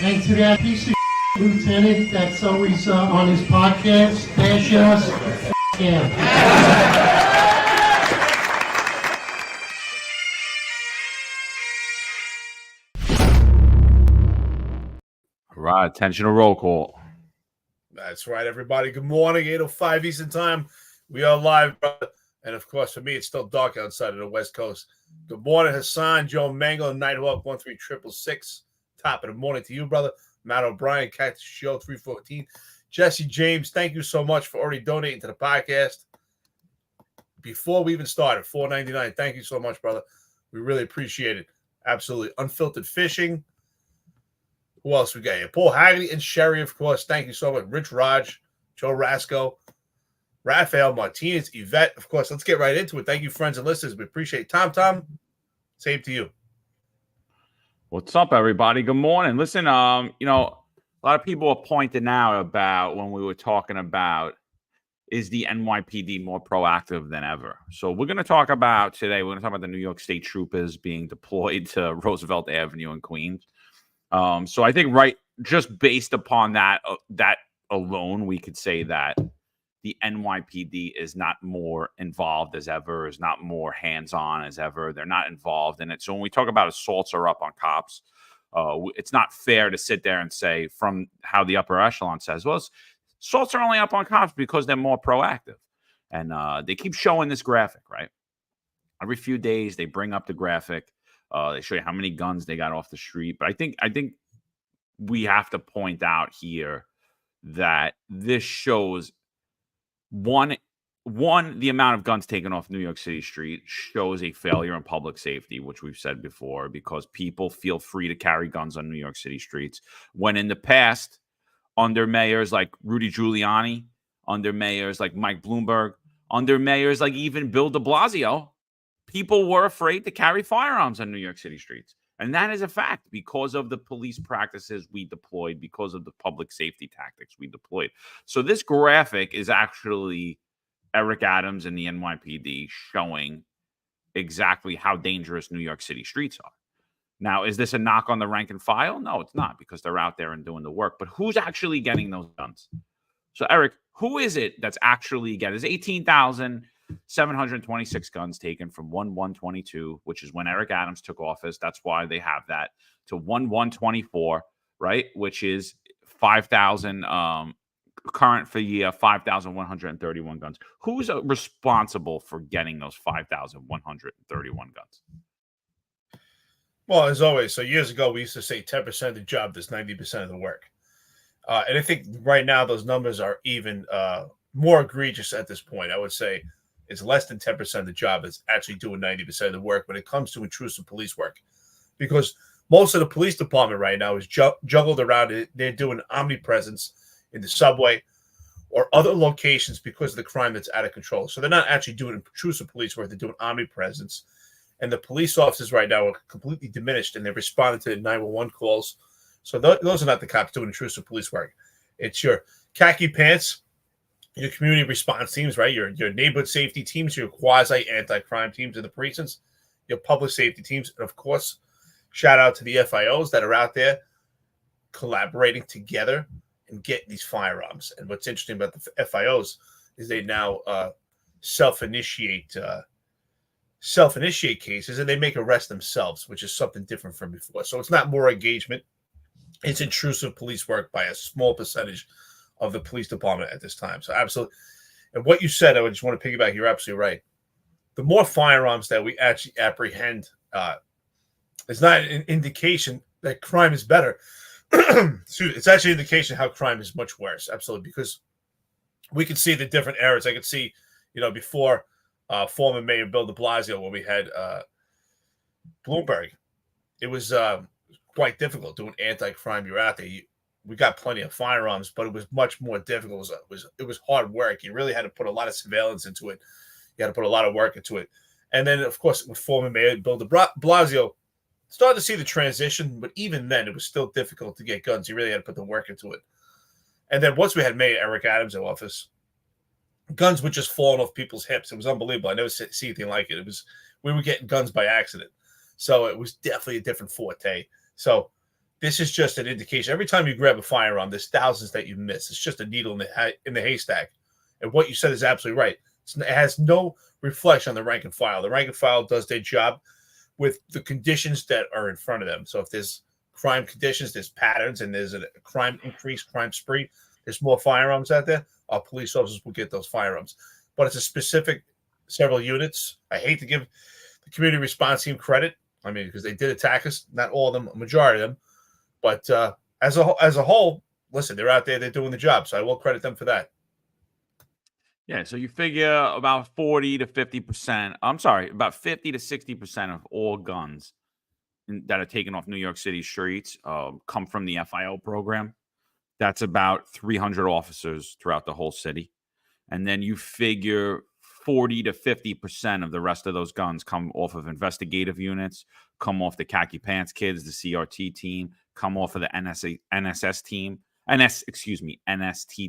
And to that piece of lieutenant that's always on his podcast, bash us, him. All right, attention to roll call. That's right, everybody. Good morning, 8:05 Eastern Time. We are live, brother. And, of course, for me, it's still dark outside of the West Coast. Good morning, Hassan, Joe Mango, Nighthawk 13666. Top of the morning to you, brother. Matt O'Brien, Cactus Show 314. Jesse James, thank you so much for already donating to the podcast. Before we even started, $4.99. Thank you so much, brother. We really appreciate it. Absolutely. Unfiltered Fishing. Who else we got here? Paul Haggerty and Sherry, of course. Thank you so much. Rich Raj, Joe Rasco, Rafael Martinez, Yvette. Of course, let's get right into it. Thank you, friends and listeners. We appreciate it. Tom, same to you. What's up, everybody? Good morning. Listen, a lot of people are pointing out about when we were talking about is the NYPD more proactive than ever. So we're going to talk about today, we're going to talk about the New York State troopers being deployed to Roosevelt Avenue in Queens. So I think just based upon that alone, we could say that the NYPD is not more involved as ever, is not more hands-on as ever. They're not involved in it. So when we talk about assaults are up on cops, it's not fair to sit there and say from how the upper echelon says, well, assaults are only up on cops because they're more proactive. And they keep showing this graphic, right? Every few days they bring up the graphic. They show you how many guns they got off the street. But I think we have to point out here that this shows one, the amount of guns taken off New York City street shows a failure in public safety, which we've said before, because people feel free to carry guns on New York City streets. When in the past, under mayors like Rudy Giuliani, under mayors like Mike Bloomberg, under mayors like even Bill de Blasio, people were afraid to carry firearms on New York City streets. And that is a fact because of the police practices we deployed, because of the public safety tactics we deployed. So this graphic is actually Eric Adams and the NYPD showing exactly how dangerous New York City streets are. Now, is this a knock on the rank and file? No, it's not, because they're out there and doing the work. But who's actually getting those guns? So, Eric, who is it that's actually getting? There's 18,726 guns taken from 1/1/22, which is when Eric Adams took office. That's why they have that, to 1/1/24, right? Which is 5,000 current for year, 5,131 guns. Who's responsible for getting those 5,131 guns? Well, as always, so years ago, we used to say 10% of the job does 90% of the work. And I think right now those numbers are even more egregious at this point. I would say it's less than 10% of the job that's actually doing 90% of the work when it comes to intrusive police work. Because most of the police department right now is juggled around it. They're doing omnipresence in the subway or other locations because of the crime that's out of control. So they're not actually doing intrusive police work. They're doing omnipresence. And the police officers right now are completely diminished, and they're responding to the 911 calls. So those are not the cops doing intrusive police work. It's your khaki pants, your community response teams, right? Your neighborhood safety teams, your quasi-anti-crime teams in the precincts, your public safety teams, and, of course, shout out to the FIOs that are out there collaborating together and getting these firearms. And what's interesting about the FIOs is they now self-initiate cases, and they make arrests themselves, which is something different from before. So it's not more engagement. It's intrusive police work by a small percentage of the police department at this time. So absolutely. And what you said, I just want to piggyback. You're absolutely right. The more firearms that we actually apprehend, it's not an indication that crime is better. It's actually an indication how crime is much worse. Absolutely. Because we can see the different eras. I could see, before former Mayor Bill de Blasio, when we had Bloomberg, it was quite difficult doing anti-crime. You're out there. We got plenty of firearms, but it was much more difficult. It was hard work. You really had to put a lot of surveillance into it. You had to put a lot of work into it. And then, of course, with former Mayor Bill de Blasio, started to see the transition, but even then, it was still difficult to get guns. You really had to put the work into it. And then once we had Mayor Eric Adams in office, guns would just fall off people's hips. It was unbelievable. I never see anything like it. We were getting guns by accident. So it was definitely a different forte. So this is just an indication. Every time you grab a firearm, there's thousands that you miss. It's just a needle in the haystack. And what you said is absolutely right. It has no reflection on the rank and file. The rank and file does their job with the conditions that are in front of them. So if there's crime conditions, there's patterns, and there's a crime spree, there's more firearms out there, our police officers will get those firearms. But it's a specific several units. I hate to give the community response team credit. I mean, because they did attack us, not all of them, a majority of them. But as a whole, listen, they're out there, they're doing the job. So I will credit them for that. Yeah, so you figure about 40 to 50%, about 50 to 60% of all guns that are taken off New York City streets come from the FIO program. That's about 300 officers throughout the whole city. And then you figure 40 to 50% of the rest of those guns come off of investigative units, come off the khaki pants kids, the CRT team, come off of the NST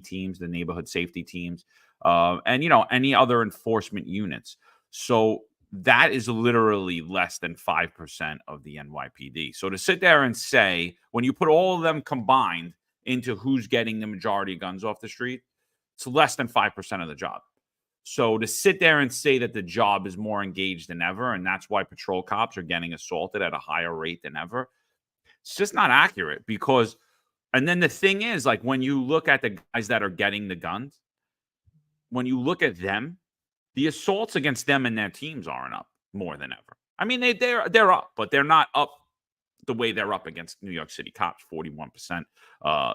teams, the neighborhood safety teams, and any other enforcement units. So that is literally less than 5% of the NYPD. So to sit there and say, when you put all of them combined into who's getting the majority of guns off the street, it's less than 5% of the job. So to sit there and say that the job is more engaged than ever, and that's why patrol cops are getting assaulted at a higher rate than ever, it's just not accurate. Because, and then the thing is, like, when you look at the guys that are getting the guns, when you look at them, the assaults against them and their teams aren't up more than ever. I mean, they're up, but they're not up the way they're up against New York City cops, 41%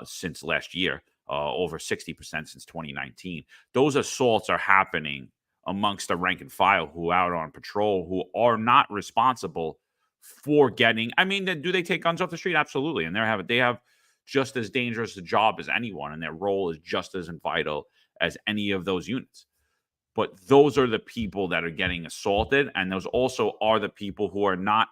since last year, over 60% since 2019. Those assaults are happening amongst the rank and file who are out on patrol, who are not responsible for getting. I mean, do they take guns off the street? Absolutely, and they have just as dangerous a job as anyone, and their role is just as vital as any of those units. But those are the people that are getting assaulted, and those also are the people who are not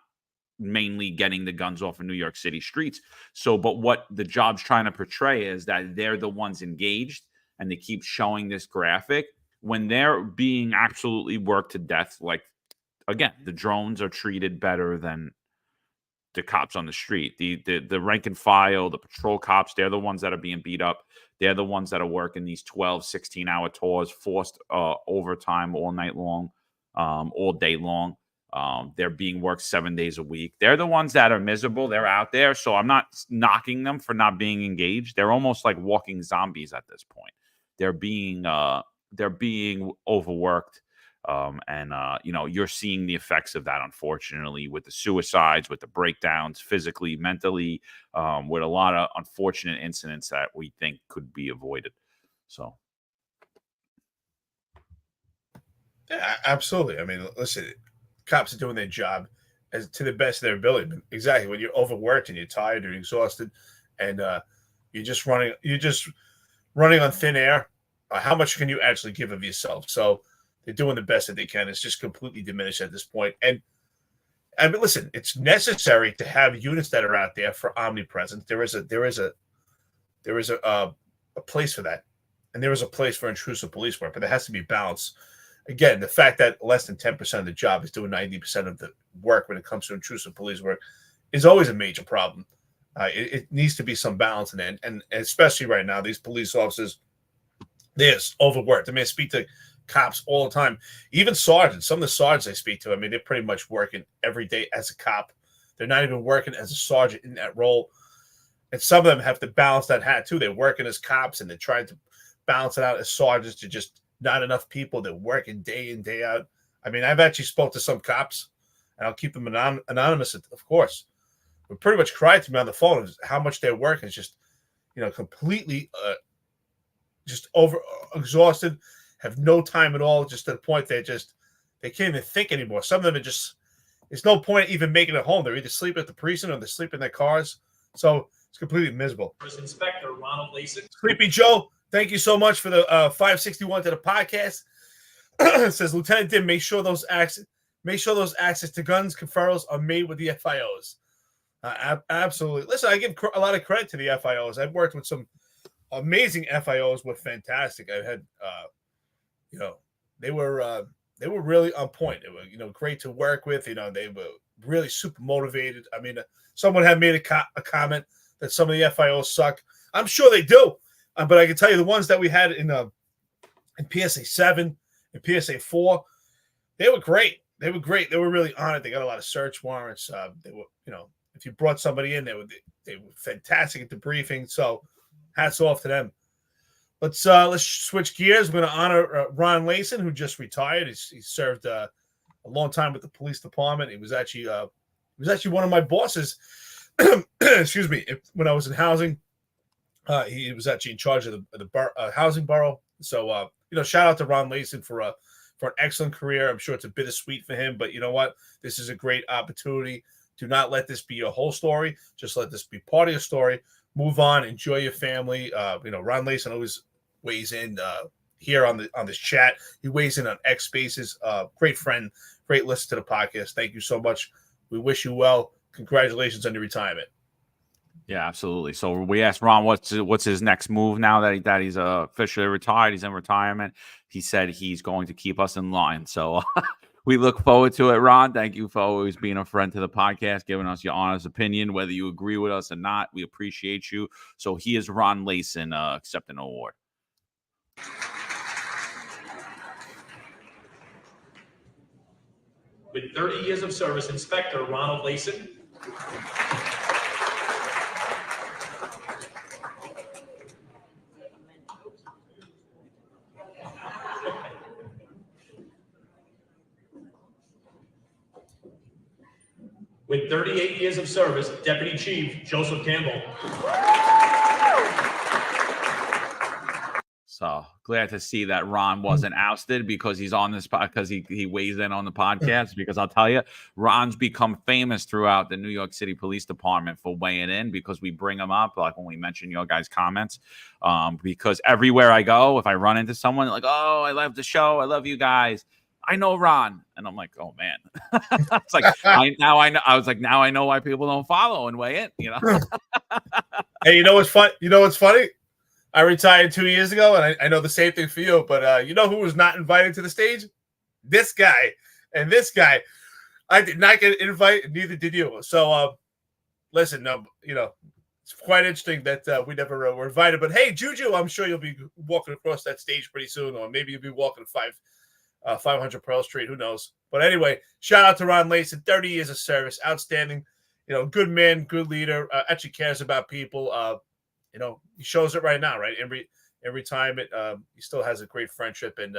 mainly getting the guns off of New York City streets. So, but what the job's trying to portray is that they're the ones engaged, and they keep showing this graphic when they're being absolutely worked to death. Like, again, the drones are treated better than the cops on the street. The rank and file, the patrol cops, they're the ones that are being beat up. They're the ones that are working these 12, 16-hour tours, forced overtime all night long, all day long. They're being worked 7 days a week. They're the ones that are miserable. They're out there. So I'm not knocking them for not being engaged. They're almost like walking zombies at this point. They're being overworked. You're seeing the effects of that, unfortunately, with the suicides, with the breakdowns, physically, mentally, with a lot of unfortunate incidents that we think could be avoided. So. Yeah, absolutely. I mean, listen, cops are doing their job as to the best of their ability. But exactly, when you're overworked and you're tired, you're exhausted, and you're just running on thin air. How much can you actually give of yourself? So they're doing the best that they can. It's just completely diminished at this point. And I mean, listen, it's necessary to have units that are out there for omnipresence. There is a place for that, and there is a place for intrusive police work, but there has to be balance. Again, the fact that less than 10% of the job is doing 90% of the work when it comes to intrusive police work is always a major problem. It needs to be some balance in it, and especially right now, these police officers, they're overworked. I mean, I speak to cops all the time, even sergeants. Some of the sergeants I speak to, I mean, they're pretty much working every day as a cop. They're not even working as a sergeant in that role. And some of them have to balance that hat too. They're working as cops and they're trying to balance it out as sergeants to just not enough people. They're working day in, day out. I mean, I've actually spoke to some cops, and I'll keep them anonymous, of course, but pretty much cried to me on the phone how much their work is just, completely just over exhausted, have no time at all, just to the point they can't even think anymore. Some of them are just, there's no point even making it home. They're either sleeping at the precinct or they're sleeping in their cars. So it's completely miserable. Inspector Ronald Lasik. Sleepy Joe, thank you so much for the 561 to the podcast. It says, Lieutenant Dim, make sure those access to guns conferrals are made with the FIOs. Absolutely. Listen, I give a lot of credit to the FIOs. I've worked with some amazing FIOs. Were fantastic. I had, they were really on point. They were, great to work with. They were really super motivated. I mean, someone had made a comment that some of the FIOs suck. I'm sure they do, but I can tell you the ones that we had in PSA 7 and PSA 4, they were great. They were great. They were really on it. They got a lot of search warrants. They were, if you brought somebody in, they were fantastic at the briefing. So, hats off to them. Let's switch gears. We're going to honor Ron Layson, who just retired. He served a long time with the police department. He was actually one of my bosses. Excuse me. When I was in housing, he was actually in charge of the housing borough. So shout out to Ron Layson for an excellent career. I'm sure it's a bittersweet for him, but you know what? This is a great opportunity. Do not let this be your whole story. Just let this be part of your story. Move on. Enjoy your family. Ron Layson always weighs in here on this chat. He weighs in on X Spaces. Great friend, great listen to the podcast. Thank you so much. We wish you well. Congratulations on your retirement. Yeah, absolutely. So we asked Ron what's his next move now that he's officially retired. He's in retirement. He said he's going to keep us in line. So we look forward to it, Ron. Thank you for always being a friend to the podcast, giving us your honest opinion, whether you agree with us or not. We appreciate you. So he is Ron Layson accepting an award. With 30 years of service, Inspector Ronald Layson. With 38 years of service, Deputy Chief Joseph Campbell. So glad to see that Ron wasn't ousted because he's on this because he weighs in on the podcast. Because I'll tell you, Ron's become famous throughout the New York City Police Department for weighing in because we bring him up, like when we mention your guys' comments. Because everywhere I go, if I run into someone like, "Oh, I love the show, I love you guys," I know Ron, and I'm like, "Oh man," it's like now I know. I was like, now I know why people don't follow and weigh in. Hey, you know what's fun? You know what's funny? I retired 2 years ago, and I know the same thing for you. But you know who was not invited to the stage? This guy and this guy. I did not get an invite, and neither did you. So, listen, it's quite interesting that we never were invited. But hey, Juju, I'm sure you'll be walking across that stage pretty soon, or maybe you'll be walking 500 Pearl Street. Who knows? But anyway, shout out to Ron Layson. 30 years of service, outstanding. Good man, good leader. Actually cares about people. He shows it right now, right? Every time he still has a great friendship, and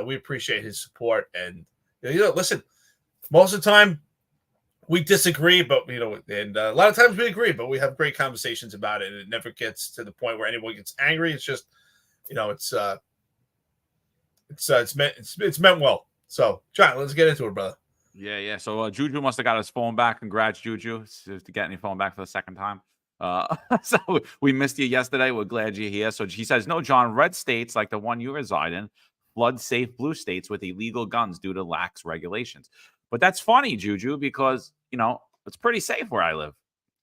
we appreciate his support. And listen, most of the time we disagree, but and a lot of times we agree, but we have great conversations about it, and it never gets to the point where anyone gets angry. It's just, it's meant well. So, John, let's get into it, brother. Yeah. So Juju must have got his phone back. Congrats, Juju, to getting your phone back for the second time. So we missed you yesterday. We're glad you're here. So he says, no, John, red states like the one you reside in flood safe blue states with illegal guns due to lax regulations. But that's funny, Juju, because it's pretty safe where I live.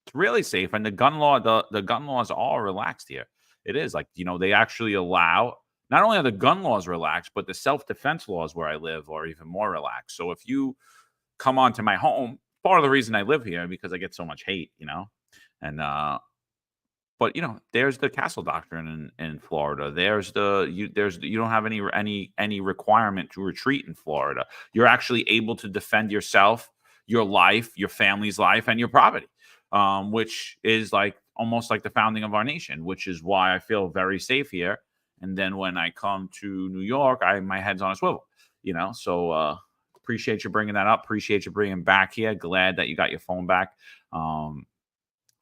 It's really safe, and the gun laws are relaxed here. It is like they actually allow. Not only are the gun laws relaxed, but the self-defense laws where I live are even more relaxed. So if you come onto my home, part of the reason I live here because I get so much hate, and but there's the castle doctrine in Florida. You don't have any requirement to retreat in Florida. You're actually able to defend yourself, your life, your family's life, and your property, which is like almost like the founding of our nation, which is why I feel very safe here. And then when I come to New York, my head's on a swivel, So appreciate you bringing that up. Appreciate you bringing back here. Glad that you got your phone back.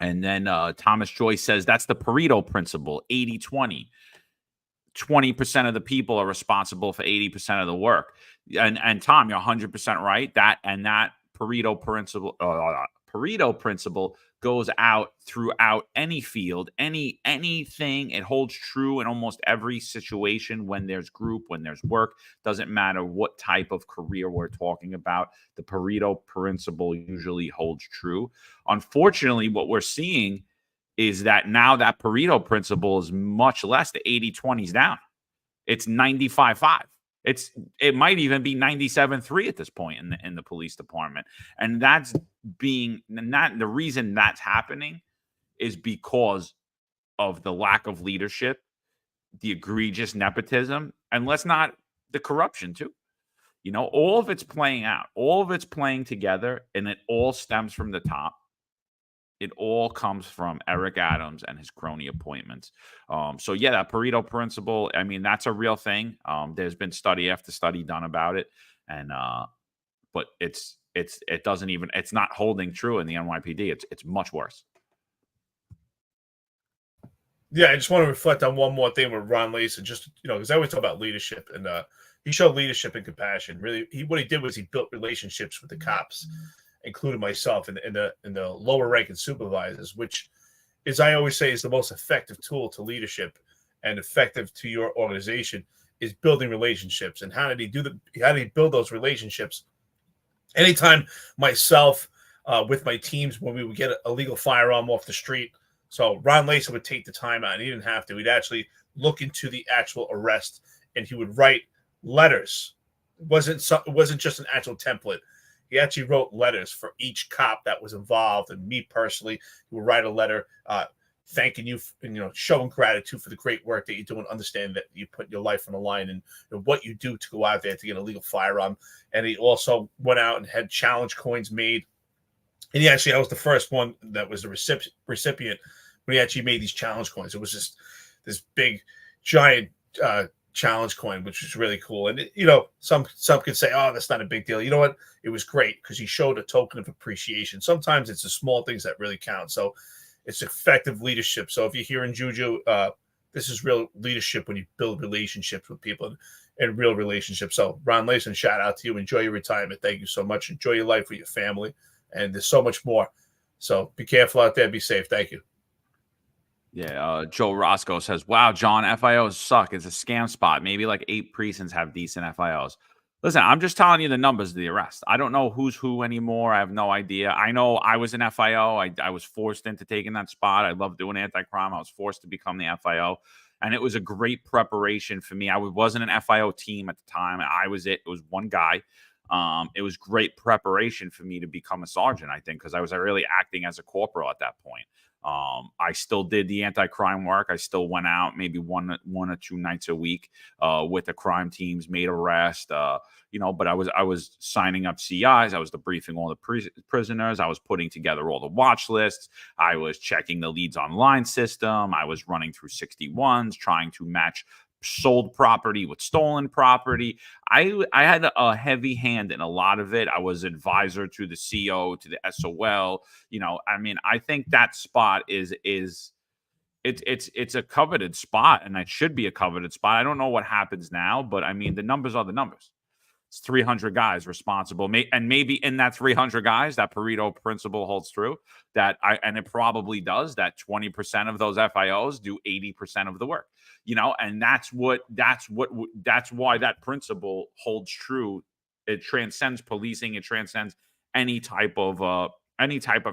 And then Thomas Joyce says that's the Pareto principle, 80-20. 20% of the people are responsible for 80% of the work. And Tom, you're 100% right. That Pareto principle goes out throughout any field, anything. It holds true in almost every situation when there's group, when there's work. Doesn't matter what type of career we're talking about. The Pareto principle usually holds true. Unfortunately, what we're seeing is that now that Pareto principle is much less. The 80-20 is down. It's 95-5. It might even be 97-3 at this point in the police department. And that's being not the reason that's happening is because of the lack of leadership, the egregious nepotism, and the corruption too. All of it's playing out, all of it's playing together, and it all stems from the top. It all comes from Eric Adams and his crony appointments. So yeah, that Pareto principle, I mean, that's a real thing. There's been study after study done about it. And but it's not holding true in the NYPD. It's much worse. Yeah, I just want to reflect on one more thing with Ron Lason, just, because I always talk about leadership, and he showed leadership and compassion. Really, what he did was he built relationships with the cops, including myself and the lower ranking supervisors, which is, I always say, is the most effective tool to leadership and effective to your organization, is building relationships. And how did he build those relationships? Anytime myself with my teams, when we would get a legal firearm off the street, so Ron Lason would take the time out, and he didn't have to. He'd actually look into the actual arrest, and he would write letters. It wasn't just an actual template. He actually wrote letters for each cop that was involved, and me personally, he would write a letter thanking you, showing gratitude for the great work that you do, and understand that you put your life on the line and what you do to go out there to get a legal firearm. And he also went out and had challenge coins made. And I was the first one that was the recipient when he actually made these challenge coins. It was just this big, giant challenge coin, which was really cool. And some could say, oh, that's not a big deal. You know what? It was great because he showed a token of appreciation. Sometimes it's the small things that really count. So it's effective leadership. So if you're hearing Juju, this is real leadership when you build relationships with people and real relationships. So Ron Lason, shout out to you. Enjoy your retirement. Thank you so much. Enjoy your life with your family. And there's so much more. So be careful out there. Be safe. Thank you. Yeah, Joe Roscoe says, wow, John, FIOs suck. It's a scam spot. Maybe like 8 precincts have decent FIOs. Listen, I'm just telling you the numbers of the arrest. I don't know who's who anymore. I have no idea. I know I was an FIO. I was forced into taking that spot. I love doing anti-crime. I was forced to become the FIO. And it was a great preparation for me. I wasn't an FIO team at the time. I was it. It was one guy. It was great preparation for me to become a sergeant, I think, because I was really acting as a corporal at that point. I still did the anti-crime work. I still went out maybe one or 2 nights a week with the crime teams, made arrests, but I was signing up CIs. I was debriefing all the prisoners. I was putting together all the watch lists. I was checking the leads online system. I was running through 61s, trying to match sold property with stolen property. I had a heavy hand in a lot of it. I was advisor to the CO, to the SOL. I think that spot it's a coveted spot, and it should be a coveted spot. I don't know what happens now, but I mean, the numbers are the numbers. It's 300 guys responsible. And maybe in that 300 guys, that Pareto principle holds true, and it probably does, that 20% of those FIOs do 80% of the work, and that's why that principle holds true. It transcends policing. It transcends any type of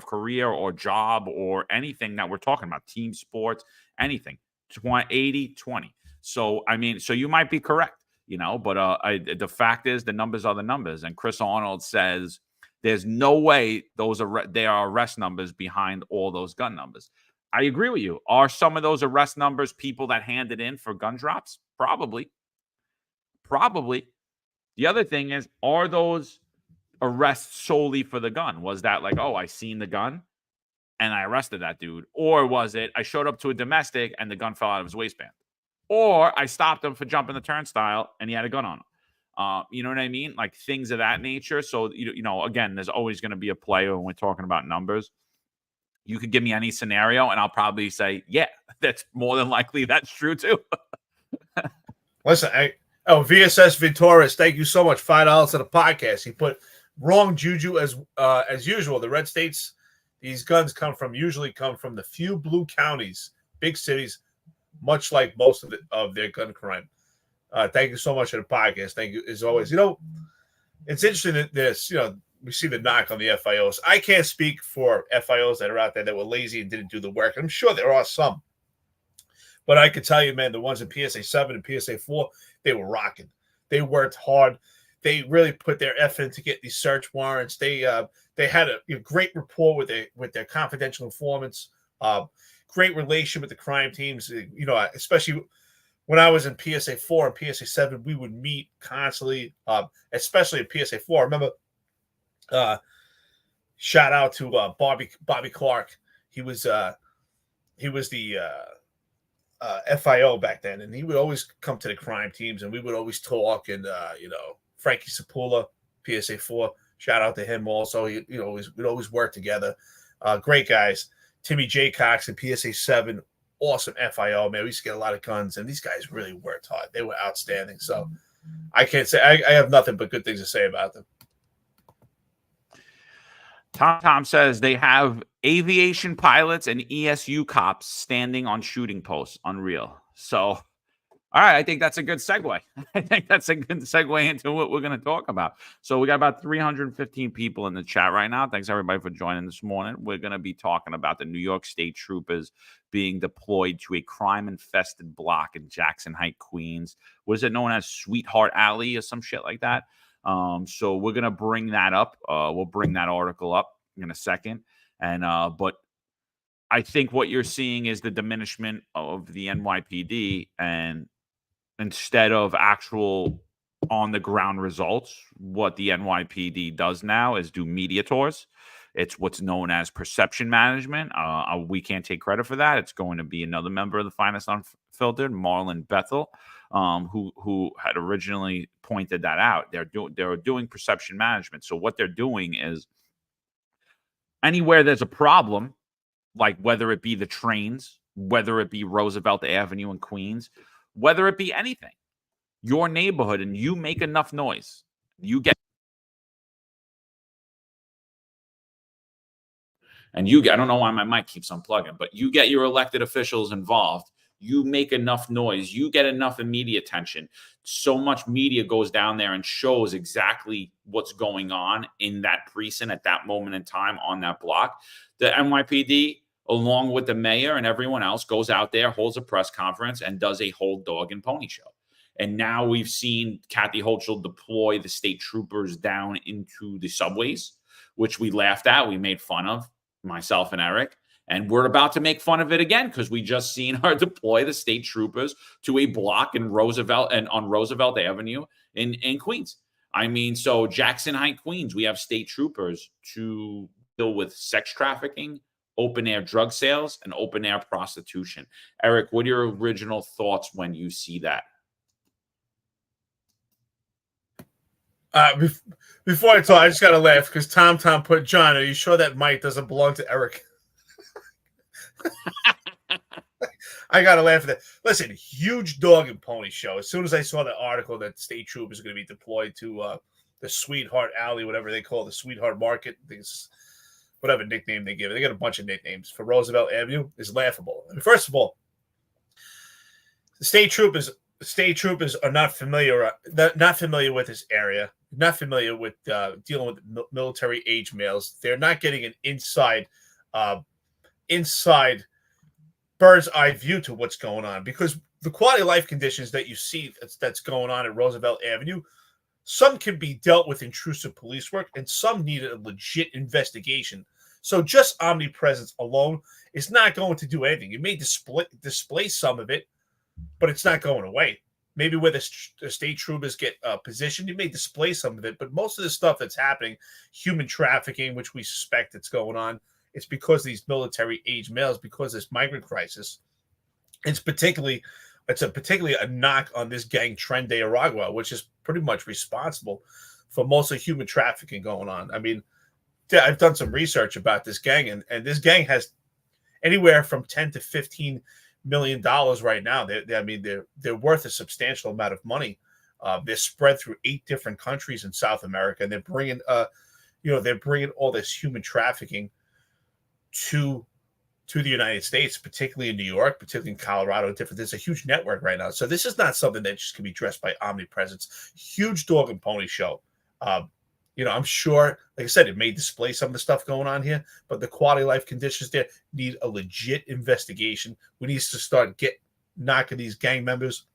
career or job or anything that we're talking about, team sports, anything. 80-20. So, so you might be correct. But the fact is, the numbers are the numbers. And Chris Arnold says there's no way there are arrest numbers behind all those gun numbers. I agree with you. Are some of those arrest numbers people that handed in for gun drops? Probably. The other thing is, are those arrests solely for the gun? Was that like, oh, I seen the gun and I arrested that dude? Or was it I showed up to a domestic and the gun fell out of his waistband? Or I stopped him for jumping the turnstile and he had a gun on him. You know what I mean? Like things of that nature. So, again, there's always going to be a play when we're talking about numbers. You could give me any scenario and I'll probably say, yeah, that's more than likely that's true too. Listen, VSS Victorious, thank you so much. $5 to the podcast. He put wrong Juju as usual. The red states, these guns usually come from the few blue counties, big cities, much like most of their gun crime. Thank you so much for the podcast. Thank you as always. It's interesting that this, we see the knock on the FIOs. I can't speak for FIOs that are out there that were lazy and didn't do the work. I'm sure there are some. But I can tell you, man, the ones in PSA 7 and PSA 4, they were rocking. They worked hard. They really put their effort into get these search warrants. They had a great rapport with their confidential informants. Great relation with the crime teams. Especially when I was in PSA 4 and PSA 7, we would meet constantly. Especially in PSA 4. I remember. Shout out to Bobby Clark. He was the FIO back then, and he would always come to the crime teams, and we would always talk. And Frankie Sapula, PSA 4, shout out to him also. We'd always work together. Great guys. Timmy J. Cox in PSA 7, awesome FIO, man. We used to get a lot of guns, and these guys really worked hard. They were outstanding. So I can't say I have nothing but good things to say about them. Tom says they have aviation pilots and ESU cops standing on shooting posts. Unreal. So, all right, I think that's a good segue. I think that's a good segue into what we're going to talk about. So we got about 315 people in the chat right now. Thanks, everybody, for joining this morning. We're going to be talking about the New York State Troopers being deployed to a crime-infested block in Jackson Heights, Queens. What is it known as? Sweetheart Alley or some shit like that? So we're going to bring that up. We'll bring that article up in a second. And, but I think what you're seeing is the diminishment of the NYPD, and instead of actual on the ground results, what the NYPD does now is do media tours. It's what's known as perception management. We can't take credit for that. It's going to be another member of the Finest Unfiltered, Marlon Bethel, who had originally pointed that out. They're doing perception management. So what they're doing is anywhere there's a problem, like whether it be the trains, whether it be Roosevelt Avenue in Queens, whether it be anything, your neighborhood, and you make enough noise, you get. And I don't know why my mic keeps unplugging, but you get your elected officials involved. You make enough noise. You get enough media attention. So much media goes down there and shows exactly what's going on in that precinct at that moment in time on that block. The NYPD, along with the mayor and everyone else, goes out there, holds a press conference, and does a whole dog and pony show. And now we've seen Kathy Hochul deploy the state troopers down into the subways, which we laughed at. We made fun of, myself and Eric. And we're about to make fun of it again because we just seen her deploy the state troopers to a block in Roosevelt and on Roosevelt Avenue in Queens. I mean, so Jackson Heights, Queens, we have state troopers to deal with sex trafficking, open air drug sales, and open air prostitution. Eric, what are your original thoughts when you see that? Before I talk, I just got to laugh because Tom put, John, are you sure that mic doesn't belong to Eric? I got to laugh at that. Listen, huge dog and pony show. As soon as I saw the article that state troopers are going to be deployed to the Sweetheart Alley, whatever they call it, the Sweetheart Market, whatever nickname they give it. They got a bunch of nicknames for Roosevelt Avenue, is laughable. I mean, first of all, the state troopers are not familiar with this area, not familiar with dealing with military age males. They're not getting an inside bird's eye view to what's going on, because the quality of life conditions that you see that's going on at Roosevelt Avenue, some can be dealt with intrusive police work, and some need a legit investigation. So just omnipresence alone is not going to do anything. You may display some of it, but it's not going away. Maybe where the state troopers get positioned, you may display some of it, but most of the stuff that's happening, human trafficking, which we suspect it's going on, it's because these military age males, because this migrant crisis. It's particularly a knock on this gang Tren de Aragua, which is pretty much responsible for most of human trafficking going on. I mean, I've done some research about this gang, and this gang has anywhere from $10 to $15 million right now. They're worth a substantial amount of money. They're spread through 8 different countries in South America, and they're bringing all this human trafficking to the United States, particularly in New York, particularly in Colorado. There's a huge network right now. So this is not something that just can be addressed by omnipresence. Huge dog and pony show. I'm sure, like I said, it may display some of the stuff going on here, but the quality of life conditions there need a legit investigation. We need to start knocking these gang members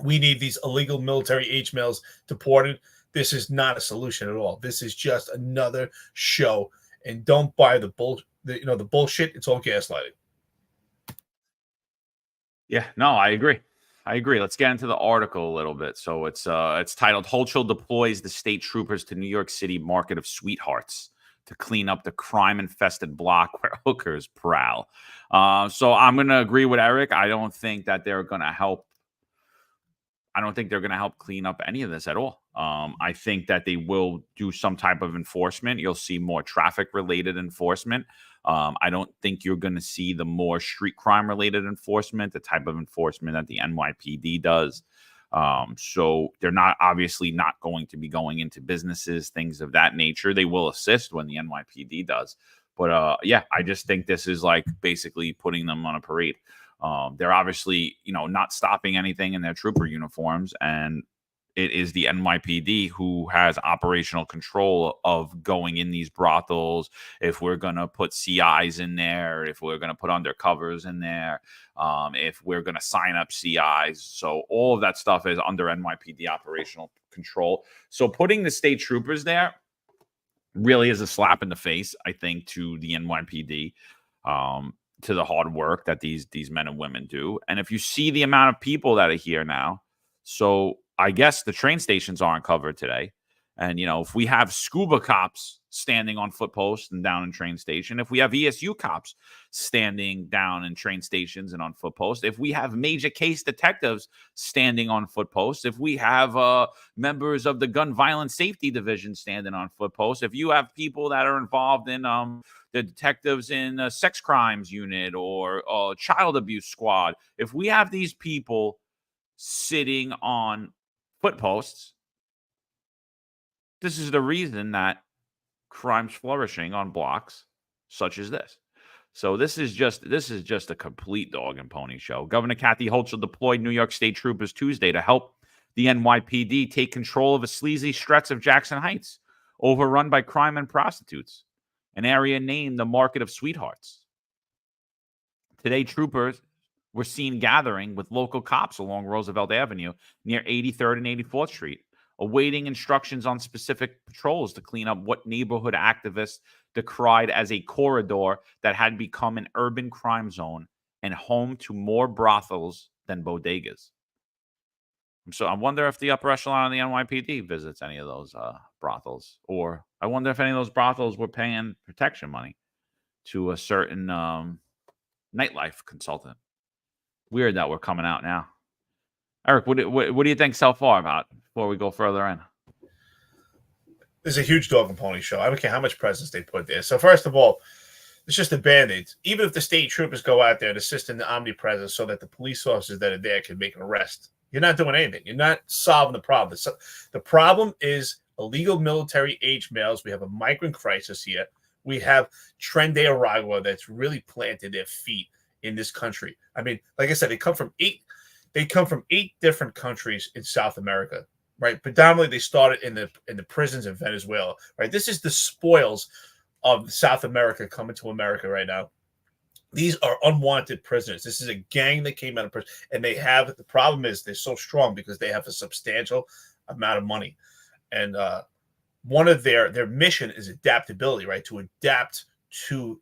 We need these illegal military age males deported. This is not a solution at all. This is just another show. And don't buy the bullshit. It's all gaslighting. Yeah, no, I agree. I agree. Let's get into the article a little bit. So it's titled "Hochul deploys the state troopers to New York City market of sweethearts to clean up the crime-infested block where hookers prowl." So I'm going to agree with Eric. I don't think that they're going to help. I don't think they're going to help clean up any of this at all. I think that they will do some type of enforcement. You'll see more traffic-related enforcement. I don't think you're going to see the more street crime-related enforcement, the type of enforcement that the NYPD does. So they're obviously not going to be going into businesses, things of that nature. They will assist when the NYPD does. But yeah, I just think this is like basically putting them on a parade. They're obviously, not stopping anything in their trooper uniforms, and it is the NYPD who has operational control of going in these brothels. If we're going to put CIs in there, if we're going to put undercovers in there, if we're going to sign up CIs. So all of that stuff is under NYPD operational control. So putting the state troopers there really is a slap in the face, I think, to the NYPD. To the hard work that these men and women do. And if you see the amount of people that are here now, so I guess the train stations aren't covered today. And, if we have scuba cops standing on foot posts and down in train station, if we have ESU cops standing down in train stations and on foot posts, if we have major case detectives standing on foot posts, if we have members of the gun violence safety division standing on foot posts, if you have people that are involved in the detectives in a sex crimes unit or child abuse squad, if we have these people sitting on foot posts, this is the reason that crime's flourishing on blocks such as this. So this is just a complete dog and pony show. Governor Kathy Hochul deployed New York State troopers Tuesday to help the NYPD take control of a sleazy stretch of Jackson Heights, overrun by crime and prostitutes, an area named the Market of Sweethearts. Today, troopers were seen gathering with local cops along Roosevelt Avenue near 83rd and 84th Street, awaiting instructions on specific patrols to clean up what neighborhood activists decried as a corridor that had become an urban crime zone and home to more brothels than bodegas. So I wonder if the upper echelon of the NYPD visits any of those brothels, or I wonder if any of those brothels were paying protection money to a certain nightlife consultant. Weird that we're coming out now. Eric, what do you think so far about before we go further in? There's a huge dog and pony show. I don't care how much presence they put there. So first of all, it's just a Band-Aid. Even if the state troopers go out there and assist in the omnipresence so that the police officers that are there can make an arrest, you're not doing anything. You're not solving the problem. The problem is illegal military age males. We have a migrant crisis here. We have Tren de Aragua that's really planted their feet in this country. I mean, like I said, they come from eight different countries in South America, right? Predominantly, they started in the prisons in Venezuela, right? This is the spoils of South America coming to America right now. These are unwanted prisoners. This is a gang that came out of prison, and the problem is they're so strong because they have a substantial amount of money. And one of their mission is adaptability, right? To adapt to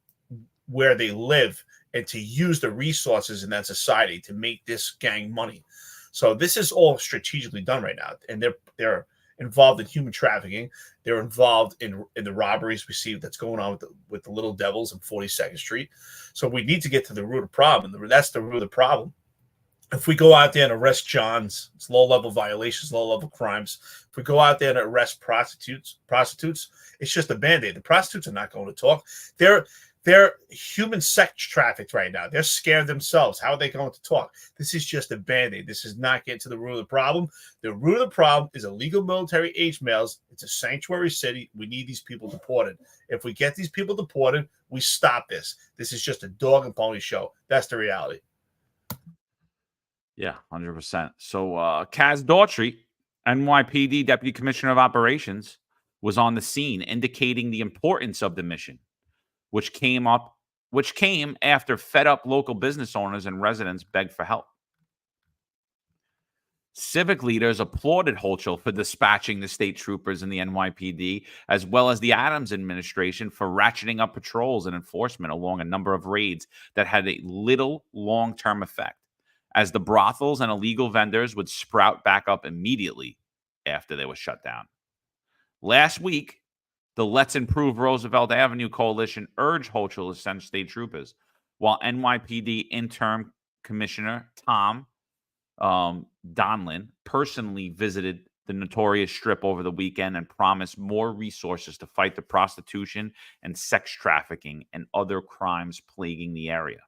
where they live and to use the resources in that society to make this gang money. So this is all strategically done right now. And they're involved in human trafficking. They're involved in the robberies we see that's going on with the Little Devils in 42nd Street. So we need to get to the root of the problem. That's the root of the problem. If we go out there and arrest Johns, it's low-level violations, low-level crimes. If we go out there and arrest prostitutes, it's just a Band-Aid. The prostitutes are not going to talk. They're human sex trafficked right now. They're scared themselves. How are they going to talk? This is just a Band-Aid. This is not getting to the root of the problem. The root of the problem is illegal military age males. It's a sanctuary city. We need these people deported. If we get these people deported, we stop this. This is just a dog and pony show. That's the reality. Yeah, 100%. So Kaz Daughtry, NYPD Deputy Commissioner of Operations, was on the scene indicating the importance of the mission, which came after fed up local business owners and residents begged for help. Civic leaders applauded Hochul for dispatching the state troopers in the NYPD, as well as the Adams administration for ratcheting up patrols and enforcement along a number of raids that had a little long-term effect, as the brothels and illegal vendors would sprout back up immediately after they were shut down. Last week, the Let's Improve Roosevelt Avenue coalition urged Hochul to send state troopers, while NYPD interim commissioner Tom Donlin personally visited the notorious strip over the weekend and promised more resources to fight the prostitution and sex trafficking and other crimes plaguing the area.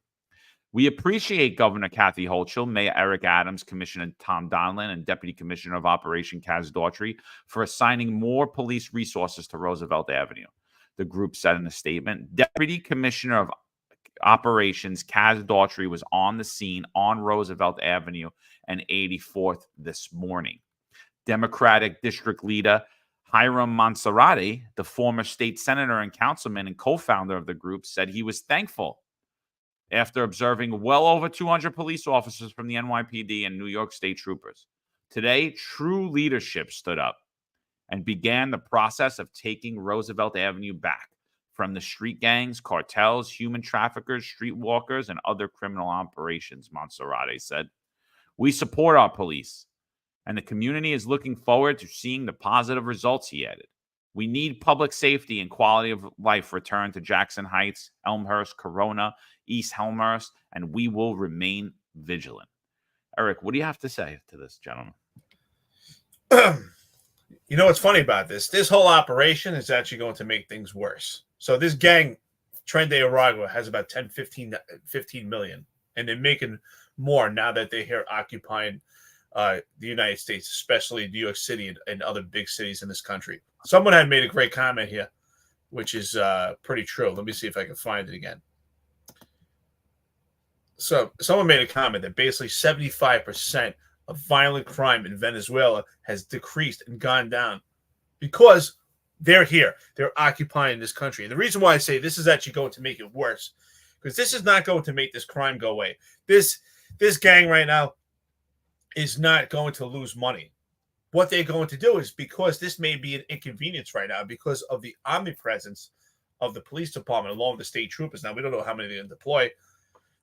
We appreciate Governor Kathy Hochul, Mayor Eric Adams, Commissioner Tom Donlin, and Deputy Commissioner of Operation Kaz Daughtry for assigning more police resources to Roosevelt Avenue, the group said in a statement. Deputy Commissioner of Operations Kaz Daughtry was on the scene on Roosevelt Avenue and 84th this morning. Democratic District Leader Hiram Monserrate, the former state senator and councilman and co-founder of the group, said he was thankful after observing well over 200 police officers from the NYPD and New York State troopers. Today, true leadership stood up and began the process of taking Roosevelt Avenue back from the street gangs, cartels, human traffickers, streetwalkers, and other criminal operations, Monserrate said. We support our police, and the community is looking forward to seeing the positive results, he added. We need public safety and quality of life return to Jackson Heights, Elmhurst, Corona, East Elmhurst, and we will remain vigilant. Eric, what do you have to say to this, gentleman? You know what's funny about this? This whole operation is actually going to make things worse. So this gang, Tren de Aragua, has about 15 million, and they're making more now that they're here occupying the United States, especially New York City and other big cities in this country. Someone had made a great comment here, which is pretty true. Let me see if I can find it again. So someone made a comment that basically 75% of violent crime in Venezuela has decreased and gone down because they're here. They're occupying this country. And the reason why I say this is actually going to make it worse, because this is not going to make this crime go away. This gang right now is not going to lose money. What they're going to do is, because this may be an inconvenience right now because of the omnipresence of the police department along with the state troopers. Now, we don't know how many they're going to deploy.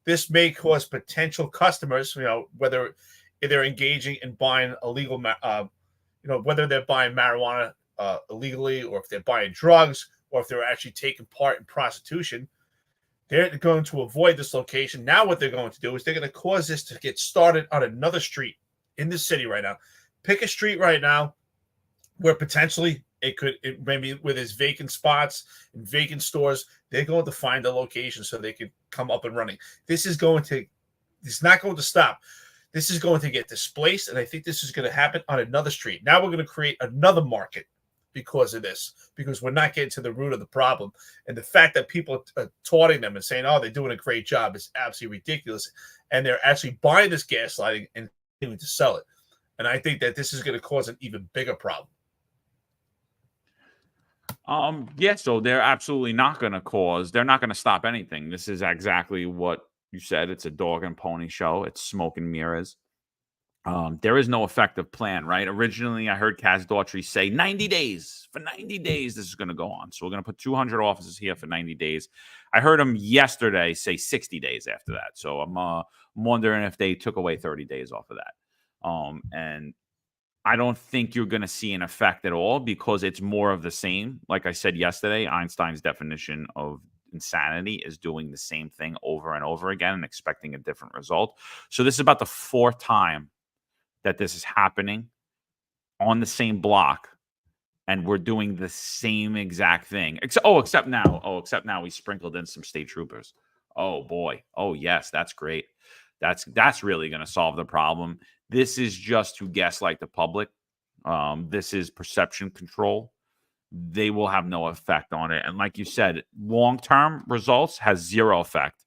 This may cause potential customers, whether they're engaging in buying illegal, whether they're buying marijuana illegally, or if they're buying drugs, or if they're actually taking part in prostitution, they're going to avoid this location. Now what they're going to do is they're going to cause this to get started on another street in the city right now. Pick a street right now where potentially it maybe with its vacant spots and vacant stores, they're going to find a location so they can come up and running. It's not going to stop. This is going to get displaced, and I think this is going to happen on another street. Now we're going to create another market because of this, because we're not getting to the root of the problem. And the fact that people are taunting them and saying, oh, they're doing a great job is absolutely ridiculous. And they're actually buying this gaslighting and continuing to sell it. And I think that this is going to cause an even bigger problem. So they're absolutely not going to they're not going to stop anything. This is exactly what you said. It's a dog and pony show. It's smoke and mirrors. There is no effective plan, right? Originally, I heard Kaz Daughtry say 90 days. For 90 days, this is going to go on. So we're going to put 200 officers here for 90 days. I heard him yesterday say 60 days after that. So I'm wondering if they took away 30 days off of that. And I don't think you're going to see an effect at all because it's more of the same. Like I said yesterday, Einstein's definition of insanity is doing the same thing over and over again and expecting a different result. So this is about the fourth time that this is happening on the same block, and we're doing the same exact thing. Except now we sprinkled in some state troopers. Oh boy. Oh yes, that's great. That's really going to solve the problem. This is just to gaslight the public. This is perception control. They will have no effect on it. And like you said, long-term results has zero effect.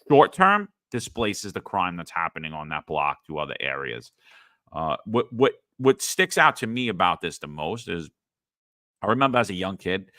Short-term displaces the crime that's happening on that block to other areas. What sticks out to me about this the most is I remember as a young kid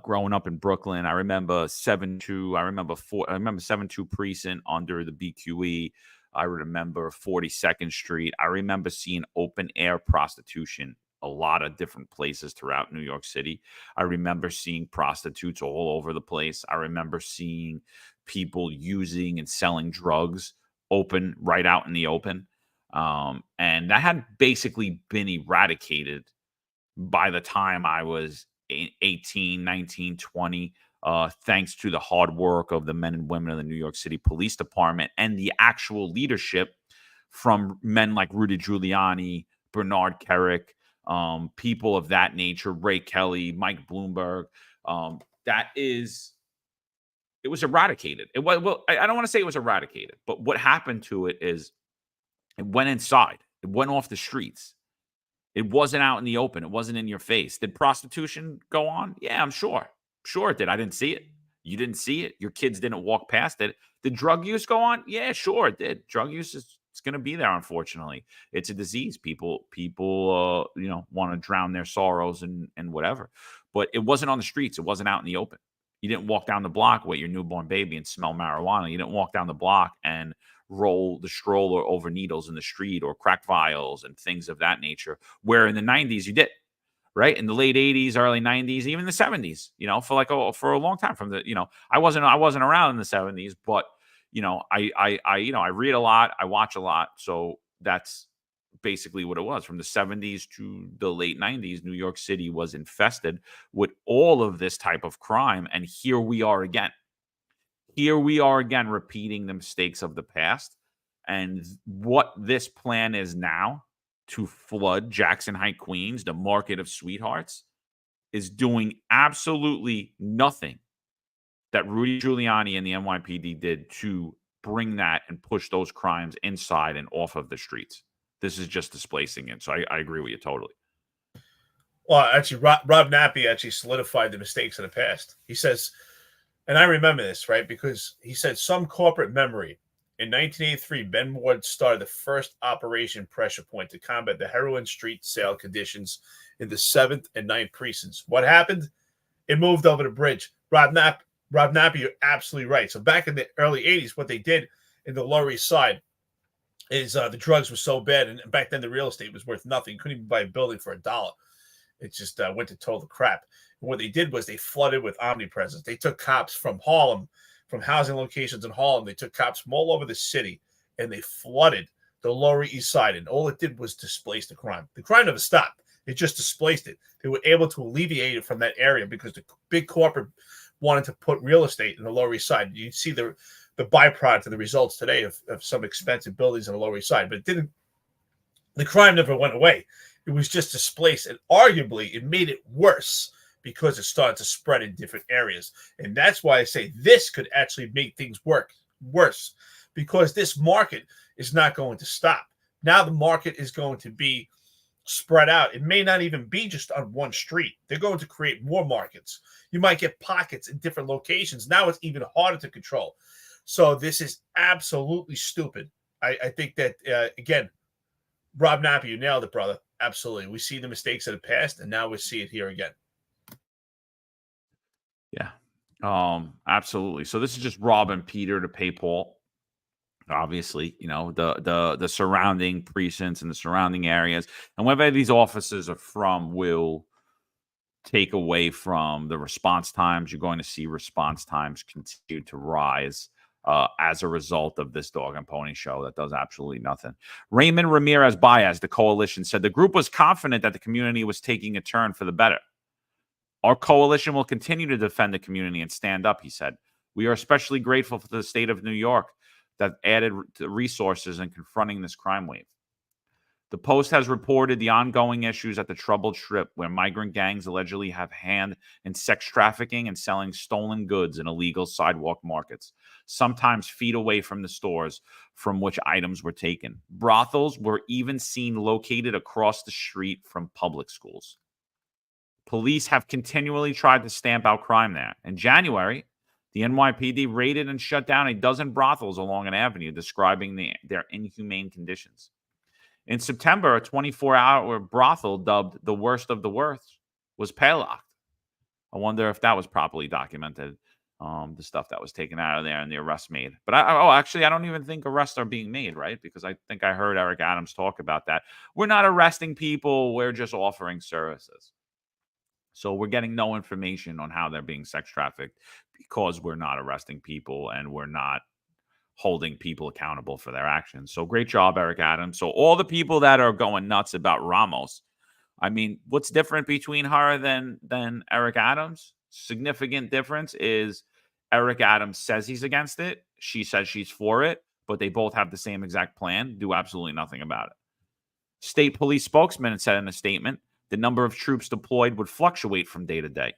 growing up in Brooklyn, I remember 7-2 precinct under the BQE. I remember 42nd Street. I remember seeing open air prostitution a lot of different places throughout New York City. I remember seeing prostitutes all over the place. I remember seeing people using and selling drugs right out in the open. And that had basically been eradicated by the time I was 18, 19, 20, thanks to the hard work of the men and women of the New York City Police Department and the actual leadership from men like Rudy Giuliani, Bernard Kerik, people of that nature, Ray Kelly, Mike Bloomberg. It was eradicated. I don't want to say it was eradicated, but what happened to it is it went inside. It went off the streets. It wasn't out in the open. It wasn't in your face. Did prostitution go on? Yeah, I'm sure. Sure it did. I didn't see it. You didn't see it. Your kids didn't walk past it. Did drug use go on? Yeah, sure it did. Drug use is going to be there, unfortunately. It's a disease. People want to drown their sorrows and whatever. But it wasn't on the streets. It wasn't out in the open. You didn't walk down the block with your newborn baby and smell marijuana. You didn't walk down the block and roll the stroller over needles in the street or crack vials and things of that nature, where in the 90s you did, right? In the late 80s, early 90s, even the 70s, for a long time I wasn't around in the 70s, but I read a lot, I watch a lot. So that's basically what it was. From the 70s to the late 90s, New York City was infested with all of this type of crime. And here we are again. Here we are again, repeating the mistakes of the past. And what this plan is now to flood Jackson Heights, Queens, the market of sweethearts, is doing absolutely nothing that Rudy Giuliani and the NYPD did to bring that and push those crimes inside and off of the streets. This is just displacing it. So I agree with you totally. Well, actually, Rob Nappy actually solidified the mistakes of the past. He says, and I remember this, right? Because he said some corporate memory. In 1983, Ben Ward started the first Operation Pressure Point to combat the heroin street sale conditions in the 7th and 9th precincts. What happened? It moved over the bridge. Rob Nappy, you're absolutely right. So back in the early 80s, what they did in the Lower East Side is the drugs were so bad. And back then, the real estate was worth nothing. You couldn't even buy a building for $1. It just went to total crap. And what they did was they flooded with omnipresence. They took cops from Harlem, from housing locations in Harlem. They took cops from all over the city, and they flooded the Lower East Side. And all it did was displace the crime. The crime never stopped. It just displaced it. They were able to alleviate it from that area because the big corporate wanted to put real estate in the Lower East Side. You see the byproduct of the results today of some expensive buildings in the Lower East Side. But it didn't. The crime never went away. It was just displaced. And arguably, it made it worse because it started to spread in different areas. And that's why I say this could actually make things worse, because this market is not going to stop. Now the market is going to be spread out. It may not even be just on one street. They're going to create more markets. You might get pockets in different locations. Now it's even harder to control. So this is absolutely stupid. I think that, again, Rob Nappy, you nailed it, brother. Absolutely. We see the mistakes of the past, and now we see it here again. Yeah, absolutely. So this is just robbing Peter to pay Paul. Obviously, the surrounding precincts and the surrounding areas, and wherever these officers are from will take away from the response times. You're going to see response times continue to rise as a result of this dog and pony show that does absolutely nothing. Raymond Ramirez Baez, the coalition, said the group was confident that the community was taking a turn for the better. Our coalition will continue to defend the community and stand up, he said. We are especially grateful for the state of New York that added resources in confronting this crime wave. The Post has reported the ongoing issues at the Troubled Strip, where migrant gangs allegedly have hand in sex trafficking and selling stolen goods in illegal sidewalk markets, sometimes feet away from the stores from which items were taken. Brothels were even seen located across the street from public schools. Police have continually tried to stamp out crime there. In January, the NYPD raided and shut down a dozen brothels along an avenue, describing their inhumane conditions. In September, a 24-hour brothel dubbed the worst of the worst was padlocked. I wonder if that was properly documented. the stuff that was taken out of there and the arrest made. But actually, I don't even think arrests are being made, right? Because I think I heard Eric Adams talk about that. We're not arresting people. We're just offering services. So we're getting no information on how they're being sex trafficked because we're not arresting people and we're not holding people accountable for their actions. So great job, Eric Adams. So all the people that are going nuts about Ramos, I mean, what's different between her than Eric Adams? Significant difference is Eric Adams says he's against it. She says she's for it, but they both have the same exact plan, do absolutely nothing about it. State police spokesman said in a statement, the number of troops deployed would fluctuate from day to day.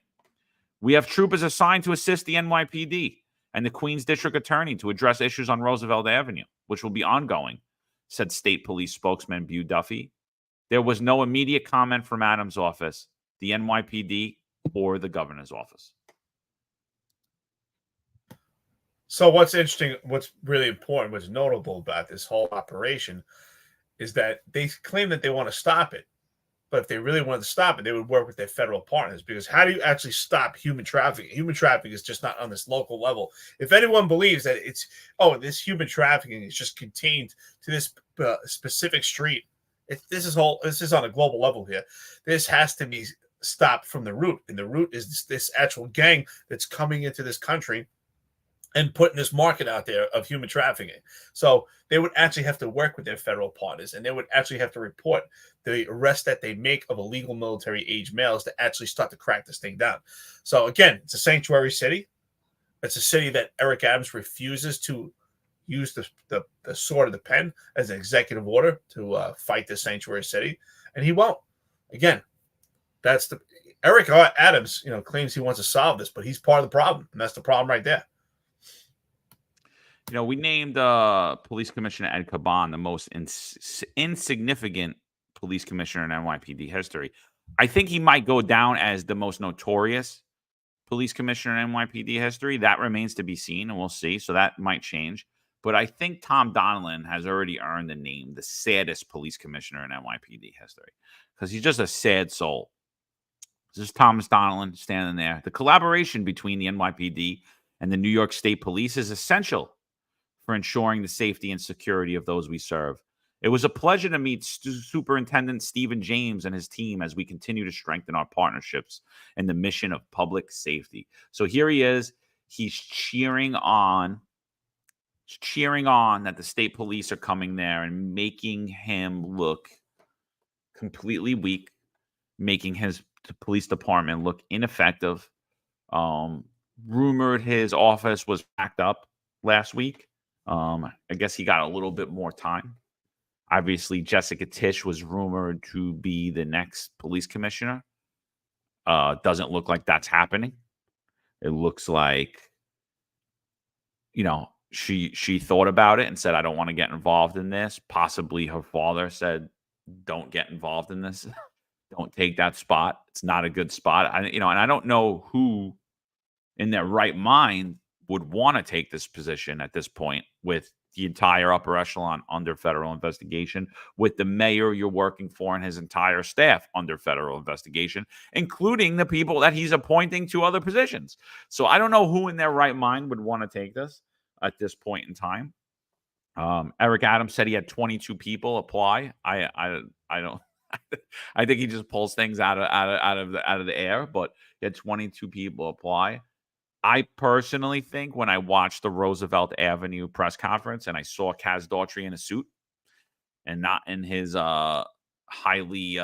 We have troopers assigned to assist the NYPD and the Queens District Attorney to address issues on Roosevelt Avenue, which will be ongoing, said State Police spokesman Bew Duffy. There was no immediate comment from Adams' office, the NYPD, or the governor's office. So what's interesting, what's really important, what's notable about this whole operation is that they claim that they want to stop it. But if they really wanted to stop it, they would work with their federal partners, because how do you actually stop human trafficking? Human trafficking is just not on this local level. If anyone believes that this human trafficking is just contained to this specific street, this is on a global level here. This has to be stopped from the root, and the root is this actual gang that's coming into this country and putting this market out there of human trafficking. So they would actually have to work with their federal partners, and they would actually have to report the arrest that they make of illegal military age males to actually start to crack this thing down. So again, it's a sanctuary city. It's a city that Eric Adams refuses to use the sword of the pen as an executive order to fight this sanctuary city, and he won't. Again, Eric Adams, claims he wants to solve this, but he's part of the problem, and that's the problem right there. We named Police Commissioner Ed Caban the most insignificant police commissioner in NYPD history. I think he might go down as the most notorious police commissioner in NYPD history. That remains to be seen, and we'll see. So that might change. But I think Tom Donilon has already earned the name the saddest police commissioner in NYPD history, because he's just a sad soul. This is Thomas Donilon standing there. The collaboration between the NYPD and the New York State Police is essential for ensuring the safety and security of those we serve. It was a pleasure to meet Superintendent Stephen James and his team as we continue to strengthen our partnerships in the mission of public safety. So here he is. He's cheering on that the state police are coming there and making him look completely weak, making his police department look ineffective. Rumored his office was packed up last week. I guess he got a little bit more time. Obviously, Jessica Tisch was rumored to be the next police commissioner. Doesn't look like that's happening. It looks like, she thought about it and said, I don't want to get involved in this. Possibly her father said, don't get involved in this. Don't take that spot. It's not a good spot. And I don't know who in their right mind would want to take this position at this point, with the entire upper echelon under federal investigation, with the mayor you're working for and his entire staff under federal investigation, including the people that he's appointing to other positions. So I don't know who in their right mind would want to take this at this point in time. Eric Adams said he had 22 people apply. I don't. I think he just pulls things out of the air, but he had 22 people apply. I personally think when I watched the Roosevelt Avenue press conference and I saw Kaz Daughtry in a suit and not in his highly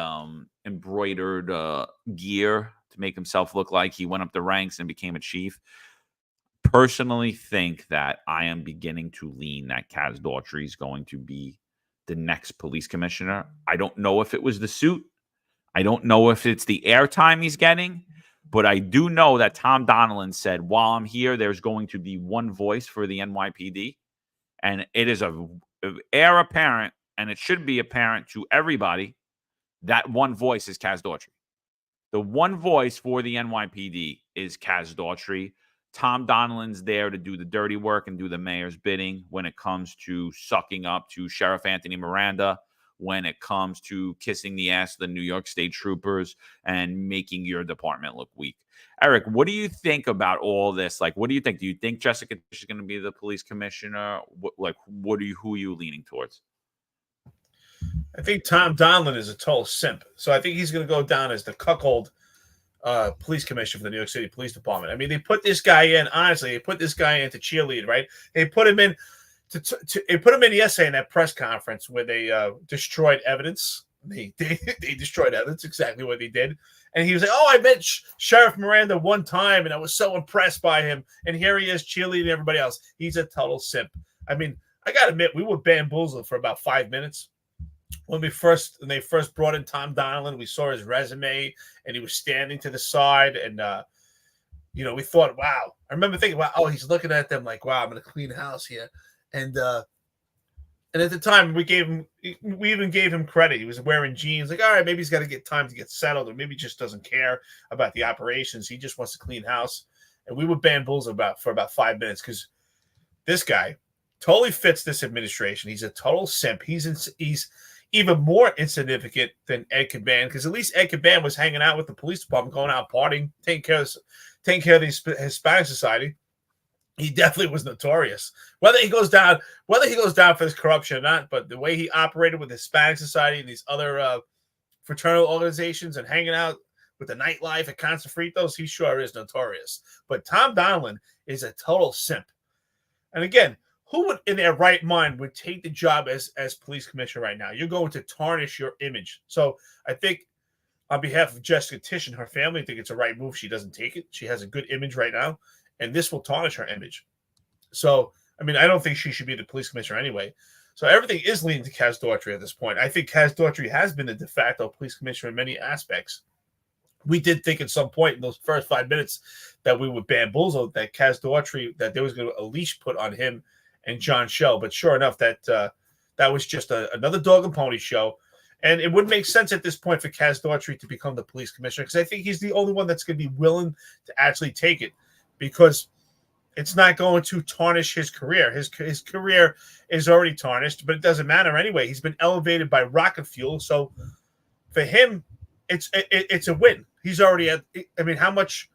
embroidered gear to make himself look like he went up the ranks and became a chief, personally think that I am beginning to lean that Kaz Daughtry is going to be the next police commissioner. I don't know if it was the suit. I don't know if it's the airtime he's getting. But I do know that Tom Donilon said, while I'm here, there's going to be one voice for the NYPD. And it is heir apparent, and it should be apparent to everybody, that one voice is Kaz Daughtry. The one voice for the NYPD is Kaz Daughtry. Tom Donilon's there to do the dirty work and do the mayor's bidding when it comes to sucking up to Sheriff Anthony Miranda, when it comes to kissing the ass of the New York State troopers and making your department look weak. Eric, what do you think about all this? Like, what do you think? Do you think Jessica is going to be the police commissioner? Who are you leaning towards? I think Tom Donlin is a total simp. So I think he's going to go down as the cuckold police commissioner for the New York City Police Department. I mean, they put this guy in, honestly, they put this guy in to cheerlead, right? They put him in they put him in yesterday in that press conference where they destroyed evidence. They destroyed evidence, exactly what they did. And he was like, oh, I met Sheriff Miranda one time, and I was so impressed by him. And here he is cheerleading everybody else. He's a total simp. I mean, I got to admit, we were bamboozled for about 5 minutes. When they first brought in Tom Donlin, we saw his resume, and he was standing to the side. And, we thought, wow. I remember thinking, wow, oh, he's looking at them like, wow, I'm going to clean house here. And at the time, we even gave him credit. He was wearing jeans. Like, all right, maybe he's got to get time to get settled, or maybe he just doesn't care about the operations. He just wants to clean house. And we were bamboozled for about 5 minutes because this guy totally fits this administration. He's a total simp. He's even more insignificant than Ed Caban, because at least Ed Caban was hanging out with the police department, going out partying, taking care of the Hispanic society. He definitely was notorious. Whether he goes down for this corruption or not, but the way he operated with Hispanic society and these other fraternal organizations and hanging out with the nightlife at Concertitos, he sure is notorious. But Tom Donlin is a total simp. And again, who would in their right mind would take the job as police commissioner right now? You're going to tarnish your image. So I think on behalf of Jessica Tisch and her family, I think it's a right move. She doesn't take it. She has a good image right now, and this will tarnish her image. So, I mean, I don't think she should be the police commissioner anyway. So everything is leading to Kaz Daughtry at this point. I think Kaz Daughtry has been the de facto police commissioner in many aspects. We did think at some point in those first 5 minutes that we would bamboozle that Kaz Daughtry, that there was going to be a leash put on him and John Shell. But sure enough, that was just another dog and pony show. And it would make sense at this point for Kaz Daughtry to become the police commissioner, because I think he's the only one that's going to be willing to actually take it, because it's not going to tarnish his career. His career is already tarnished, but it doesn't matter anyway. He's been elevated by rocket fuel. So for him, it's a win. He's already at, I mean, how much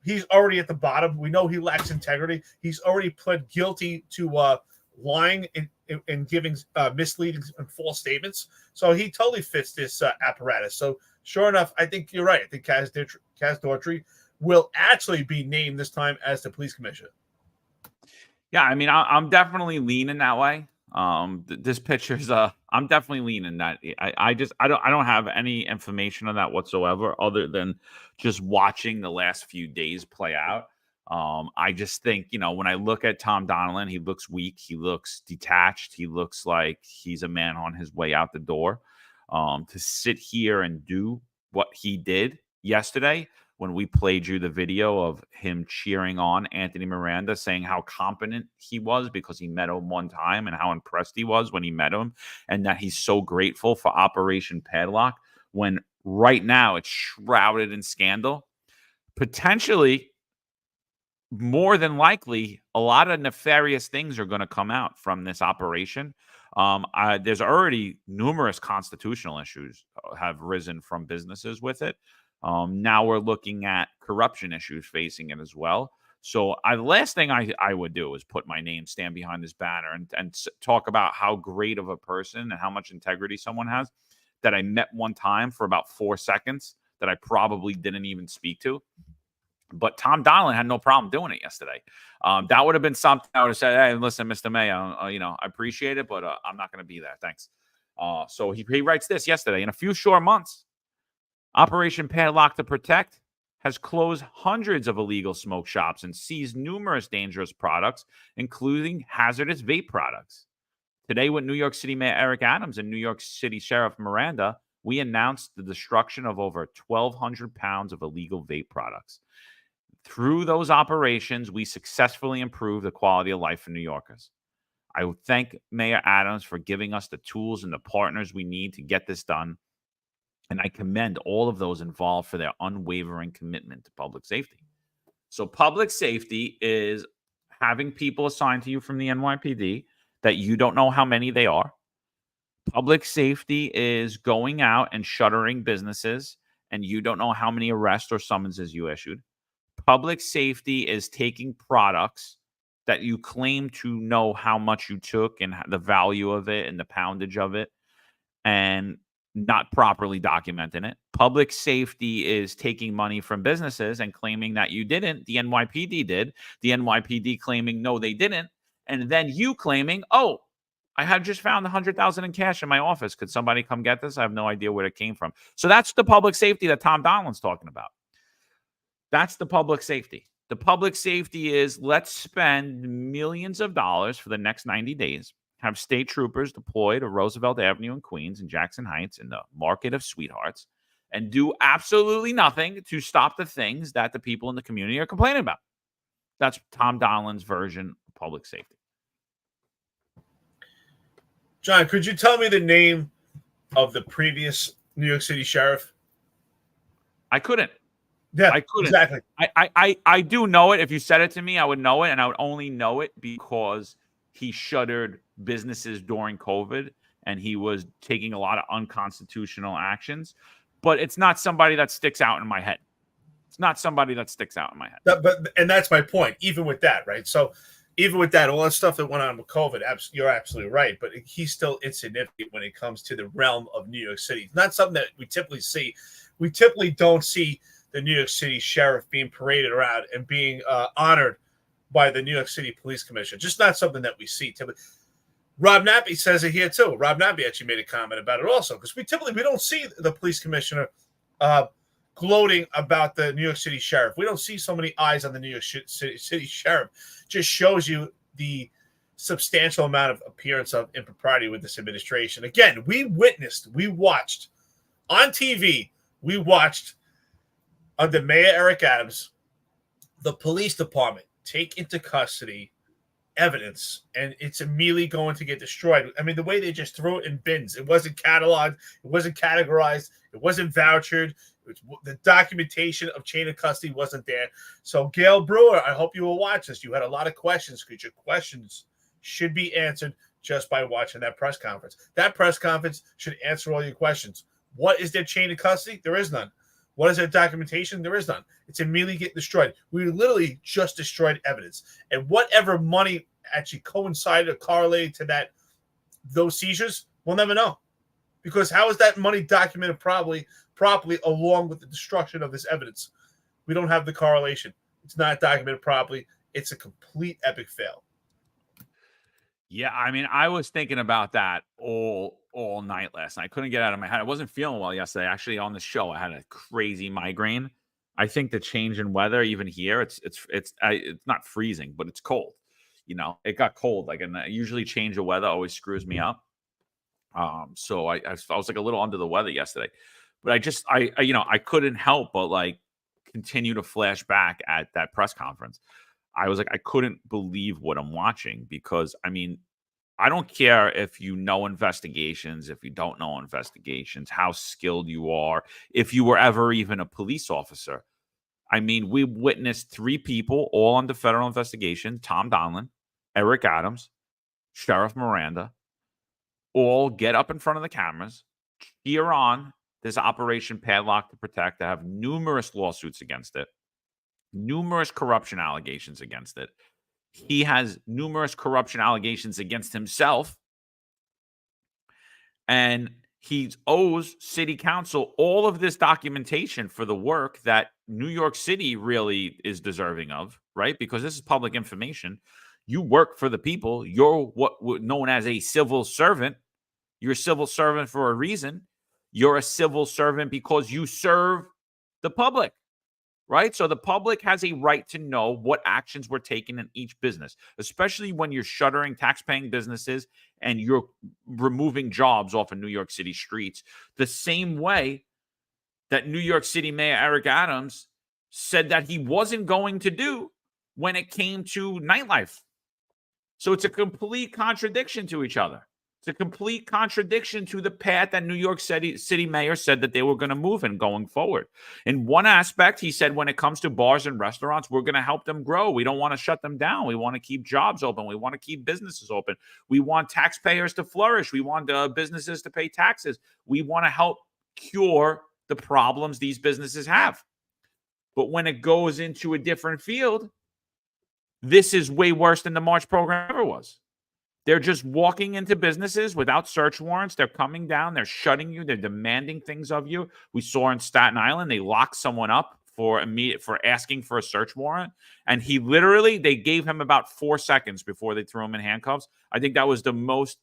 he's already at the bottom. We know he lacks integrity. He's already pled guilty to lying and giving misleading and false statements. So he totally fits this apparatus. So sure enough, I think you're right. I think Kaz Daughtry will actually be named this time as the police commissioner. Yeah, I mean, I'm definitely leaning that way. This picture's I'm definitely leaning that. I don't have any information on that whatsoever, other than just watching the last few days play out. I just think, when I look at Tom Donlin, he looks weak. He looks detached. He looks like he's a man on his way out the door. To sit here and do what he did yesterday, when we played you the video of him cheering on Anthony Miranda, saying how competent he was because he met him one time and how impressed he was when he met him, and that he's so grateful for Operation Padlock, when right now it's shrouded in scandal. Potentially, more than likely, a lot of nefarious things are going to come out from this operation. There's already numerous constitutional issues have risen from businesses with it. Now we're looking at corruption issues facing it as well. So the last thing I would do is put my name, stand behind this banner, and talk about how great of a person and how much integrity someone has that I met one time for about 4 seconds that I probably didn't even speak to. But Tom Donlin had no problem doing it yesterday. That would have been something I would have said, hey, listen, Mr. Mayor, I appreciate it, but I'm not going to be there. Thanks. So he writes this yesterday. In a few short months, Operation Padlock to Protect has closed hundreds of illegal smoke shops and seized numerous dangerous products, including hazardous vape products. Today, with New York City Mayor Eric Adams and New York City Sheriff Miranda, we announced the destruction of over 1,200 pounds of illegal vape products. Through those operations, we successfully improved the quality of life for New Yorkers. I would thank Mayor Adams for giving us the tools and the partners we need to get this done. And I commend all of those involved for their unwavering commitment to public safety. So public safety is having people assigned to you from the NYPD that you don't know how many they are, Public safety is going out and shuttering businesses, and you don't know how many arrests or summonses you issued. Public safety is taking products that you claim to know how much you took and the value of it and the poundage of it, and not properly documenting it. Public safety is taking money from businesses and claiming that you didn't. The NYPD did. The NYPD claiming no, they didn't. And then you claiming, oh, I have just found 100,000 in cash in my office. Could somebody come get this? I have no idea where it came from. So that's the public safety that Tom Donlan's talking about. That's the public safety. The public safety is let's spend millions of dollars for the next 90 days, have state troopers deployed to Roosevelt Avenue in Queens and Jackson Heights in the market of sweethearts, and do absolutely nothing to stop the things that the people in the community are complaining about. That's Tom Donlan's version of public safety. John, could you tell me the name of the previous New York City sheriff? I couldn't. Yeah, I couldn't. Exactly. I do know it. If you said it to me, I would know it, and I would only know it because he shuttered businesses during COVID, and he was taking a lot of unconstitutional actions. But it's not somebody that sticks out in my head. It's not somebody that sticks out in my head. And that's my point. Even with that, right? So, even with that, all that stuff that went on with COVID, you're absolutely right. But he's still insignificant when it comes to the realm of New York City. It's not something that we typically see. We typically don't see the New York City sheriff being paraded around and being honored by the New York City Police Commission. Just not something that we see typically. Rob Nappy says it here too. Rob Nappy actually made a comment about it also, because we don't see the police commissioner gloating about the New York City sheriff. We don't see so many eyes on the New York City sheriff. Just shows you the substantial amount of appearance of impropriety with this administration. Again, we watched on TV, under Mayor Eric Adams, the police department take into custody evidence, and it's immediately going to get destroyed. I mean, the way they just threw it in bins, it wasn't cataloged, it wasn't categorized, it wasn't vouchered. The documentation of chain of custody wasn't there. So, Gail Brewer, I hope you will watch this. You had a lot of questions, because your questions should be answered just by watching that press conference. That press conference should answer all your questions. What is their chain of custody? There is none. What is their documentation? There is none. It's immediately getting destroyed. We literally just destroyed evidence. And whatever money actually coincided or correlated to those seizures, we'll never know. Because how is that money documented properly along with the destruction of this evidence? We don't have the correlation. It's not documented properly. It's a complete epic fail. Yeah, I mean, I was thinking about that all night last night. I couldn't get out of my head. I wasn't feeling well yesterday. Actually, on the show, I had a crazy migraine. I think the change in weather, even here, it's not freezing, but it's cold. You know, it got cold. Like, and usually change of weather always screws me up. So I was like a little under the weather yesterday, but I couldn't help but like continue to flash back at that press conference. I was like, I couldn't believe what I'm watching, because I mean, I don't care if you know investigations, if you don't know investigations, how skilled you are, if you were ever even a police officer. I mean, we witnessed 3 people all under federal investigation: Tom Donlan, Eric Adams, Sheriff Miranda, all get up in front of the cameras, cheer on this Operation Padlock to Protect, that have numerous lawsuits against it, numerous corruption allegations against it. He has numerous corruption allegations against himself. And he owes city council all of this documentation for the work that New York City really is deserving of, right? Because this is public information. You work for the people. You're what known as a civil servant. You're a civil servant for a reason. You're a civil servant because you serve the public. Right? So the public has a right to know what actions were taken in each business, especially when you're shuttering tax-paying businesses and you're removing jobs off of New York City streets. The same way that New York City Mayor Eric Adams said that he wasn't going to do when it came to nightlife. So it's a complete contradiction to each other. It's a complete contradiction to the path that New York City mayor said that they were going to move in going forward. In one aspect, he said when it comes to bars and restaurants, we're going to help them grow. We don't want to shut them down. We want to keep jobs open. We want to keep businesses open. We want taxpayers to flourish. We want businesses to pay taxes. We want to help cure the problems these businesses have. But when it goes into a different field, this is way worse than the March program ever was. They're just walking into businesses without search warrants. They're coming down. They're shutting you. They're demanding things of you. We saw in Staten Island, they locked someone up for asking for a search warrant. And they gave him about 4 seconds before they threw him in handcuffs. I think that was the most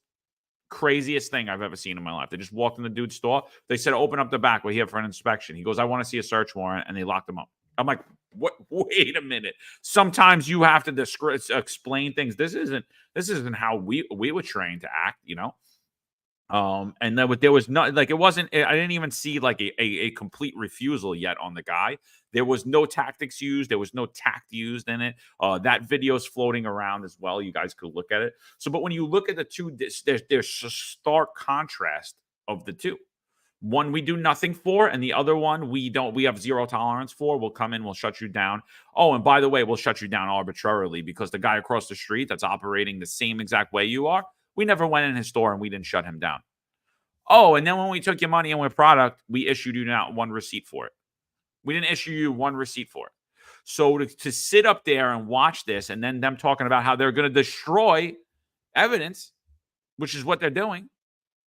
craziest thing I've ever seen in my life. They just walked in the dude's store. They said, open up the back. We're here for an inspection. He goes, I want to see a search warrant. And they locked him up. I'm like, what? Wait a minute. Sometimes you have to explain things. This isn't how we were trained to act, you know. And then there was not like it wasn't. I didn't even see like a complete refusal yet on the guy. There was no tactics used. There was no tact used in it. That video's floating around as well. You guys could look at it. So, but when you look at the two, there's a stark contrast of the two. One we do nothing for, and the other one we have zero tolerance for. We'll come in, we'll shut you down. Oh, and by the way, we'll shut you down arbitrarily because the guy across the street that's operating the same exact way you are, we never went in his store and we didn't shut him down. Oh, and then when we took your money and your product, we issued you not one receipt for it. We didn't issue you one receipt for it. So to sit up there and watch this and then them talking about how they're going to destroy evidence, which is what they're doing.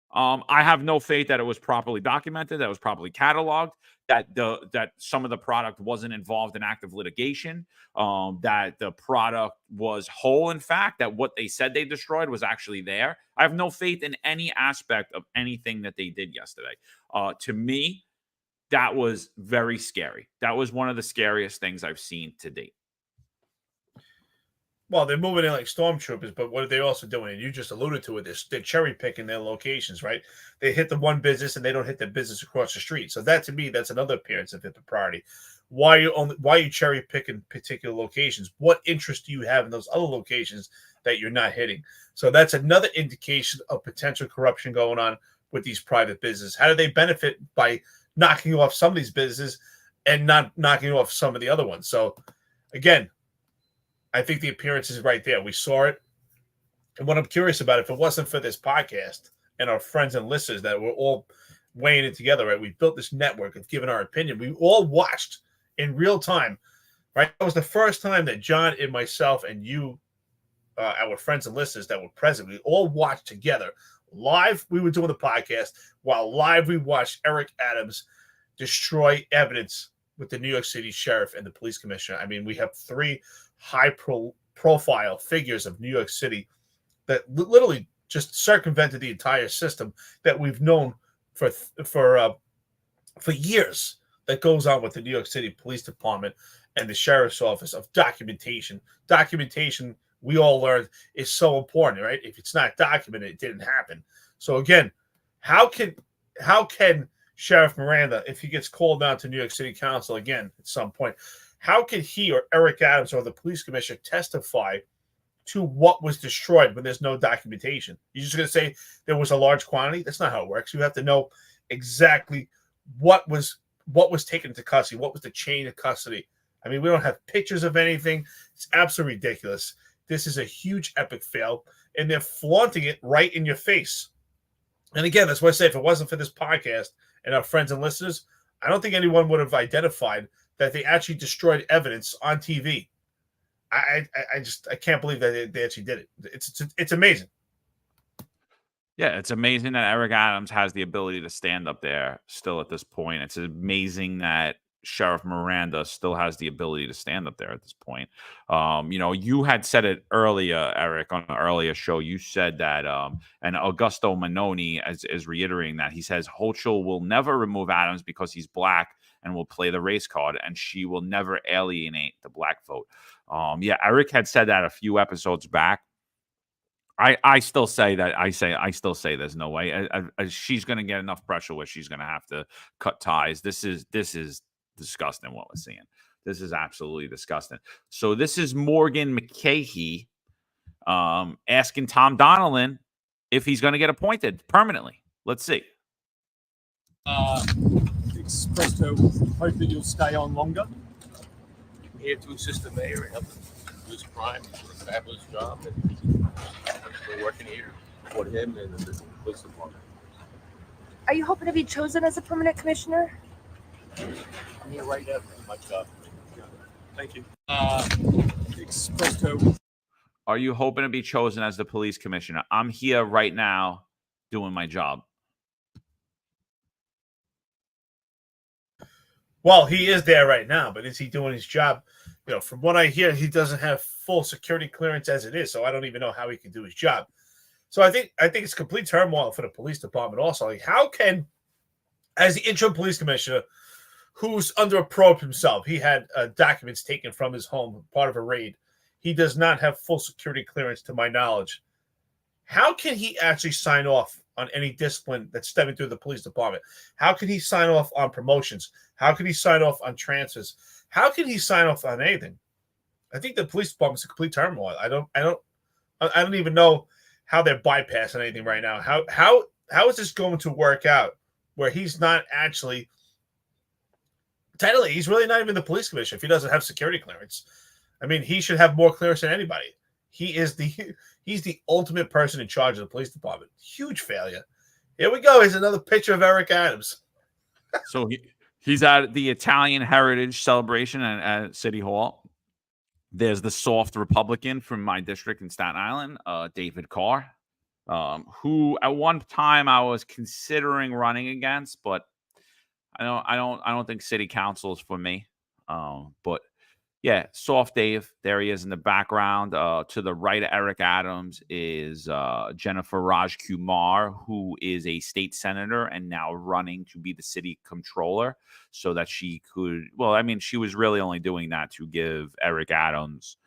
I have no faith that it was properly documented, that it was properly cataloged, that some of the product wasn't involved in active litigation, that the product was whole, in fact, that what they said they destroyed was actually there. I have no faith in any aspect of anything that they did yesterday. To me, that was very scary. That was one of the scariest things I've seen to date. Well, they're moving in like stormtroopers, but what are they also doing? And you just alluded to it. They're cherry picking their locations, right? They hit the one business and they don't hit the business across the street. So that, to me, that's another appearance of hypocrisy. Why are you cherry picking particular locations? What interest do you have in those other locations that you're not hitting? So that's another indication of potential corruption going on with these private businesses. How do they benefit by knocking off some of these businesses and not knocking off some of the other ones? So again, I think the appearance is right there. We saw it. And what I'm curious about, if it wasn't for this podcast and our friends and listeners that were all weighing it together, right? We built this network of giving our opinion. We all watched in real time, right? That was the first time that John and myself and you, our friends and listeners that were present, we all watched together. Live, we were doing the podcast, while live we watched Eric Adams destroy evidence with the New York City sheriff and the police commissioner. I mean, we have three high-profile figures of New York City that literally just circumvented the entire system that we've known for years that goes on with the New York City Police Department and the Sheriff's Office of documentation. Documentation, we all learned, is so important, right? If it's not documented, it didn't happen. So again, how can Sheriff Miranda, if he gets called down to New York City Council again at some point, how can he or Eric Adams or the police commissioner testify to what was destroyed when there's no documentation? You're just going to say there was a large quantity? That's not how it works. You have to know exactly what was taken into custody, what was the chain of custody. I mean, we don't have pictures of anything. It's absolutely ridiculous. This is a huge epic fail, and they're flaunting it right in your face. And again, that's why I say if it wasn't for this podcast and our friends and listeners, I don't think anyone would have identified that they actually destroyed evidence on TV. I can't believe that they actually did it. It's amazing. Yeah, it's amazing that Eric Adams has the ability to stand up there still at this point. It's amazing that Sheriff Miranda still has the ability to stand up there at this point. You had said it earlier, Eric, on an earlier show. You said that, and Augusto Manoni is reiterating that. He says Hochul will never remove Adams because he's black and will play the race card, and she will never alienate the black vote. Eric had said that a few episodes back. I still say that. I still say there's no way. She's going to get enough pressure where she's going to have to cut ties. This is disgusting what we're seeing. This is absolutely disgusting. So this is Morgan McCahey asking Tom Donilon if he's going to get appointed permanently. Let's see. Expressed her hope that you'll stay on longer. I'm here to assist the mayor and help him reduce crime, do a fabulous job, and we're working here for him and the police department. Are you hoping to be chosen as a permanent commissioner? I'm here right now to do my job. Thank you. Expressed her. Are you hoping to be chosen as the police commissioner? I'm here right now doing my job. Well, he is there right now, but is he doing his job? You know, from what I hear, he doesn't have full security clearance as it is, so I don't even know how he can do his job. So I think it's complete turmoil for the police department also. Like, how can, as the interim police commissioner, who's under a probe himself, he had documents taken from his home, part of a raid. He does not have full security clearance, to my knowledge. How can he actually sign off on any discipline that's stemming through the police department? How can he sign off on promotions? How can he sign off on transfers? How can he sign off on anything? I think the police department's a complete turmoil. I don't even know how they're bypassing anything right now. How is this going to work out where he's not actually technically, he's really not even the police commissioner if he doesn't have security clearance. I mean, he should have more clearance than anybody. He's the ultimate person in charge of the police department. Huge failure. Here we go. Here's another picture of Eric Adams. So he's at the Italian Heritage Celebration at City Hall. There's the soft Republican from my district in Staten Island, David Carr, who at one time I was considering running against, but I don't think city council is for me. But yeah, soft Dave. There he is in the background. To the right of Eric Adams is Jennifer Raj Kumar, who is a state senator and now running to be the city comptroller so that she could, well, I mean, she was really only doing that to give Eric Adams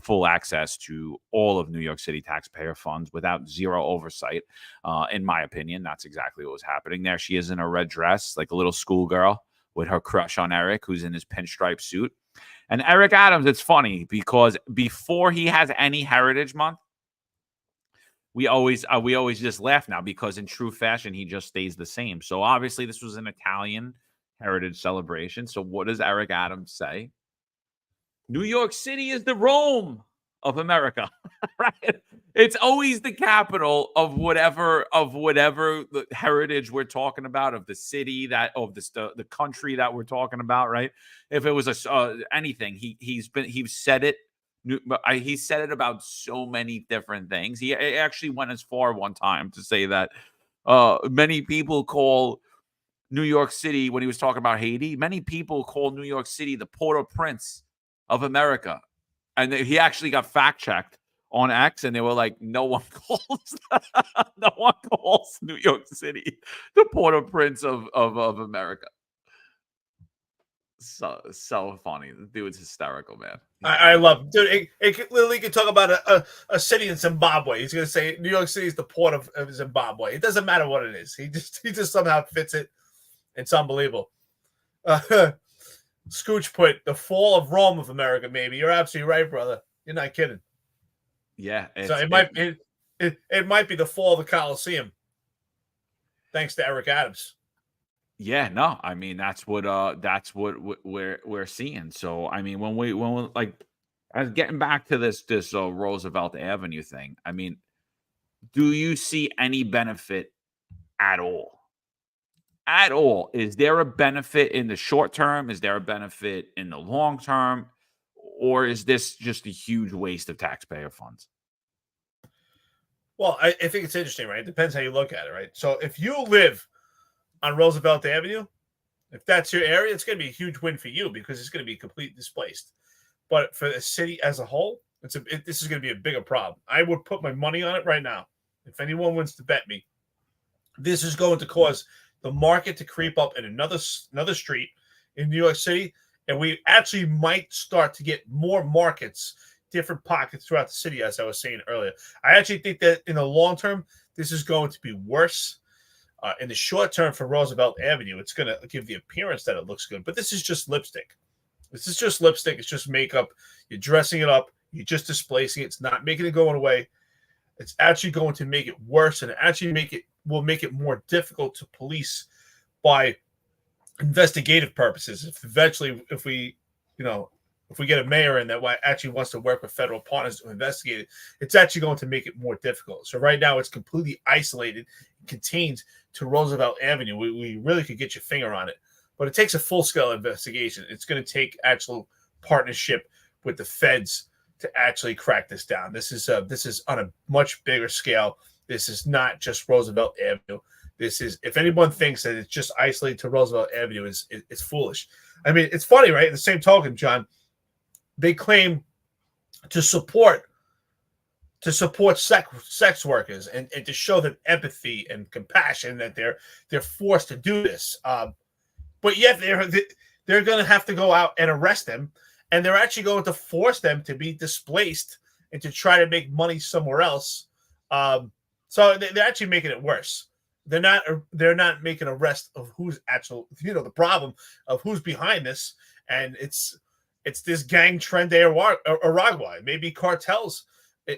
full access to all of New York City taxpayer funds without zero oversight. In my opinion, that's exactly what was happening there. She is in a red dress, like a little schoolgirl with her crush on Eric, who's in his pinstripe suit. And Eric Adams, it's funny because before he has any Heritage Month, we always just laugh now because in true fashion, he just stays the same. So obviously this was an Italian heritage celebration. So what does Eric Adams say? New York City is the Rome of America, right? It's always the capital of whatever the heritage we're talking about, of the city of the country that we're talking about, right? If it was anything, he's said it. He said it about so many different things. He actually went as far one time to say that many people call New York City, when he was talking about Haiti, many people call New York City the Port-au-Prince of America. And he actually got fact-checked on X, and they were like, no one calls New York City the Port-au-Prince of America. So funny. The dude's hysterical, man. I love him. Dude, it literally could talk about a city in Zimbabwe. He's going to say New York City is the port of Zimbabwe. It doesn't matter what it is. He just somehow fits it. It's unbelievable. Scooch put the fall of Rome of America, maybe. You're absolutely right, brother. You're not kidding. Yeah. So it might be the fall of the Coliseum. Thanks to Eric Adams. Yeah, no, I mean that's what we're seeing. So I mean when we like, I was getting back to this Roosevelt Avenue thing. I mean, do you see any benefit at all? At all? Is there a benefit in the short term? Is there a benefit in the long term? Or is this just a huge waste of taxpayer funds? Well, I think it's interesting, right? It depends how you look at it, right? So if you live on Roosevelt Avenue, if that's your area, it's going to be a huge win for you because it's going to be completely displaced. But for the city as a whole, this is going to be a bigger problem. I would put my money on it right now. If anyone wants to bet me, this is going to cause the market to creep up in another street in New York City, and we actually might start to get more markets, different pockets throughout the city, as I was saying earlier. I actually think that in the long term, this is going to be worse. In the short term for Roosevelt Avenue, it's going to give the appearance that it looks good, but this is just lipstick. This is just lipstick. It's just makeup. You're dressing it up. You're just displacing it. It's not making it going away. It's actually going to make it worse, and will make it more difficult to police by investigative purposes. If we get a mayor in that actually wants to work with federal partners to investigate it, it's actually going to make it more difficult. So right now it's completely isolated, contained to Roosevelt Avenue. We really could get your finger on it, but it takes a full-scale investigation. It's going to take actual partnership with the feds to actually crack this down. This is on a much bigger scale. This is not just Roosevelt Avenue. This is, if anyone thinks that it's just isolated to Roosevelt Avenue, it's foolish. I mean, it's funny, right? In the same token, John, they claim to support sex workers and to show them empathy and compassion, that they're forced to do this. But yet they're going to have to go out and arrest them, and they're actually going to force them to be displaced and to try to make money somewhere else. So they're actually making it worse. They're not making arrest of who's actual, the problem of who's behind this, and it's this gang trend de Aragua. Maybe cartels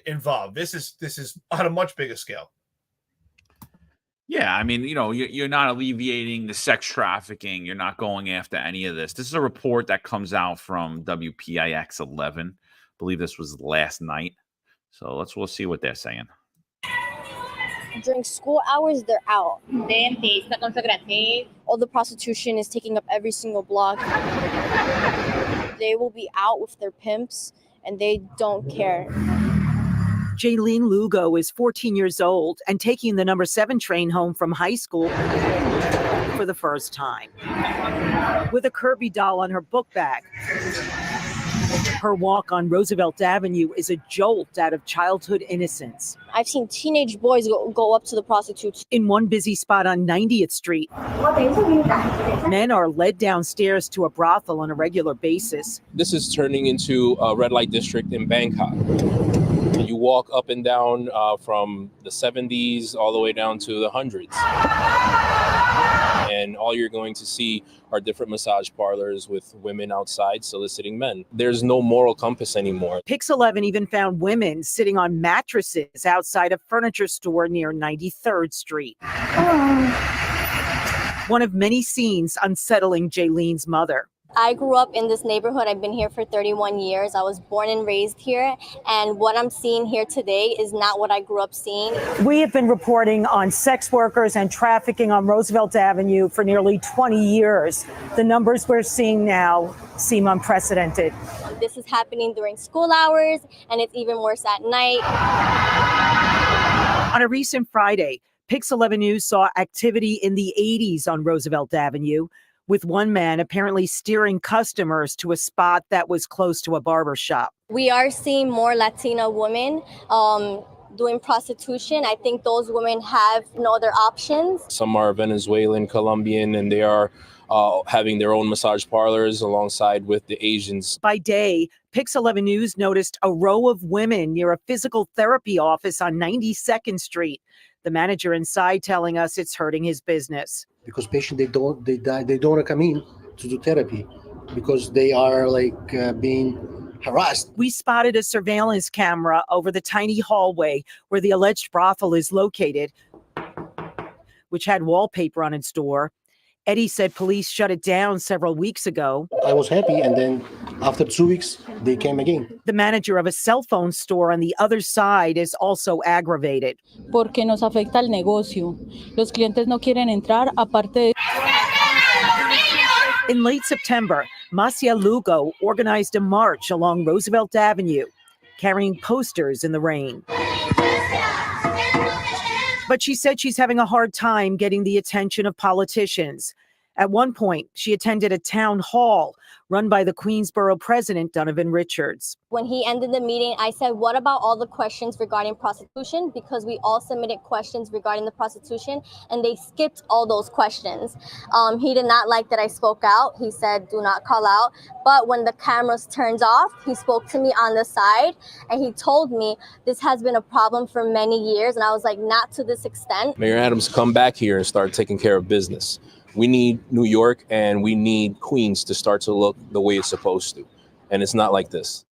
involved. This is on a much bigger scale. Yeah, I mean, you're not alleviating the sex trafficking. You're not going after any of this. This is a report that comes out from WPIX 11. I believe this was last night. So we'll see what they're saying. During school hours, they're out. All the prostitution is taking up every single block. They will be out with their pimps, and they don't care. Jaylene Lugo is 14 years old and taking the number 7 train home from high school for the first time. With a Kirby doll on her book bag. Her walk on Roosevelt Avenue is a jolt out of childhood innocence. I've seen teenage boys go up to the prostitutes. In one busy spot on 90th Street, men are led downstairs to a brothel on a regular basis. This is turning into a red light district in Bangkok. You walk up and down from the 70s all the way down to the hundreds. And all you're going to see are different massage parlors with women outside soliciting men. There's no moral compass anymore. Pix 11 even found women sitting on mattresses outside a furniture store near 93rd Street. One of many scenes unsettling Jaylene's mother. I grew up in this neighborhood. I've been here for 31 years. I was born and raised here. And what I'm seeing here today is not what I grew up seeing. We have been reporting on sex workers and trafficking on Roosevelt Avenue for nearly 20 years. The numbers we're seeing now seem unprecedented. This is happening during school hours, and it's even worse at night. On a recent Friday, Pix 11 News saw activity in the 80s on Roosevelt Avenue, with one man apparently steering customers to a spot that was close to a barber shop. We are seeing more Latina women doing prostitution. I think those women have no other options. Some are Venezuelan, Colombian, and they are having their own massage parlors alongside with the Asians. By day, Pix 11 News noticed a row of women near a physical therapy office on 92nd Street. The manager inside telling us it's hurting his business. Because patients, they don't want to come in to do therapy because they are being harassed. We spotted a surveillance camera over the tiny hallway where the alleged brothel is located, which had wallpaper on its door. Eddie said police shut it down several weeks ago. I was happy, and then after 2 weeks, they came again. The manager of a cell phone store on the other side is also aggravated. Porque nos afecta el negocio. Los clientes no quieren entrar, aparte de... In late September, Masia Lugo organized a march along Roosevelt Avenue, carrying posters in the rain. But she said she's having a hard time getting the attention of politicians. At one point, she attended a town hall run by the Queensborough president, Donovan Richards. When he ended the meeting, I said, what about all the questions regarding prostitution? Because we all submitted questions regarding the prostitution, and they skipped all those questions. He did not like that I spoke out. He said, do not call out. But when the cameras turned off, he spoke to me on the side, and he told me this has been a problem for many years. And I was like, not to this extent. Mayor Adams, come back here and start taking care of business. We need New York and we need Queens to start to look the way it's supposed to. And it's not like this.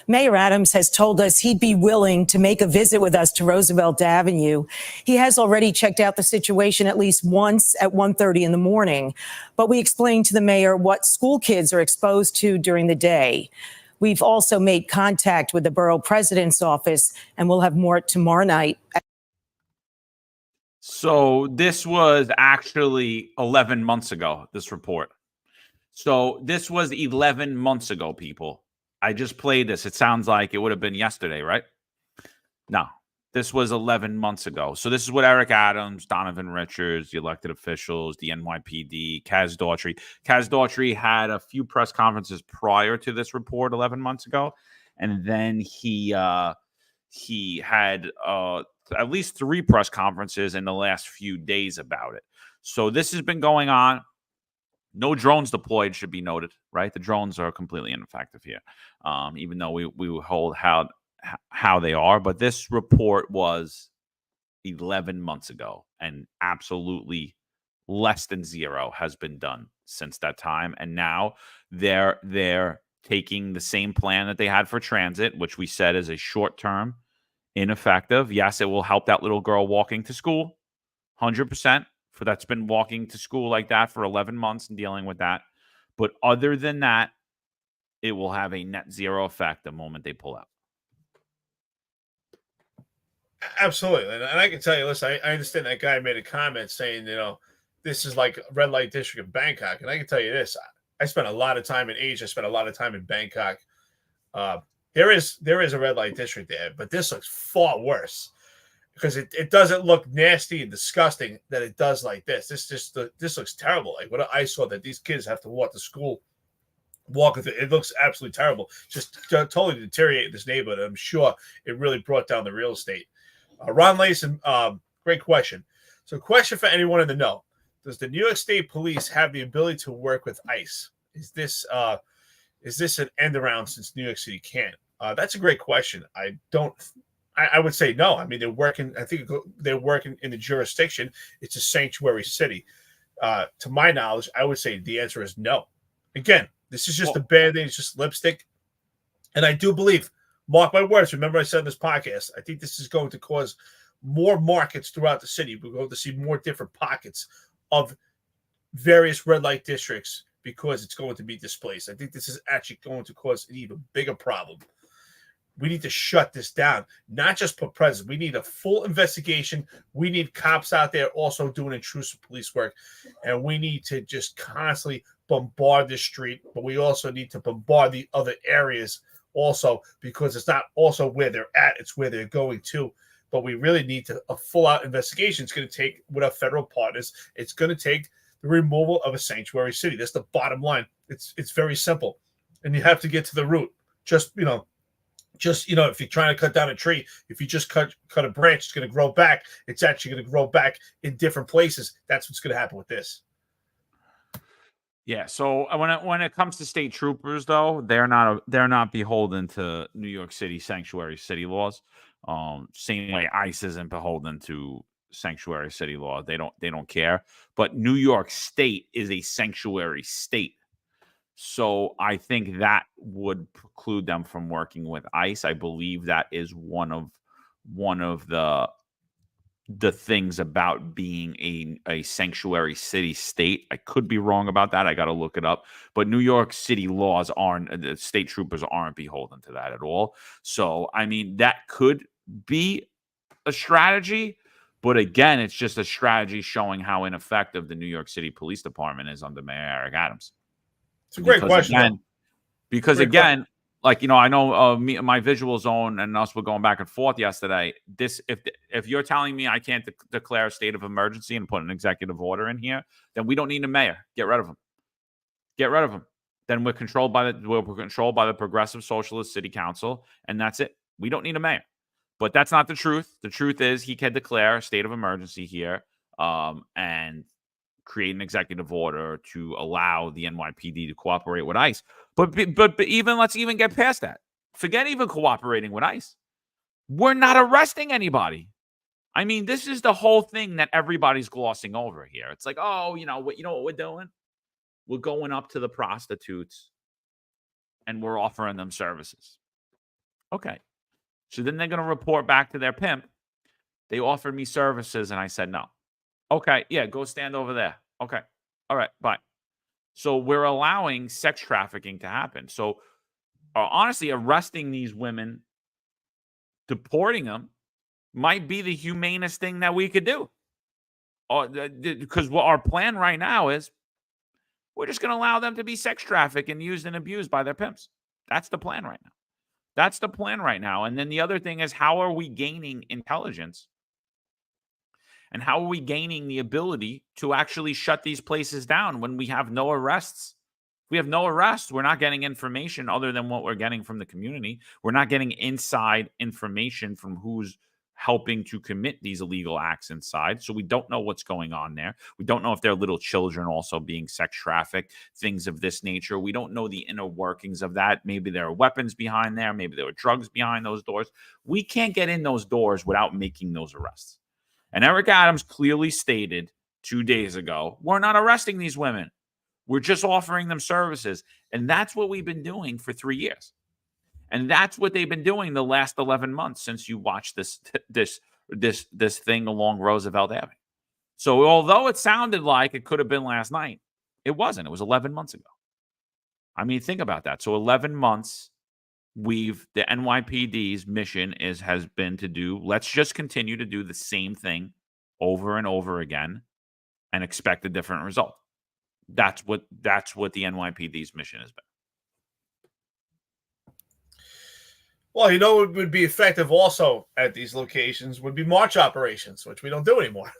Mayor Adams has told us he'd be willing to make a visit with us to Roosevelt Avenue. He has already checked out the situation at least once at 1:30 in the morning. But we explained to the mayor what school kids are exposed to during the day. We've also made contact with the borough president's office, and we'll have more tomorrow night. So this was actually 11 months ago, this report. So this was 11 months ago, people. I just played this. It sounds like it would have been yesterday, right? No, this was 11 months ago. So this is what Eric Adams, Donovan Richards, the elected officials, the NYPD, Kaz Daughtry. Kaz Daughtry had a few press conferences prior to this report 11 months ago. And then he had at least 3 press conferences in the last few days about it. So this has been going on. No drones deployed, should be noted, right? The drones are completely ineffective here, even though we hold how they are. But this report was 11 months ago, and absolutely less than zero has been done since that time. And now they're taking the same plan that they had for transit, which we said is a short-term, ineffective. Yes, it will help that little girl walking to school, 100%. For that's been walking to school like that for 11 months and dealing with that. But other than that, it will have a net zero effect the moment they pull out. Absolutely. And I can tell you, listen, I understand that guy made a comment saying, this is like a red light district of Bangkok. And I can tell you this, I spent a lot of time in Asia. I spent a lot of time in Bangkok. There is a red light district there, but this looks far worse. Because it doesn't look nasty and disgusting that it does like this. This looks terrible. Like what I saw that these kids have to walk to school, it looks absolutely terrible. Just totally deteriorated this neighborhood. I'm sure it really brought down the real estate. Ron Layson, great question. So, question for anyone in the know: does the New York State Police have the ability to work with ICE? Is this an end around since New York City can't? That's a great question. I would say no. I mean, they're working. I think they're working in the jurisdiction. It's a sanctuary city. To my knowledge, I would say the answer is no. Again, this is just a Band-Aid. It's just lipstick. And I do believe, mark my words, remember I said in this podcast, I think this is going to cause more markets throughout the city. We're going to see more different pockets of various red light districts because it's going to be displaced. I think this is actually going to cause an even bigger problem. We need to shut this down, not just put presence. We need a full investigation. We need cops out there also doing intrusive police work. And we need to just constantly bombard the street. But we also need to bombard the other areas also, because it's not also where they're at, it's where they're going to. But we really need a full-out investigation. It's going to take, with our federal partners, it's going to take the removal of a sanctuary city. That's the bottom line. It's very simple. And you have to get to the root. Just, if you're trying to cut down a tree, if you just cut a branch, it's going to grow back. It's actually going to grow back in different places. That's what's going to happen with this. Yeah. So when it comes to state troopers, though, they're not beholden to New York City sanctuary city laws. Same way ICE isn't beholden to sanctuary city law. They don't care. But New York State is a sanctuary state. So I think that would preclude them from working with ICE. I believe that is one of the things about being a sanctuary city state. I could be wrong about that. I got to look it up. But New York City laws the state troopers aren't beholden to that at all. So, I mean, that could be a strategy. But again, it's just a strategy showing how ineffective the New York City Police Department is under Mayor Eric Adams. It's a great question. I know my visual zone and us were going back and forth yesterday. If you're telling me I can't declare a state of emergency and put an executive order in here, then we don't need a mayor. Get rid of him. Get rid of him. Then we're controlled by the Progressive Socialist City Council, and that's it. We don't need a mayor. But that's not the truth. The truth is he can declare a state of emergency here and create an executive order to allow the NYPD to cooperate with ICE. But even let's even get past that. Forget even cooperating with ICE. We're not arresting anybody. I mean, this is the whole thing that everybody's glossing over here. It's like, oh, what we're doing? We're going up to the prostitutes and we're offering them services. Okay. So then they're going to report back to their pimp. They offered me services and I said no. Okay. Yeah, go stand over there. Okay. All right. Bye. So we're allowing sex trafficking to happen. So honestly, arresting these women, deporting them, might be the humanest thing that we could do. Because what our plan right now is we're just going to allow them to be sex trafficked and used and abused by their pimps. That's the plan right now. That's the plan right now. And then the other thing is, how are we gaining intelligence? And how are we gaining the ability to actually shut these places down when we have no arrests? If we have no arrests, we're not getting information other than what we're getting from the community. We're not getting inside information from who's helping to commit these illegal acts inside. So we don't know what's going on there. We don't know if there are little children also being sex trafficked, things of this nature. We don't know the inner workings of that. Maybe there are weapons behind there. Maybe there were drugs behind those doors. We can't get in those doors without making those arrests. And Eric Adams clearly stated 2 days ago, we're not arresting these women. We're just offering them services. And that's what we've been doing for 3 years. And that's what they've been doing the last 11 months since you watched this thing along Roosevelt Avenue. So although it sounded like it could have been last night, it wasn't. It was 11 months ago. I mean, think about that. So 11 months, the NYPD's mission has been to do, let's just continue to do the same thing over and over again and expect a different result. That's what the NYPD's mission has been. Well, you know what would be effective also at these locations would be march operations, which we don't do anymore.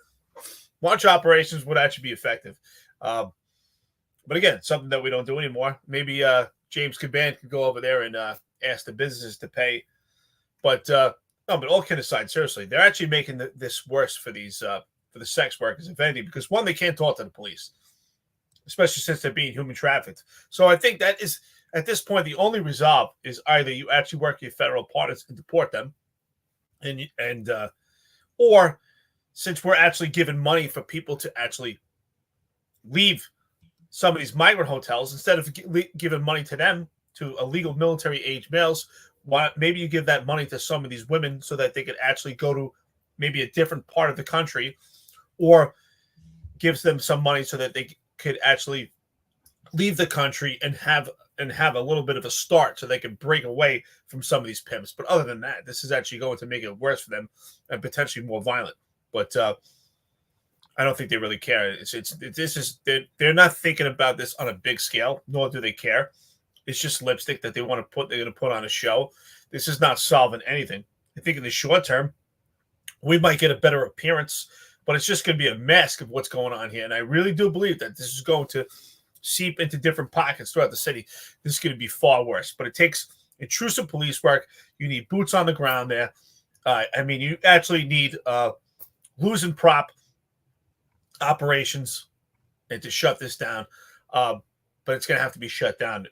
March operations would actually be effective. But again, something that we don't do anymore. Maybe James Caban could go over there and ask the businesses to pay. But all kidding aside, seriously, they're actually making this worse for these for the sex workers, if anything, because one, they can't talk to the police, especially since they're being human trafficked. So I think that is, at this point, the only resolve is either you actually work your federal partners and deport them, or since we're actually giving money for people to actually leave some of these migrant hotels, instead of giving money to them, to illegal military age males, maybe you give that money to some of these women so that they could actually go to maybe a different part of the country, or gives them some money so that they could actually leave the country and have a little bit of a start so they can break away from some of these pimps. But other than that, this is actually going to make it worse for them and potentially more violent. But I don't think they really care. They're not thinking about this on a big scale, nor do they care. It's just lipstick that they're going to put on a show. This is not solving anything. I think in the short term, we might get a better appearance, but it's just going to be a mask of what's going on here. And I really do believe that this is going to seep into different pockets throughout the city. This is going to be far worse. But it takes intrusive police work. You need boots on the ground there. You actually need losing prop operations and to shut this down. But it's going to have to be shut down,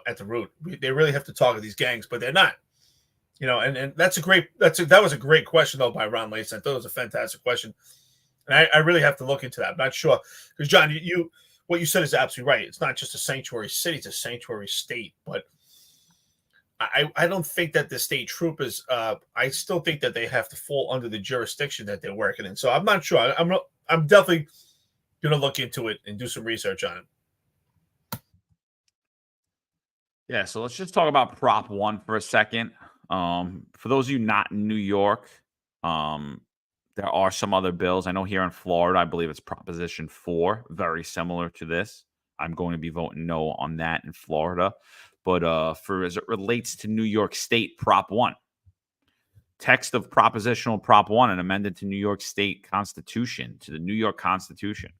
at the root. They really have to talk to these gangs, but they're not. And that was a great question though by Ron Lace. I thought it was a fantastic question, and I really have to look into that. I'm not sure, because John, what you said is absolutely right. It's not just a sanctuary city; it's a sanctuary state. But I don't think that the state troopers. I still think that they have to fall under the jurisdiction that they're working in. So I'm not sure. I'm definitely going to look into it and do some research on it. Yeah, so let's just talk about Prop 1 for a second. For those of you not in New York, there are some other bills. I know here in Florida, I believe it's Proposition 4, very similar to this. I'm going to be voting no on that in Florida. But as it relates to New York State, Prop 1, text of Propositional Prop 1 and amended to New York State Constitution, to the New York Constitution.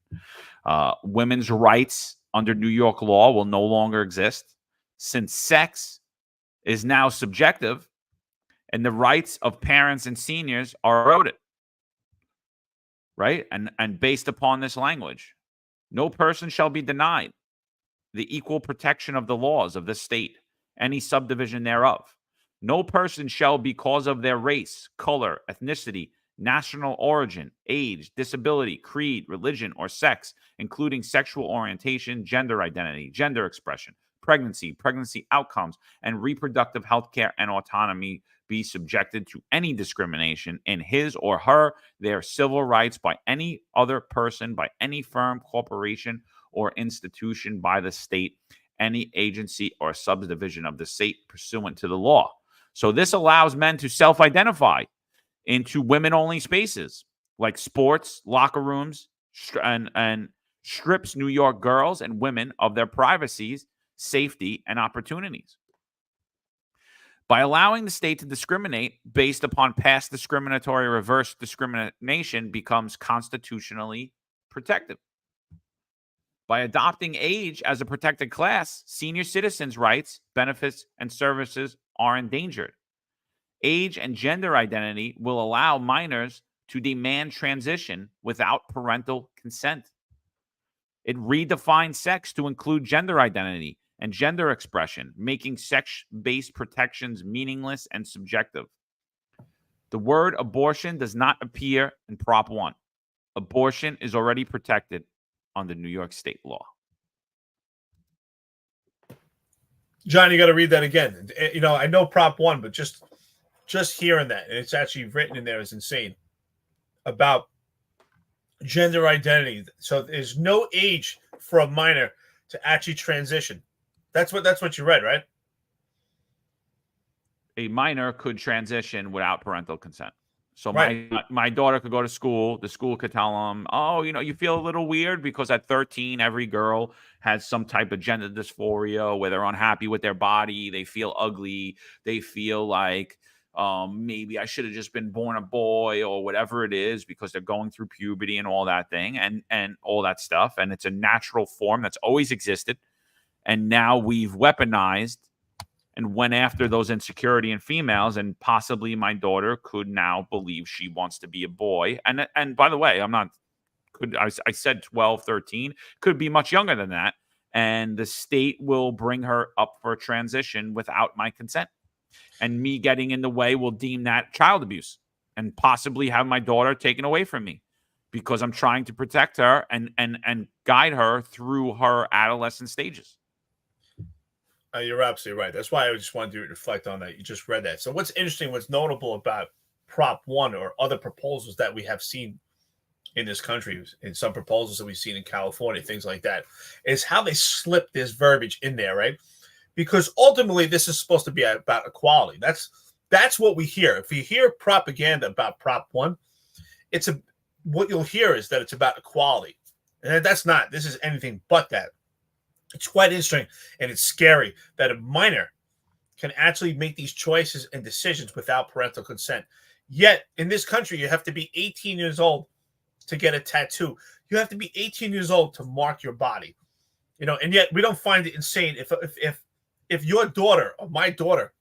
Women's rights under New York law will no longer exist, since sex is now subjective and the rights of parents and seniors are eroded. Right? And based upon this language, no person shall be denied the equal protection of the laws of the state, any subdivision thereof. No person shall, because of their race, color, ethnicity, national origin, age, disability, creed, religion, or sex, including sexual orientation, gender identity, gender expression, pregnancy, pregnancy outcomes, and reproductive health care and autonomy be subjected to any discrimination in his or her, their civil rights by any other person, by any firm, corporation, or institution, by the state, any agency or subdivision of the state pursuant to the law. So this allows men to self-identify into women-only spaces like sports, locker rooms, and strips New York girls and women of their privacies, safety, and opportunities. By allowing the state to discriminate based upon past discriminatory reverse discrimination becomes constitutionally protected. By adopting age as a protected class, senior citizens' rights, benefits, and services are endangered. Age and gender identity will allow minors to demand transition without parental consent. It redefines sex to include gender identity and gender expression, making sex-based protections meaningless and subjective. The word abortion does not appear in Prop 1. Abortion is already protected under New York state law. John, you got to read that again. You know, I know Prop 1, but just hearing that, and it's actually written in there, is insane, about gender identity. So there's no age for a minor to actually transition. That's what you read, right? A minor could transition without parental consent. So Right. my daughter could go to school. The school could tell them, oh, you know, you feel a little weird because at 13, every girl has some type of gender dysphoria where they're unhappy with their body. They feel ugly. They feel like maybe I should have just been born a boy or whatever it is, because they're going through puberty and all that thing and all that stuff. And it's a natural form that's always existed. And now we've weaponized and went after those insecurity in females, and possibly my daughter could now believe she wants to be a boy. And by the way, I said 12, 13, could be much younger than that. And the state will bring her up for a transition without my consent. And me getting in the way will deem that child abuse and possibly have my daughter taken away from me because I'm trying to protect her and guide her through her adolescent stages. You're absolutely right. That's why I just wanted to reflect on that. You just read that. So what's interesting, what's notable about Prop 1 or other proposals that we have seen in this country, in some proposals that we've seen in California, things like that, is how they slip this verbiage in there, right? Because ultimately this is supposed to be about equality. That's what we hear. If you hear propaganda about Prop 1, what you'll hear is that it's about equality. And that's not. This is anything but that. It's quite interesting, and it's scary that a minor can actually make these choices and decisions without parental consent. Yet, in this country, you have to be 18 years old to get a tattoo. You have to be 18 years old to mark your body. You know, and yet we don't find it insane. If your daughter or my daughter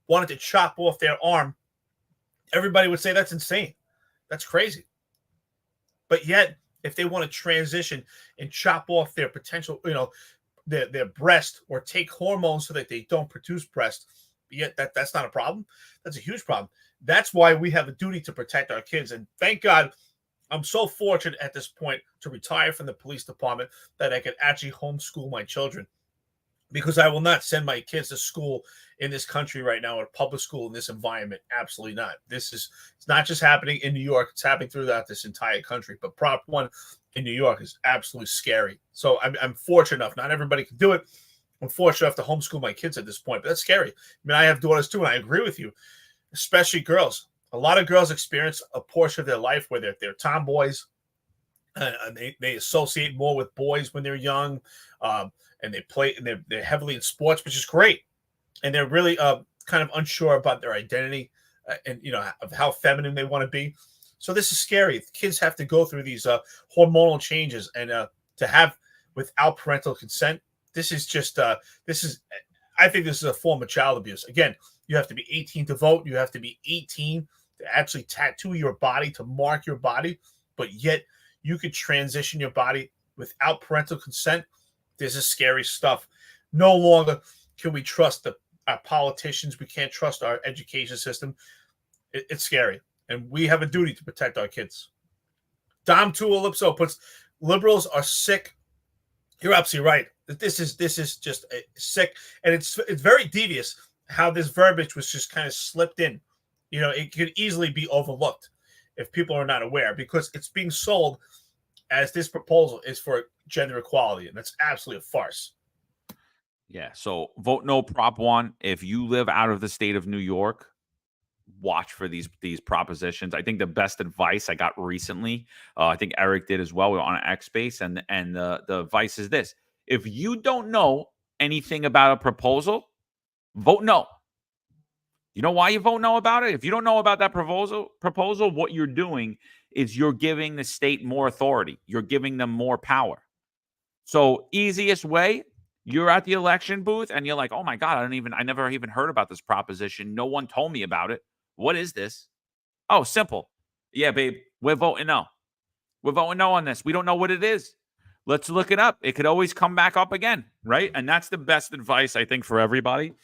wanted to chop off their arm, everybody would say that's insane. That's crazy. But yet, if they want to transition and chop off their potential, you know, their breast, or take hormones so that they don't produce breast, yet that's not a problem. That's a huge problem. That's why we have a duty to protect our kids. And thank God, I'm so fortunate at this point to retire from the police department that I could actually homeschool my children, because I will not send my kids to school in this country right now, or public school in this environment. Absolutely not. It's not just happening in New York. It's happening throughout this entire country. But Prop 1 in New York is absolutely scary. So I'm fortunate enough. Not everybody can do it. I'm fortunate enough to homeschool my kids at this point. But that's scary. I mean, I have daughters too, and I agree with you, especially girls. A lot of girls experience a portion of their life where they're tomboys. And they associate more with boys when they're young. And they play, and they're heavily in sports, which is great. And they're really kind of unsure about their identity and, you know, of how feminine they want to be. So this is scary. The kids have to go through these hormonal changes, and to have without parental consent. This is just I think this is a form of child abuse. Again, you have to be 18 to vote. You have to be 18 to actually tattoo your body, to mark your body. But yet you could transition your body without parental consent. This is scary stuff. No longer can we trust our politicians. We can't trust our education system. It's scary. And we have a duty to protect our kids. Dom Tuolipso puts, liberals are sick. You're absolutely right. This is just sick, and it's very devious how this verbiage was just kind of slipped in. It could easily be overlooked if people are not aware, because it's being sold as this proposal is for gender equality, and that's absolutely a farce. Yeah. So vote no, Prop 1. If you live out of the state of New York, watch for these propositions. I think the best advice I got recently, I think Eric did as well. We were on X Space, and the advice is this: if you don't know anything about a proposal, vote no. You know why you vote no about it? If you don't know about that proposal, what you're doing is you're giving the state more authority. You're giving them more power. So easiest way, you're at the election booth and you're like, oh my God, I never even heard about this proposition. No one told me about it. What is this? Oh, simple. Yeah, babe, we're voting no. We're voting no on this. We don't know what it is. Let's look it up. It could always come back up again, right? And that's the best advice, I think, for everybody.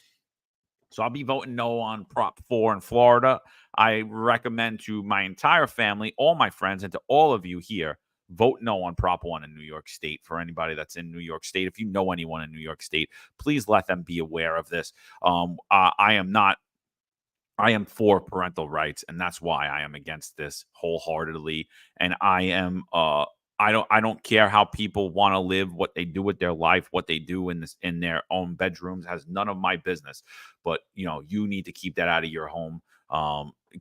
So I'll be voting no on Prop 4 in Florida. I recommend to my entire family, all my friends, and to all of you here, vote no on Prop 1 in New York State. For anybody that's in New York State, if you know anyone in New York State, please let them be aware of this. I am for parental rights, and that's why I am against this wholeheartedly. And I don't care how people want to live, what they do with their life, what they do in their own bedrooms has none of my business. But you need to keep that out of your home,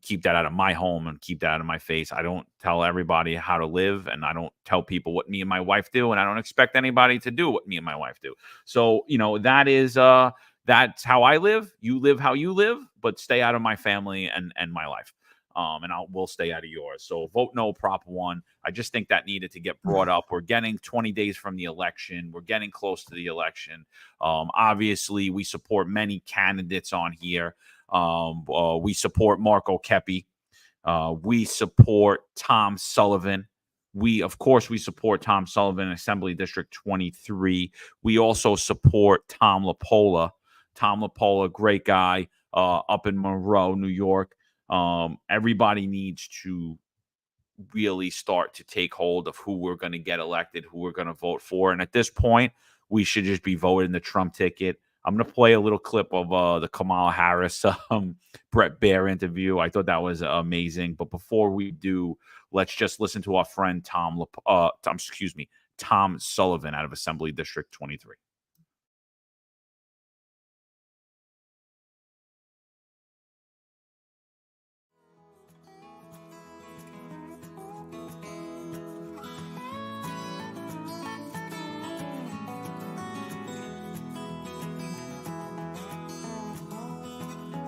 keep that out of my home, and keep that out of my face. I don't tell everybody how to live, and I don't tell people what me and my wife do, and I don't expect anybody to do what me and my wife do. So that's how I live. You live how you live, but stay out of my family and my life. And we'll stay out of yours. So vote no, Prop 1. I just think that needed to get brought up. We're getting 20 days from the election. We're getting close to the election. Obviously, we support many candidates on here. We support Marco Kepi. We support Tom Sullivan. We support Tom Sullivan, Assembly District 23. We also support Tom LaPola. Tom LaPola, great guy, up in Monroe, New York. Everybody needs to really start to take hold of who we're going to get elected, who we're going to vote for. And at this point, we should just be voting the Trump ticket. I'm going to play a little clip of the Kamala Harris Brett Baer interview. I thought that was amazing. But before we do, let's just listen to our friend Tom Sullivan out of Assembly District 23.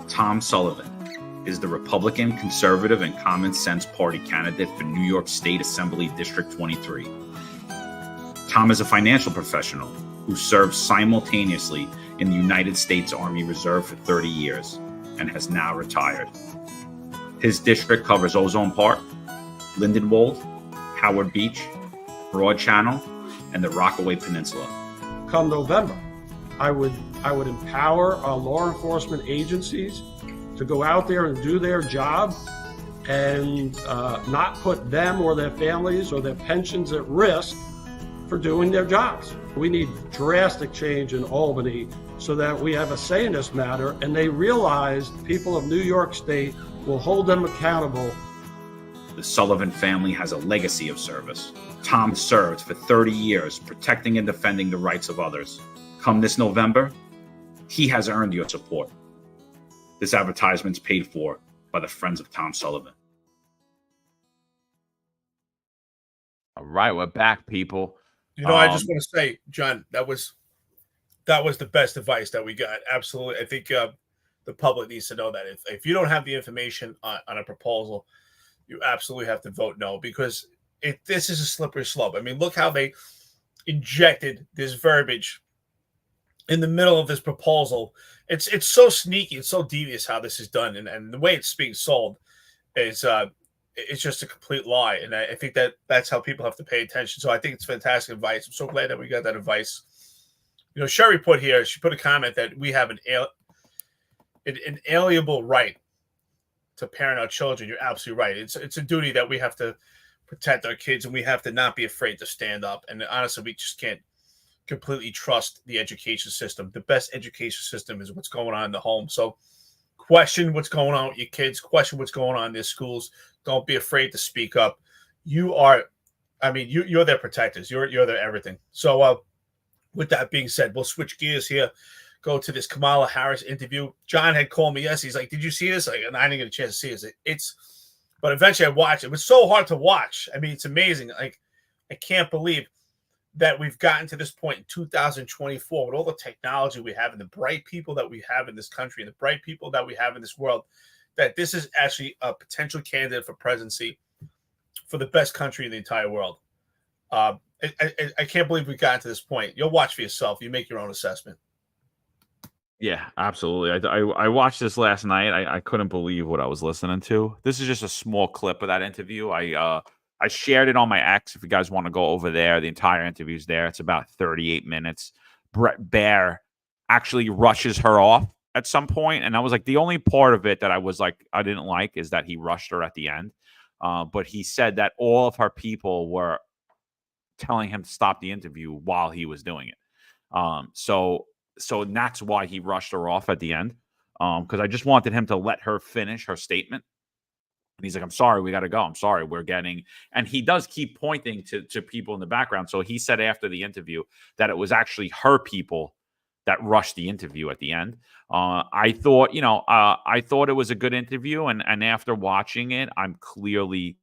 Tom Sullivan is the Republican, Conservative, and Common Sense Party candidate for New York State Assembly District 23. Tom is a financial professional who served simultaneously in the United States Army Reserve for 30 years and has now retired. His district covers Ozone Park, Lindenwold, Howard Beach, Broad Channel, and the Rockaway Peninsula. Come November, I would empower our law enforcement agencies to go out there and do their job and not put them or their families or their pensions at risk for doing their jobs. We need drastic change in Albany so that we have a say in this matter, and they realize people of New York State will hold them accountable. The Sullivan family has a legacy of service. Tom served for 30 years protecting and defending the rights of others. Come this November, he has earned your support. This advertisement's paid for by the Friends of Tom Sullivan. All right, we're back, people. I just want to say, John, that was the best advice that we got. Absolutely. I think the public needs to know that if you don't have the information on a proposal, you absolutely have to vote no, because this is a slippery slope. I mean, look how they injected this verbiage in the middle of this proposal. It's so sneaky, it's so devious how this is done, and the way it's being sold is it's just a complete lie. And I think that's how people have to pay attention. So I think it's fantastic advice. I'm so glad that we got that advice. Sherry put a comment that we have an inalienable right to parent our children. You're absolutely right. It's a duty that we have to protect our kids, and we have to not be afraid to stand up. And honestly, we just can't completely trust the education system. The best education system is what's going on in the home. So question what's going on with your kids, question what's going on in their schools. Don't be afraid to speak up. You're their protectors. You're their everything. So with that being said, we'll switch gears here, go to this Kamala Harris interview. John had called me yesterday. He's like, did you see this? And I didn't get a chance to see it. But eventually I watched it. It was so hard to watch. I mean, it's amazing. Like, I can't believe that we've gotten to this point in 2024 with all the technology we have and the bright people that we have in this country and the bright people that we have in this world, that this is actually a potential candidate for presidency for the best country in the entire world. I can't believe we got to this point. You'll watch for yourself. You make your own assessment. Yeah, absolutely. I watched this last night. I couldn't believe what I was listening to. This is just a small clip of that interview. I shared it on my X. If you guys want to go over there, the entire interview's there. It's about 38 minutes. Brett Baier actually rushes her off at some point, and I was like, the only part of it that I was like, I didn't like is that he rushed her at the end. But he said that all of her people were telling him to stop the interview while he was doing it. So that's why he rushed her off at the end, because I just wanted him to let her finish her statement. And he's like, I'm sorry, we got to go. I'm sorry, we're getting... And he does keep pointing to people in the background. So he said after the interview that it was actually her people that rushed the interview at the end. I thought it was a good interview. And after watching it, I'm clearly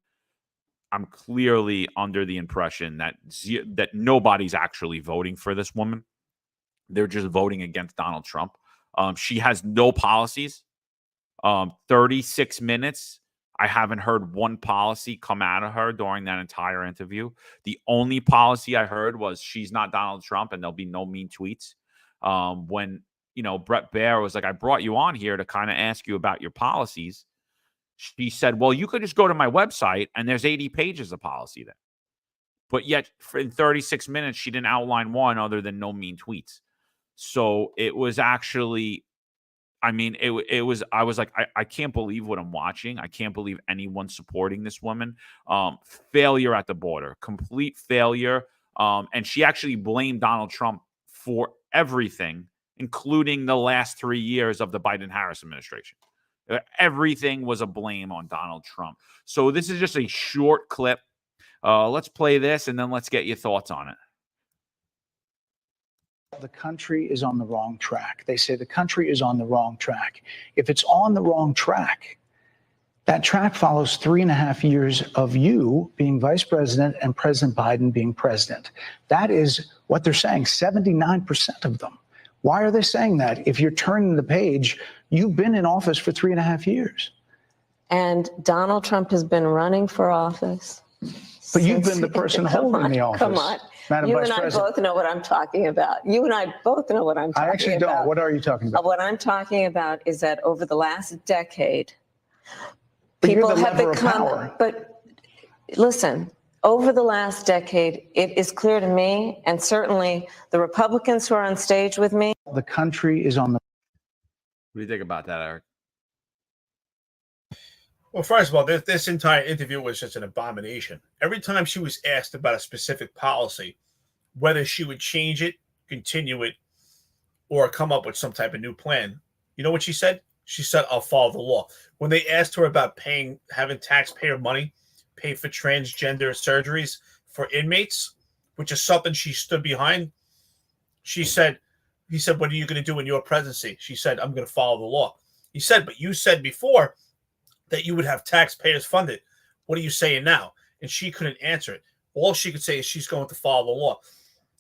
under the impression that nobody's actually voting for this woman. They're just voting against Donald Trump. She has no policies. 36 minutes. I haven't heard one policy come out of her during that entire interview. The only policy I heard was she's not Donald Trump and there'll be no mean tweets. When, Brett Baier was like, I brought you on here to kind of ask you about your policies. She said, well, you could just go to my website and there's 80 pages of policy there. But yet in 36 minutes, she didn't outline one other than no mean tweets. So it was actually, I was like, I can't believe what I'm watching. I can't believe anyone's supporting this woman. Failure at the border, complete failure. And she actually blamed Donald Trump for everything, including the last 3 years of the Biden-Harris administration. Everything was a blame on Donald Trump. So this is just a short clip. Let's play this and then let's get your thoughts on it. The country is on the wrong track. They say the country is on the wrong track. If it's on the wrong track, that track follows 3.5 years of you being vice president and President Biden being president. That is what they're saying, 79% of them. Why are they saying that? If you're turning the page, you've been in office for 3.5 years. And Donald Trump has been running for office. But you've been the person holding the office. Come on. Madam You Vice and I President. both know what I'm talking about. You and I both know what I'm talking about. I actually don't. What are you talking about? What I'm talking about is that over the last decade, But you're people the have lever of become, power. but listen, over the last decade, it is clear to me, and certainly the Republicans who are on stage with me. The country is on the... What do you think about that, Eric? Well, first of all, this entire interview was just an abomination. Every time she was asked about a specific policy, whether she would change it, continue it, or come up with some type of new plan, you know what she said? She said, I'll follow the law. When they asked her about having taxpayer money pay for transgender surgeries for inmates, which is something she stood behind, he said, what are you going to do in your presidency? She said, I'm going to follow the law. He said, but you said before that you would have taxpayers fund it. What are you saying now? And she couldn't answer it. All she could say is she's going to follow the law.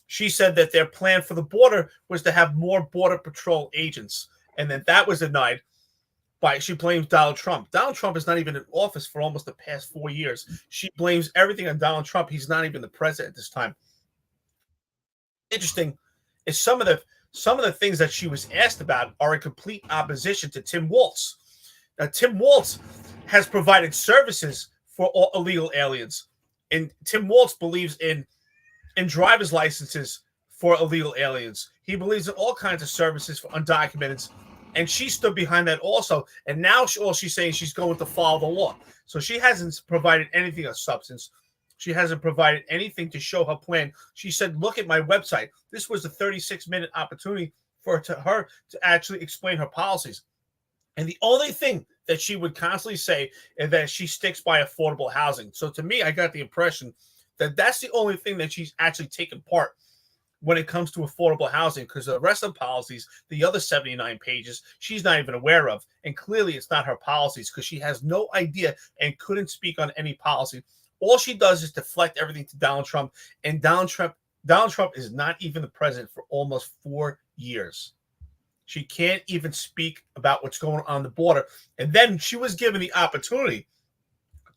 She said that their plan for the border was to have more Border Patrol agents. And then that was denied she blames Donald Trump. Donald Trump is not even in office for almost the past 4 years. She blames everything on Donald Trump. He's not even the president at this time. Interesting is some of the things that she was asked about are in complete opposition to Tim Walz. Now, Tim Walz has provided services for all illegal aliens. And Tim Walz believes in driver's licenses for illegal aliens. He believes in all kinds of services for undocumented. And she stood behind that also. And now all she's saying, she's going to follow the law. So she hasn't provided anything of substance She hasn't provided anything to show her plan. She said, look at my website. This was a 36-minute opportunity for her to actually explain her policies. And the only thing that she would constantly say is that she sticks by affordable housing. So to me, I got the impression that that's the only thing that she's actually taken part when it comes to affordable housing, because the rest of the policies, the other 79 pages, she's not even aware of. And clearly it's not her policies because she has no idea and couldn't speak on any policy. All she does is deflect everything to Donald Trump. And Donald Trump is not even the president for almost 4 years. She can't even speak about what's going on the border. And then she was given the opportunity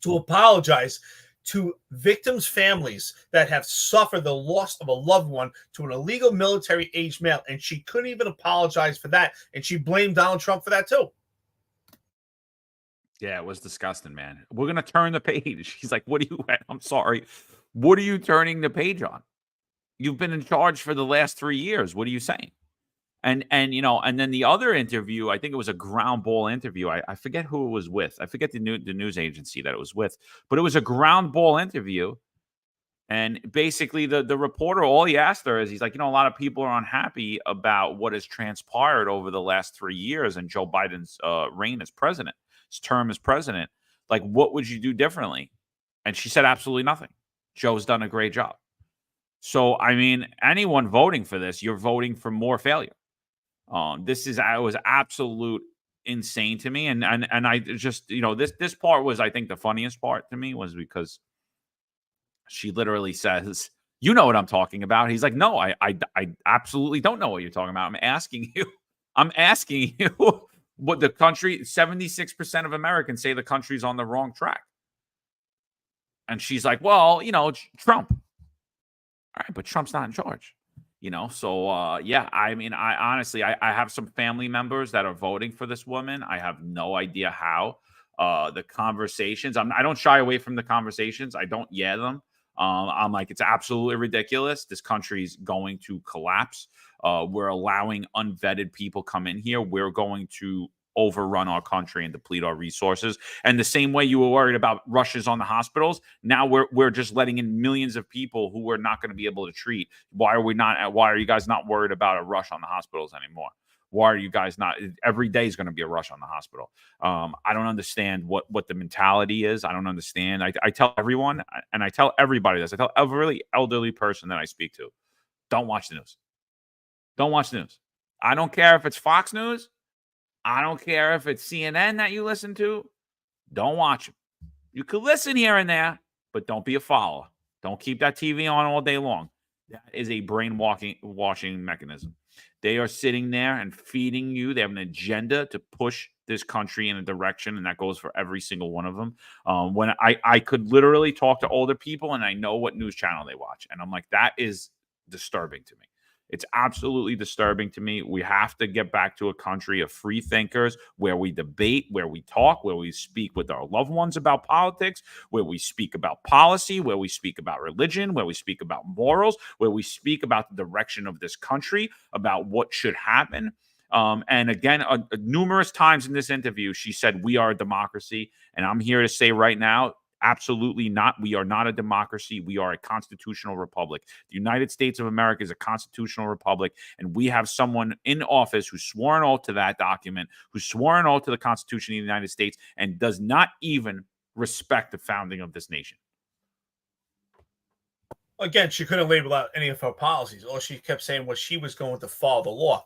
to apologize to victims' families that have suffered the loss of a loved one to an illegal military-age male, and she couldn't even apologize for that, and she blamed Donald Trump for that too. Yeah, it was disgusting, man. We're gonna turn the page. She's like, "What are you?" I'm sorry. What are you turning the page on? You've been in charge for the last 3 years. What are you saying? And then the other interview, I think it was a ground ball interview. I forget who it was with. I forget the news agency that it was with, but it was a ground ball interview. And basically the reporter, all he asked her is, he's like, a lot of people are unhappy about what has transpired over the last 3 years and Joe Biden's reign as president, his term as president. Like, what would you do differently? And she said, absolutely nothing. Joe's done a great job. So, I mean, anyone voting for this, you're voting for more failure. It was absolute insane to me. And I just, this part was, I think, the funniest part to me was because she literally says, you know what I'm talking about. He's like, no, I absolutely don't know what you're talking about. I'm asking you what the country, 76% of Americans say the country's on the wrong track. And she's like, well, Trump. All right, but Trump's not in charge. Yeah, I mean, I honestly have some family members that are voting for this woman. I have no idea how. The conversations, I don't shy away from the conversations. I don't them. I'm like, it's absolutely ridiculous. This country's going to collapse. We're allowing unvetted people come in here. We're going to overrun our country and deplete our resources. And the same way you were worried about rushes on the hospitals, now we're just letting in millions of people who we're not going to be able to treat. Why are you guys not worried about a rush on the hospitals anymore? Why are you guys not? Every day is going to be a rush on the hospital. I don't understand what the mentality is. I don't understand. I tell everyone, and I tell everybody this. I tell every elderly person that I speak to, don't watch the news. Don't watch the news. I don't care if it's Fox News. I don't care if it's CNN that you listen to. Don't watch them. You could listen here and there, but don't be a follower. Don't keep that TV on all day long. That is a brainwashing mechanism. They are sitting there and feeding you. They have an agenda to push this country in a direction, and that goes for every single one of them. When I could literally talk to older people, and I know what news channel they watch, and I'm like, that is disturbing to me. It's absolutely disturbing to me. We have to get back to a country of free thinkers where we debate, where we talk, where we speak with our loved ones about politics, where we speak about policy, where we speak about religion, where we speak about morals, where we speak about the direction of this country, about what should happen. And again, numerous times in this interview, she said, we are a democracy. And I'm here to say right now, absolutely not. We are not a democracy. We are a constitutional republic. The United States of America is a constitutional republic, and we have someone in office who swore an oath to that document, who swore an oath to the Constitution of the United States, and does not even respect the founding of this nation. Again, she couldn't label out any of her policies. All she kept saying was she was going to follow the law.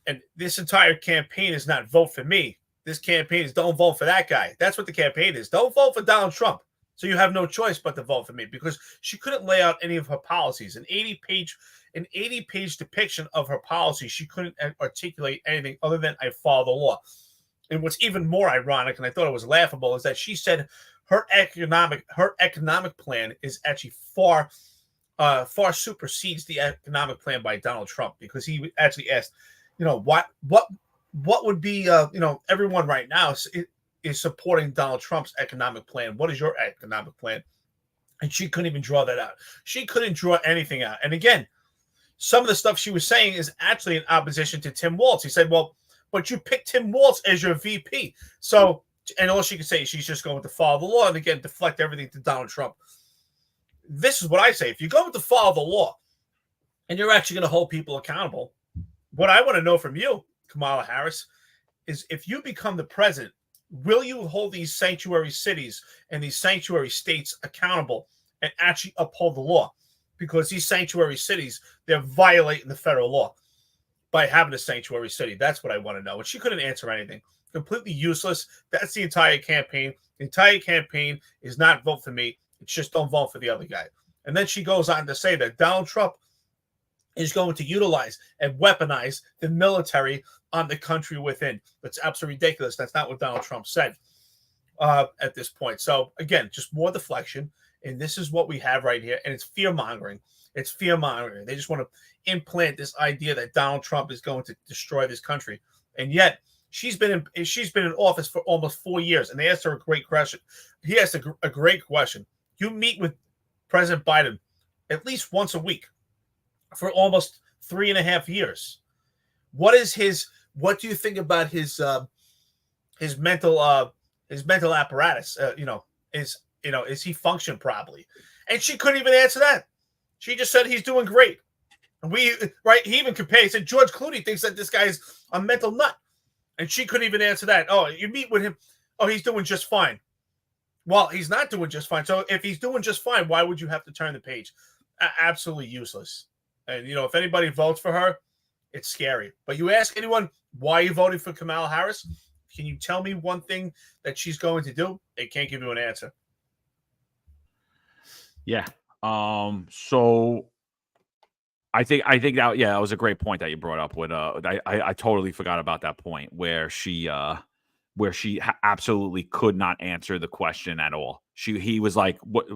And this entire campaign is not vote for me. This campaign is don't vote for that guy. That's what the campaign is. Don't vote for Donald Trump. So you have no choice but to vote for me, because she couldn't lay out any of her policies. An 80-page depiction of her policies. She couldn't articulate anything other than I follow the law. And what's even more ironic, and I thought it was laughable, is that she said her economic plan is actually far supersedes the economic plan by Donald Trump, because he actually asked, what would be, everyone right now is supporting Donald Trump's economic plan. What is your economic plan? And she couldn't even draw that out. She couldn't draw anything out. And again, some of the stuff she was saying is actually in opposition to Tim Walz. He said, well, but you picked Tim Walz as your VP. So, and all she could say is she's just going to follow the law and again, deflect everything to Donald Trump. this is what I say. If you're going to follow the law and you're actually going to hold people accountable, what I want to know from you, Kamala Harris, is if you become the president, will you hold these sanctuary cities and these sanctuary states accountable and actually uphold the law? Because these sanctuary cities, they're violating the federal law by having a sanctuary city. That's what I want to know. And she couldn't answer anything. Completely useless. That's the entire campaign. The entire campaign is not vote for me. It's just don't vote for the other guy. And then she goes on to say that Donald Trump is going to utilize and weaponize the military on the country within. That's absolutely ridiculous. That's not what Donald Trump said at this point. So, again, just more deflection. And this is what we have right here. And it's fear-mongering. It's fear-mongering. They just want to implant this idea that Donald Trump is going to destroy this country. And yet, she's been in office for almost 4 years. And they asked her a great question. He asked a great question. You meet with President Biden at least once a week for almost 3.5 years. What do you think about his mental apparatus? Is he function properly? And she couldn't even answer that. She just said he's doing great. And he even compared, he said George Clooney thinks that this guy is a mental nut. And she couldn't even answer that. Oh, you meet with him. Oh, he's doing just fine. Well, he's not doing just fine. So if he's doing just fine, why would you have to turn the page? Absolutely useless. And, if anybody votes for her, it's scary. But you ask anyone, why are you voting for Kamala Harris? Can you tell me one thing that she's going to do? They can't give you an answer. Yeah. So I think that that was a great point that you brought up. With I totally forgot about that point where she absolutely could not answer the question at all. He was like, "What?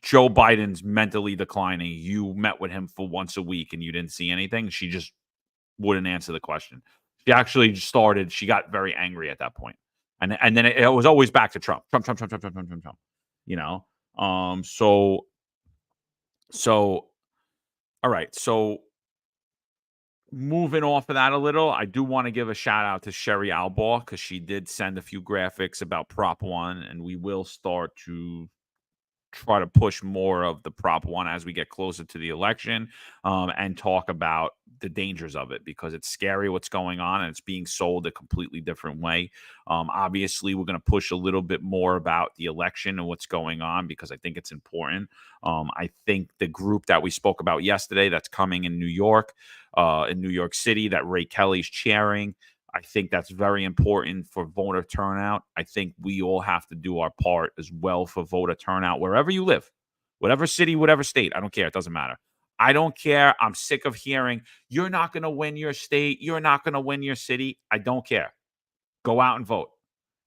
Joe Biden's mentally declining. You met with him for once a week and you didn't see anything." She just wouldn't answer the question. She actually started. She got very angry at that point, and then it was always back to Trump. So all right. So moving off of that a little, I do want to give a shout out to Sherry Albaugh because she did send a few graphics about Prop 1, and we will start to try to push more of the Prop 1 as we get closer to the election and talk about the dangers of it, because it's scary what's going on and it's being sold a completely different way. Obviously, we're going to push a little bit more about the election and what's going on because I think it's important. I think the group that we spoke about yesterday that's coming in New York City, that Ray Kelly's chairing, I think that's very important for voter turnout. I think we all have to do our part as well for voter turnout wherever you live, whatever city, whatever state. I don't care. It doesn't matter. I don't care. I'm sick of hearing you're not going to win your state. You're not going to win your city. I don't care. Go out and vote.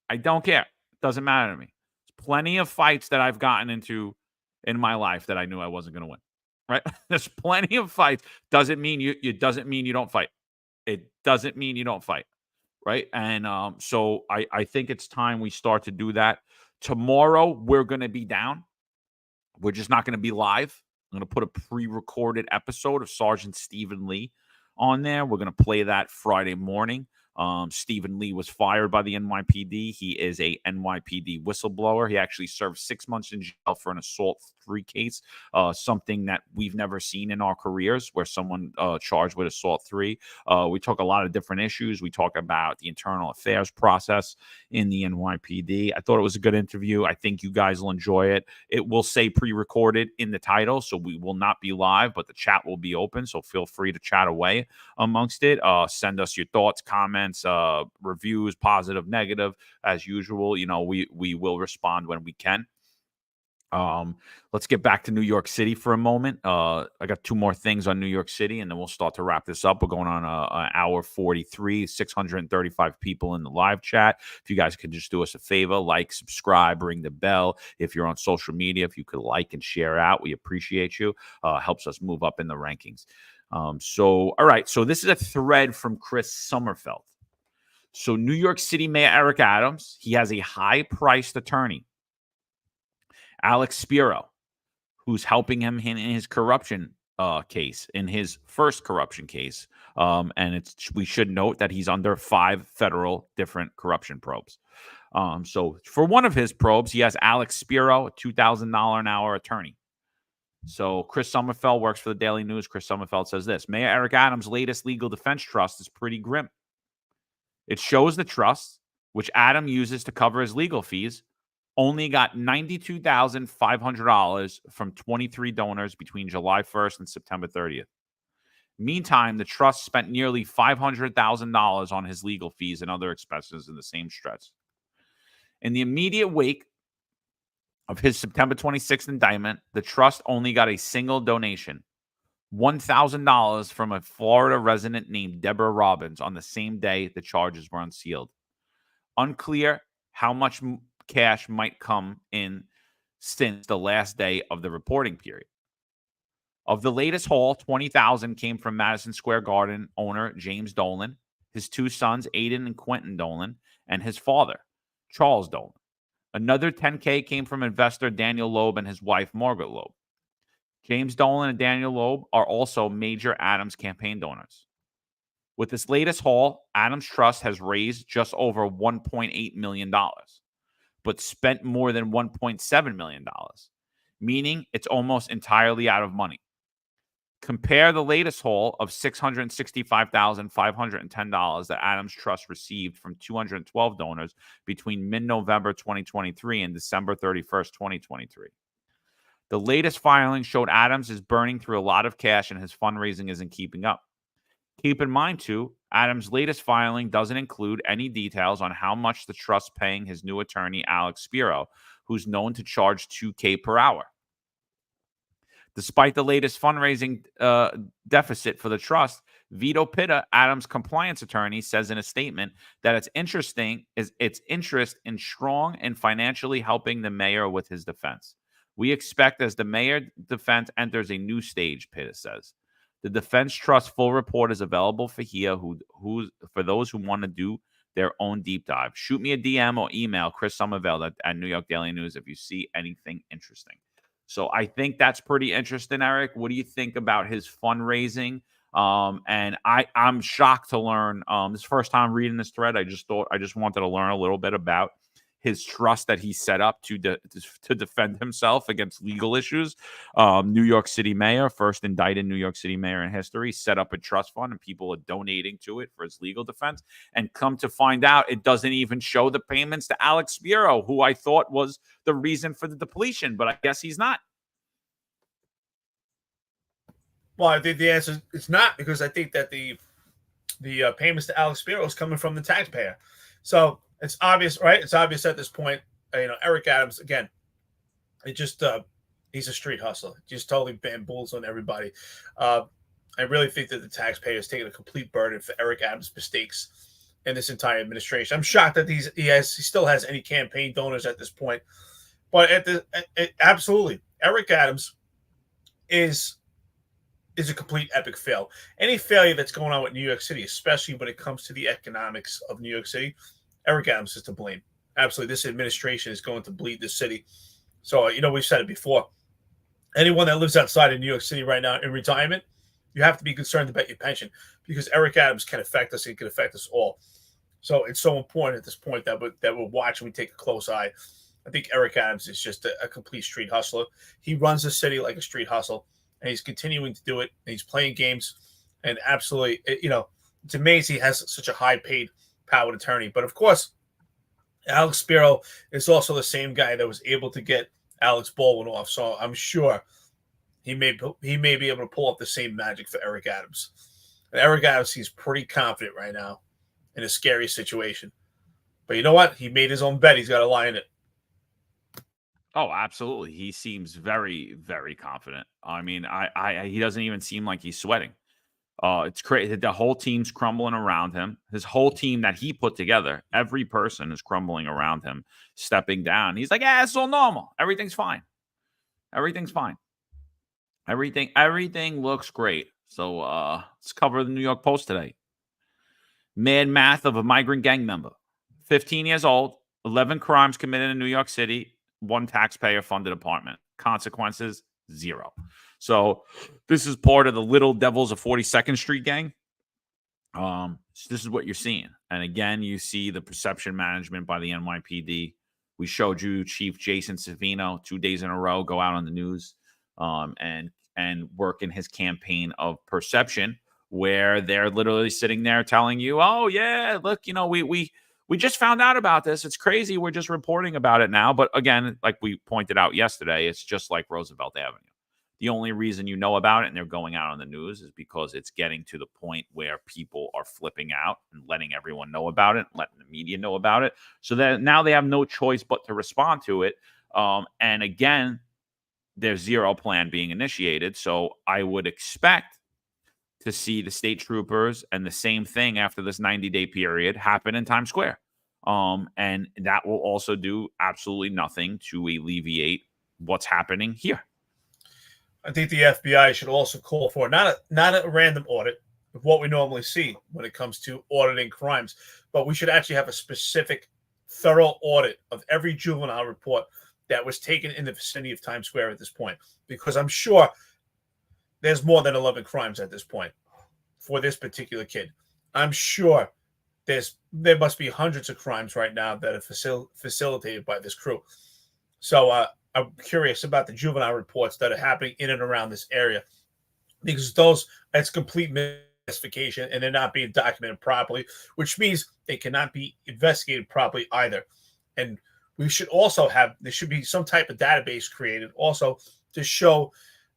I don't care. It doesn't matter to me. There's plenty of fights that I've gotten into in my life that I knew I wasn't going to win. Right? There's plenty of fights. Doesn't mean it doesn't mean you don't fight. It doesn't mean you don't fight. Right. And so I think it's time we start to do that. Tomorrow, we're going to be down. We're just not going to be live. I'm going to put a pre-recorded episode of Sergeant Stephen Lee on there. We're going to play that Friday morning. Stephen Lee was fired by the NYPD. He is a NYPD whistleblower. He actually served 6 months in jail for an assault 3 case, something that we've never seen in our careers, where someone charged with assault 3. We talk a lot of different issues. We talk about the internal affairs process in the NYPD. I thought it was a good interview. I think you guys will enjoy it. It will say pre-recorded in the title, so we will not be live, but the chat will be open, so feel free to chat away amongst it. Send us your thoughts, comments, reviews, positive, negative, as usual. We will respond when we can. Let's get back to New York City for a moment. I got 2 more things on New York City, and then we'll start to wrap this up. We're going on an hour 43, 635 people in the live chat. If you guys could just do us a favor, like, subscribe, ring the bell. If you're on social media, if you could like and share out, we appreciate you. Helps us move up in the rankings. All right. So this is a thread from Chris Sommerfeld. So New York City Mayor Eric Adams, he has a high-priced attorney, Alex Spiro, who's helping him in his corruption case, in his first corruption case. And we should note that he's under 5 federal different corruption probes. So for one of his probes, he has Alex Spiro, a $2,000 an hour attorney. So Chris Sommerfeld works for the Daily News. Chris Sommerfeld says this: Mayor Eric Adams' latest legal defense trust is pretty grim. It shows the trust, which Adam uses to cover his legal fees, only got $92,500 from 23 donors between July 1st and September 30th. Meantime, the trust spent nearly $500,000 on his legal fees and other expenses in the same stretch. In the immediate wake of his September 26th indictment, the trust only got a single donation, $1,000 from a Florida resident named Deborah Robbins on the same day the charges were unsealed. Unclear how much cash might come in since the last day of the reporting period. Of the latest haul, $20,000 came from Madison Square Garden owner James Dolan, his two sons Aiden and Quentin Dolan, and his father, Charles Dolan. Another $10K came from investor Daniel Loeb and his wife Margaret Loeb. James Dolan and Daniel Loeb are also major Adams campaign donors. With this latest haul, Adams Trust has raised just over $1.8 million, but spent more than $1.7 million, meaning it's almost entirely out of money. Compare the latest haul of $665,510 that Adams Trust received from 212 donors between mid-November 2023 and December 31st, 2023. The latest filing showed Adams is burning through a lot of cash and his fundraising isn't keeping up. Keep in mind, too, Adams' latest filing doesn't include any details on how much the trust paying his new attorney, Alex Spiro, who's known to charge $2K per hour. Despite the latest fundraising deficit for the trust, Vito Pitta, Adams' compliance attorney, says in a statement that its interest in strong and financially helping the mayor with his defense. We expect as the mayor defense enters a new stage, Pitta says. The Defense Trust full report is available for for those who want to do their own deep dive. Shoot me a DM or email Chris Sommerfeld at New York Daily News if you see anything interesting. So I think that's pretty interesting, Eric. What do you think about his fundraising? And I'm shocked to learn. This is the first time reading this thread. I just wanted to learn a little bit about his trust that he set up to defend himself against legal issues. New York City mayor, first indicted New York City mayor in history, set up a trust fund and people are donating to it for his legal defense. And come to find out, it doesn't even show the payments to Alex Spiro, who I thought was the reason for the depletion, but I guess he's not. Well, I think the answer is not, because I think that the payments to Alex Spiro is coming from the taxpayer. So it's obvious, right? It's obvious at this point. Eric Adams, again, he's a street hustler. Just totally bamboozles on everybody. I really think that the taxpayer is taking a complete burden for Eric Adams' mistakes in this entire administration. I'm shocked that he still has any campaign donors at this point. But absolutely, Eric Adams is a complete epic fail. Any failure that's going on with New York City, especially when it comes to the economics of New York City, Eric Adams is to blame. Absolutely, this administration is going to bleed the city. So, we've said it before. Anyone that lives outside of New York City right now in retirement, you have to be concerned about your pension, because Eric Adams can affect us. It can affect us all. So it's so important at this point that we're watching. We take a close eye. I think Eric Adams is just a complete street hustler. He runs the city like a street hustle, and he's continuing to do it. And he's playing games, and absolutely, it's amazing he has such a high-paid powered attorney. But of course, Alex Spiro is also the same guy that was able to get Alex Baldwin off. So I'm sure he may be able to pull up the same magic for Eric Adams. And Eric Adams seems pretty confident right now in a scary situation. But you know what? He made his own bet. He's got a lie in it. Oh, absolutely. He seems very, very confident. I mean, he doesn't even seem like he's sweating. It's crazy. The whole team's crumbling around him. His whole team that he put together, every person is crumbling around him, stepping down. He's like, it's all normal. Everything's fine. Everything's fine. Everything looks great. So let's cover the New York Post today. Mad math of a migrant gang member. 15 years old, 11 crimes committed in New York City, 1 taxpayer-funded apartment. Consequences, 0. So this is part of the Little Devils of 42nd Street gang. So this is what you're seeing. And again, you see the perception management by the NYPD. We showed you Chief Jason Savino 2 days in a row go out on the news. and work in his campaign of perception, where they're literally sitting there telling you, "Oh yeah, look, we just found out about this. It's crazy. We're just reporting about it now." But again, like we pointed out yesterday, it's just like Roosevelt Avenue. The only reason you know about it and they're going out on the news is because it's getting to the point where people are flipping out and letting everyone know about it, letting the media know about it. So that now they have no choice but to respond to it. And again, there's zero plan being initiated. So I would expect to see the state troopers and the same thing after this 90-day period happen in Times Square. And that will also do absolutely nothing to alleviate what's happening here. I think the FBI should also call for not a random audit of what we normally see when it comes to auditing crimes, but we should actually have a specific, thorough audit of every juvenile report that was taken in the vicinity of Times Square at this point, because I'm sure there's more than 11 crimes at this point for this particular kid. I'm sure there must be hundreds of crimes right now that are facilitated by this crew. So I'm curious about the juvenile reports that are happening in and around this area, because that's complete mystification and they're not being documented properly, which means they cannot be investigated properly either. And we should also there should be some type of database created also to show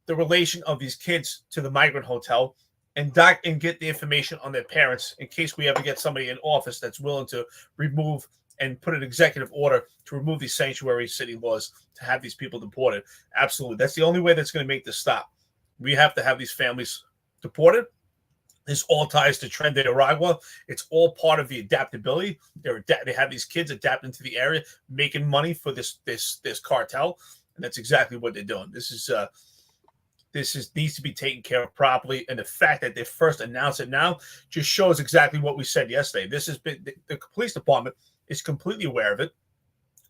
the relation of these kids to the migrant hotel and get the information on their parents in case we ever get somebody in office that's willing to remove and put an executive order to remove these sanctuary city laws to have these people deported. Absolutely. That's the only way that's going to make this stop. We have to have these families deported. This all ties to Tren de Aragua. It's all part of the adaptability. They have these kids adapting to the area, making money for this cartel, and that's exactly what they're doing. This needs to be taken care of properly, and the fact that they first announced it now just shows exactly what we said yesterday. This has been the police department is completely aware of it.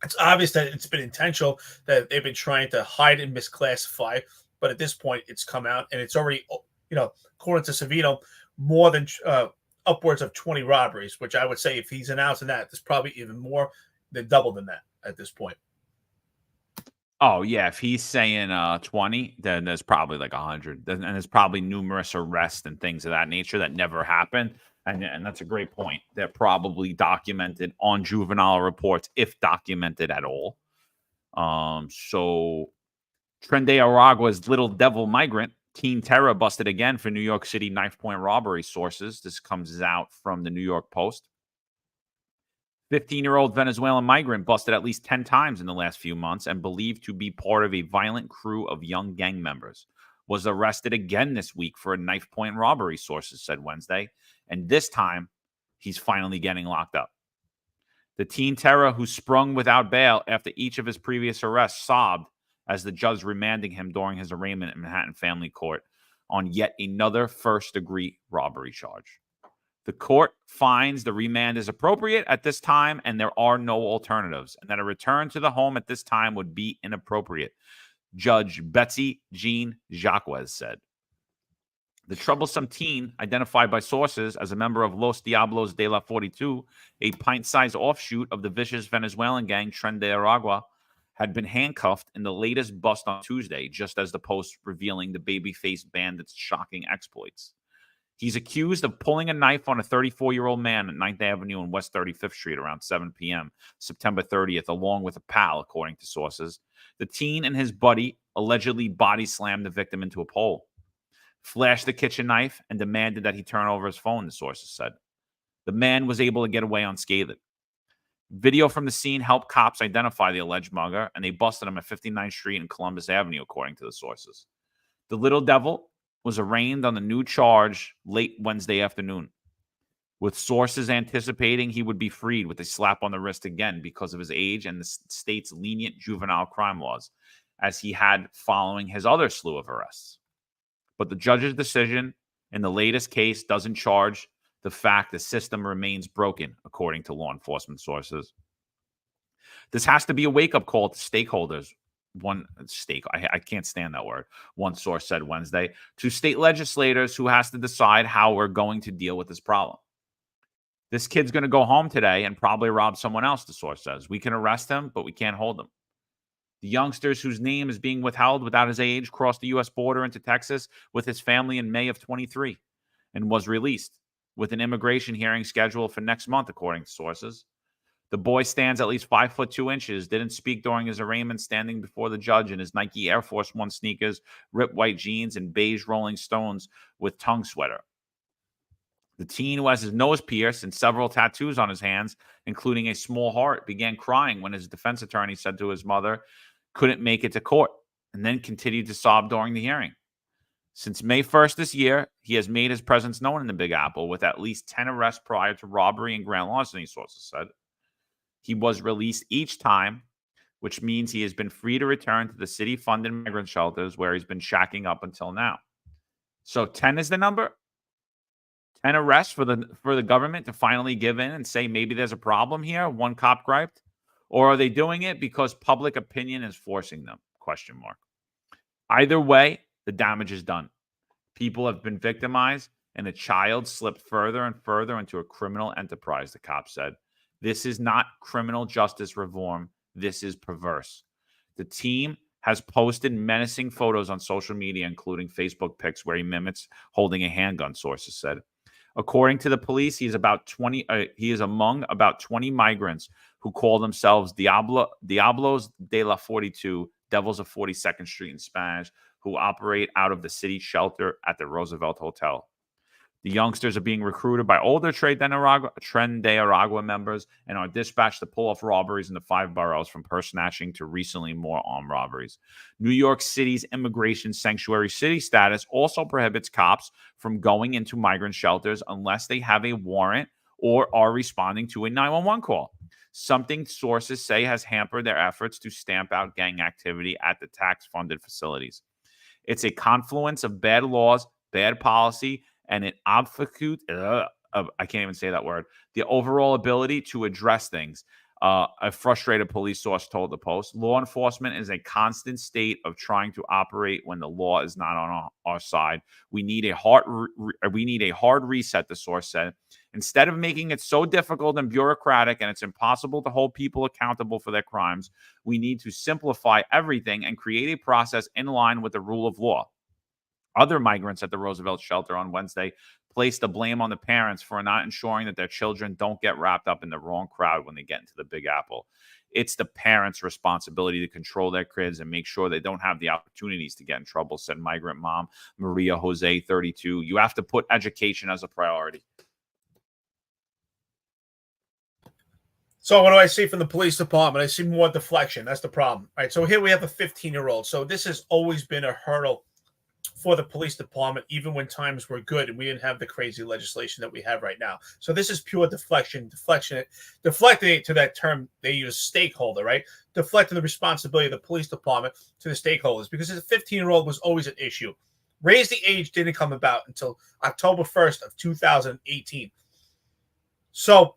It's obvious that it's been intentional, that they've been trying to hide and misclassify, but at this point, it's come out, and it's already, according to Savino, more than upwards of 20 robberies, which I would say if he's announcing that, there's probably even more than double than that at this point. Oh, yeah. If he's saying 20, then there's probably like 100. And there's probably numerous arrests and things of that nature that never happened. And that's a great point. They're probably documented on juvenile reports, if documented at all. So Tren de Aragua's little devil migrant, teen terror, busted again for New York City knife point robbery, sources. This comes out from the New York Post. 15-year-old Venezuelan migrant busted at least 10 times in the last few months and believed to be part of a violent crew of young gang members, was arrested again this week for a knife point robbery, sources said Wednesday. And this time, he's finally getting locked up. The teen terror, who sprung without bail after each of his previous arrests, sobbed as the judge remanding him during his arraignment in Manhattan Family Court on yet another first-degree robbery charge. The court finds the remand is appropriate at this time and there are no alternatives, and that a return to the home at this time would be inappropriate, Judge Betsy Jean Jacques said. The troublesome teen, identified by sources as a member of Los Diablos de la 42, a pint-sized offshoot of the vicious Venezuelan gang Tren de Aragua, had been handcuffed in the latest bust on Tuesday, just as the Post revealing the baby-faced bandit's shocking exploits. He's accused of pulling a knife on a 34-year-old man at 9th Avenue and West 35th Street around 7 p.m. September 30th, along with a pal, according to sources. The teen and his buddy allegedly body slammed the victim into a pole, flashed the kitchen knife, and demanded that he turn over his phone, the sources said. The man was able to get away unscathed. Video from the scene helped cops identify the alleged mugger, and they busted him at 59th Street and Columbus Avenue, according to the sources. The little devil was arraigned on the new charge late Wednesday afternoon, with sources anticipating he would be freed with a slap on the wrist again because of his age and the state's lenient juvenile crime laws, as he had following his other slew of arrests. But the judge's decision in the latest case doesn't charge the fact the system remains broken, according to law enforcement sources. This has to be a wake-up call to stakeholders. I can't stand that word. One source said Wednesday, to state legislators who has to decide how we're going to deal with this problem. This kid's going to go home today and probably rob someone else, the source says. We can arrest him, but we can't hold him. The youngsters whose name is being withheld without his age crossed the U.S. border into Texas with his family in May of 23 and was released, with an immigration hearing scheduled for next month, according to sources. The boy stands at least 5'2", didn't speak during his arraignment, standing before the judge in his Nike Air Force One sneakers, ripped white jeans, and beige Rolling Stones with tongue sweater. The teen, who has his nose pierced and several tattoos on his hands, including a small heart, began crying when his defense attorney said to his mother couldn't make it to court, and then continued to sob during the hearing. Since May 1st this year, he has made his presence known in the Big Apple, with at least 10 arrests prior to robbery and grand larceny, sources said. He was released each time, which means he has been free to return to the city-funded migrant shelters where he's been shacking up until now. So 10 is the number? 10 arrests for the government to finally give in and say maybe there's a problem here, one cop griped? Or are they doing it because public opinion is forcing them? Question mark. Either way, the damage is done. People have been victimized, and a child slipped further and further into a criminal enterprise, the cop said. This is not criminal justice reform. This is perverse. The team has posted menacing photos on social media, including Facebook pics where he mimics holding a handgun, sources said. According to the police, he is among about 20 migrants who call themselves Diablos de la 42, Devils of 42nd Street in Spanish, who operate out of the city shelter at the Roosevelt Hotel. The youngsters are being recruited by older Tren de Aragua members and are dispatched to pull off robberies in the 5 boroughs, from purse snatching to recently more armed robberies. New York City's immigration sanctuary city status also prohibits cops from going into migrant shelters unless they have a warrant or are responding to a 911 call, something sources say has hampered their efforts to stamp out gang activity at the tax-funded facilities. It's a confluence of bad laws, bad policy, and it obfuscates, I can't even say that word, the overall ability to address things. A frustrated police source told the Post. Law enforcement is a constant state of trying to operate when the law is not on our side. We need a hard reset, the source said. Instead of making it so difficult and bureaucratic and it's impossible to hold people accountable for their crimes, we need to simplify everything and create a process in line with the rule of law. Other migrants at the Roosevelt shelter on Wednesday placed the blame on the parents for not ensuring that their children don't get wrapped up in the wrong crowd when they get into the Big Apple. It's the parents' responsibility to control their kids and make sure they don't have the opportunities to get in trouble, said migrant mom Maria Jose, 32. You have to put education as a priority. So what do I see from the police department? I see more deflection. That's the problem. All right, so here we have a 15-year-old. So this has always been a hurdle for the police department, even when times were good and we didn't have the crazy legislation that we have right now. So this is pure deflecting it to that term they use, stakeholder, right? Deflecting the responsibility of the police department to the stakeholders, because a 15-year-old was always an issue. Raise the age didn't come about until October 1st of 2018. So,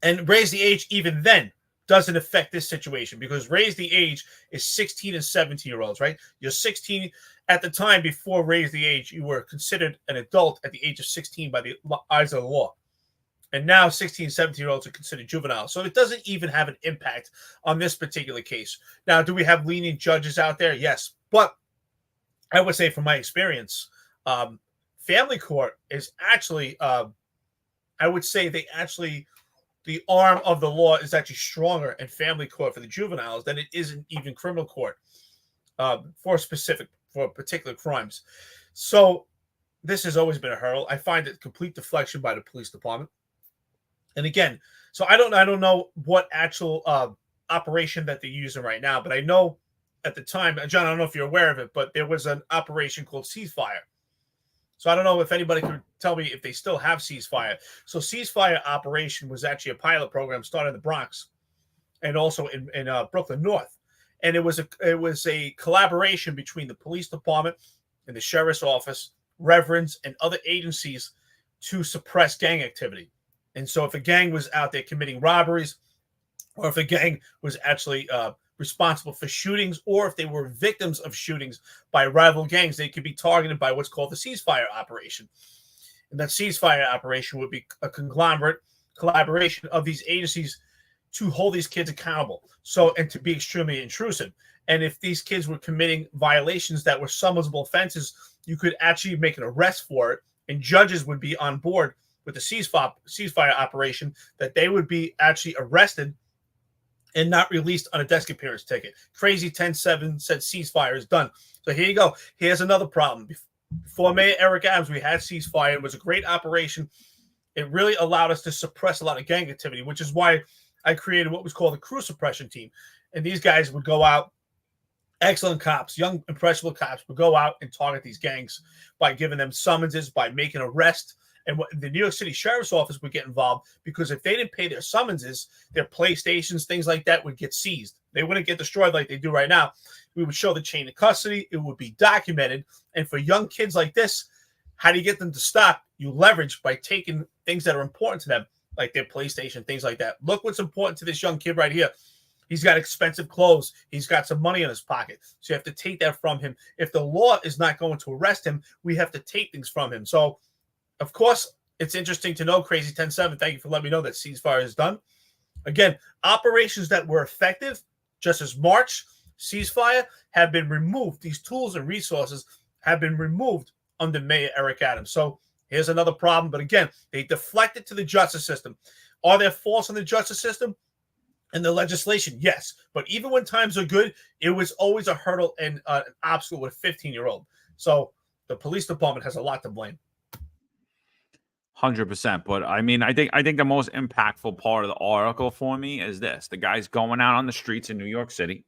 and raise the age even then doesn't affect this situation, because raise the age is 16 and 17-year-olds, right? You're 16 at the time. Before raise the age, you were considered an adult at the age of 16 by the eyes of the law. And now 16, 17-year-olds are considered juvenile. So it doesn't even have an impact on this particular case. Now, do we have lenient judges out there? Yes. But I would say from my experience, family court is actually, I would say the arm of the law is actually stronger in family court for the juveniles than it is in even criminal court for particular crimes. So this has always been a hurdle. I find it complete deflection by the police department. And again, so I don't know what actual operation that they're using right now, but I know at the time, John, I don't know if you're aware of it, but there was an operation called Ceasefire. So I don't know if anybody could tell me if they still have Ceasefire. So Ceasefire operation was actually a pilot program started in the Bronx and also in Brooklyn North. And it was a collaboration between the police department and the sheriff's office, reverends, and other agencies to suppress gang activity. And so if a gang was out there committing robberies, or if a gang was actually responsible for shootings, or if they were victims of shootings by rival gangs, they could be targeted by what's called the Ceasefire operation. And that Ceasefire operation would be a conglomerate collaboration of these agencies to hold these kids accountable. So, and to be extremely intrusive. And if these kids were committing violations that were summonable offenses, you could actually make an arrest for it, and judges would be on board with the ceasefire operation, that they would be actually arrested and not released on a desk appearance ticket. Crazy 10-7 said ceasefire is done. So here you go. Here's another problem. Before Mayor Eric Adams, we had ceasefire. It was a great operation. It really allowed us to suppress a lot of gang activity, which is why I created what was called the crew suppression team. And these guys would go out, excellent cops, young, impressionable cops, would go out and target these gangs by giving them summonses, by making arrests. And the New York City Sheriff's Office would get involved, because if they didn't pay their summonses, their PlayStations, things like that, would get seized. They wouldn't get destroyed like they do right now. We would show the chain of custody. It would be documented. And for young kids like this, how do you get them to stop? You leverage by taking things that are important to them, like their PlayStation, things like that. Look what's important to this young kid right here. He's got expensive clothes. He's got some money in his pocket. So you have to take that from him. If the law is not going to arrest him, we have to take things from him. So, of course, it's interesting to know, Crazy 10-7, thank you for letting me know that ceasefire is done. Again, operations that were effective, just as March, ceasefire, have been removed. These tools and resources have been removed under Mayor Eric Adams. So here's another problem. But again, they deflect it to the justice system. Are there faults in the justice system and the legislation? Yes. But even when times are good, it was always a hurdle and an obstacle with a 15-year-old. So the police department has a lot to blame. 100%. But I mean, I think the most impactful part of the article for me is this: the guy's going out on the streets in New York City.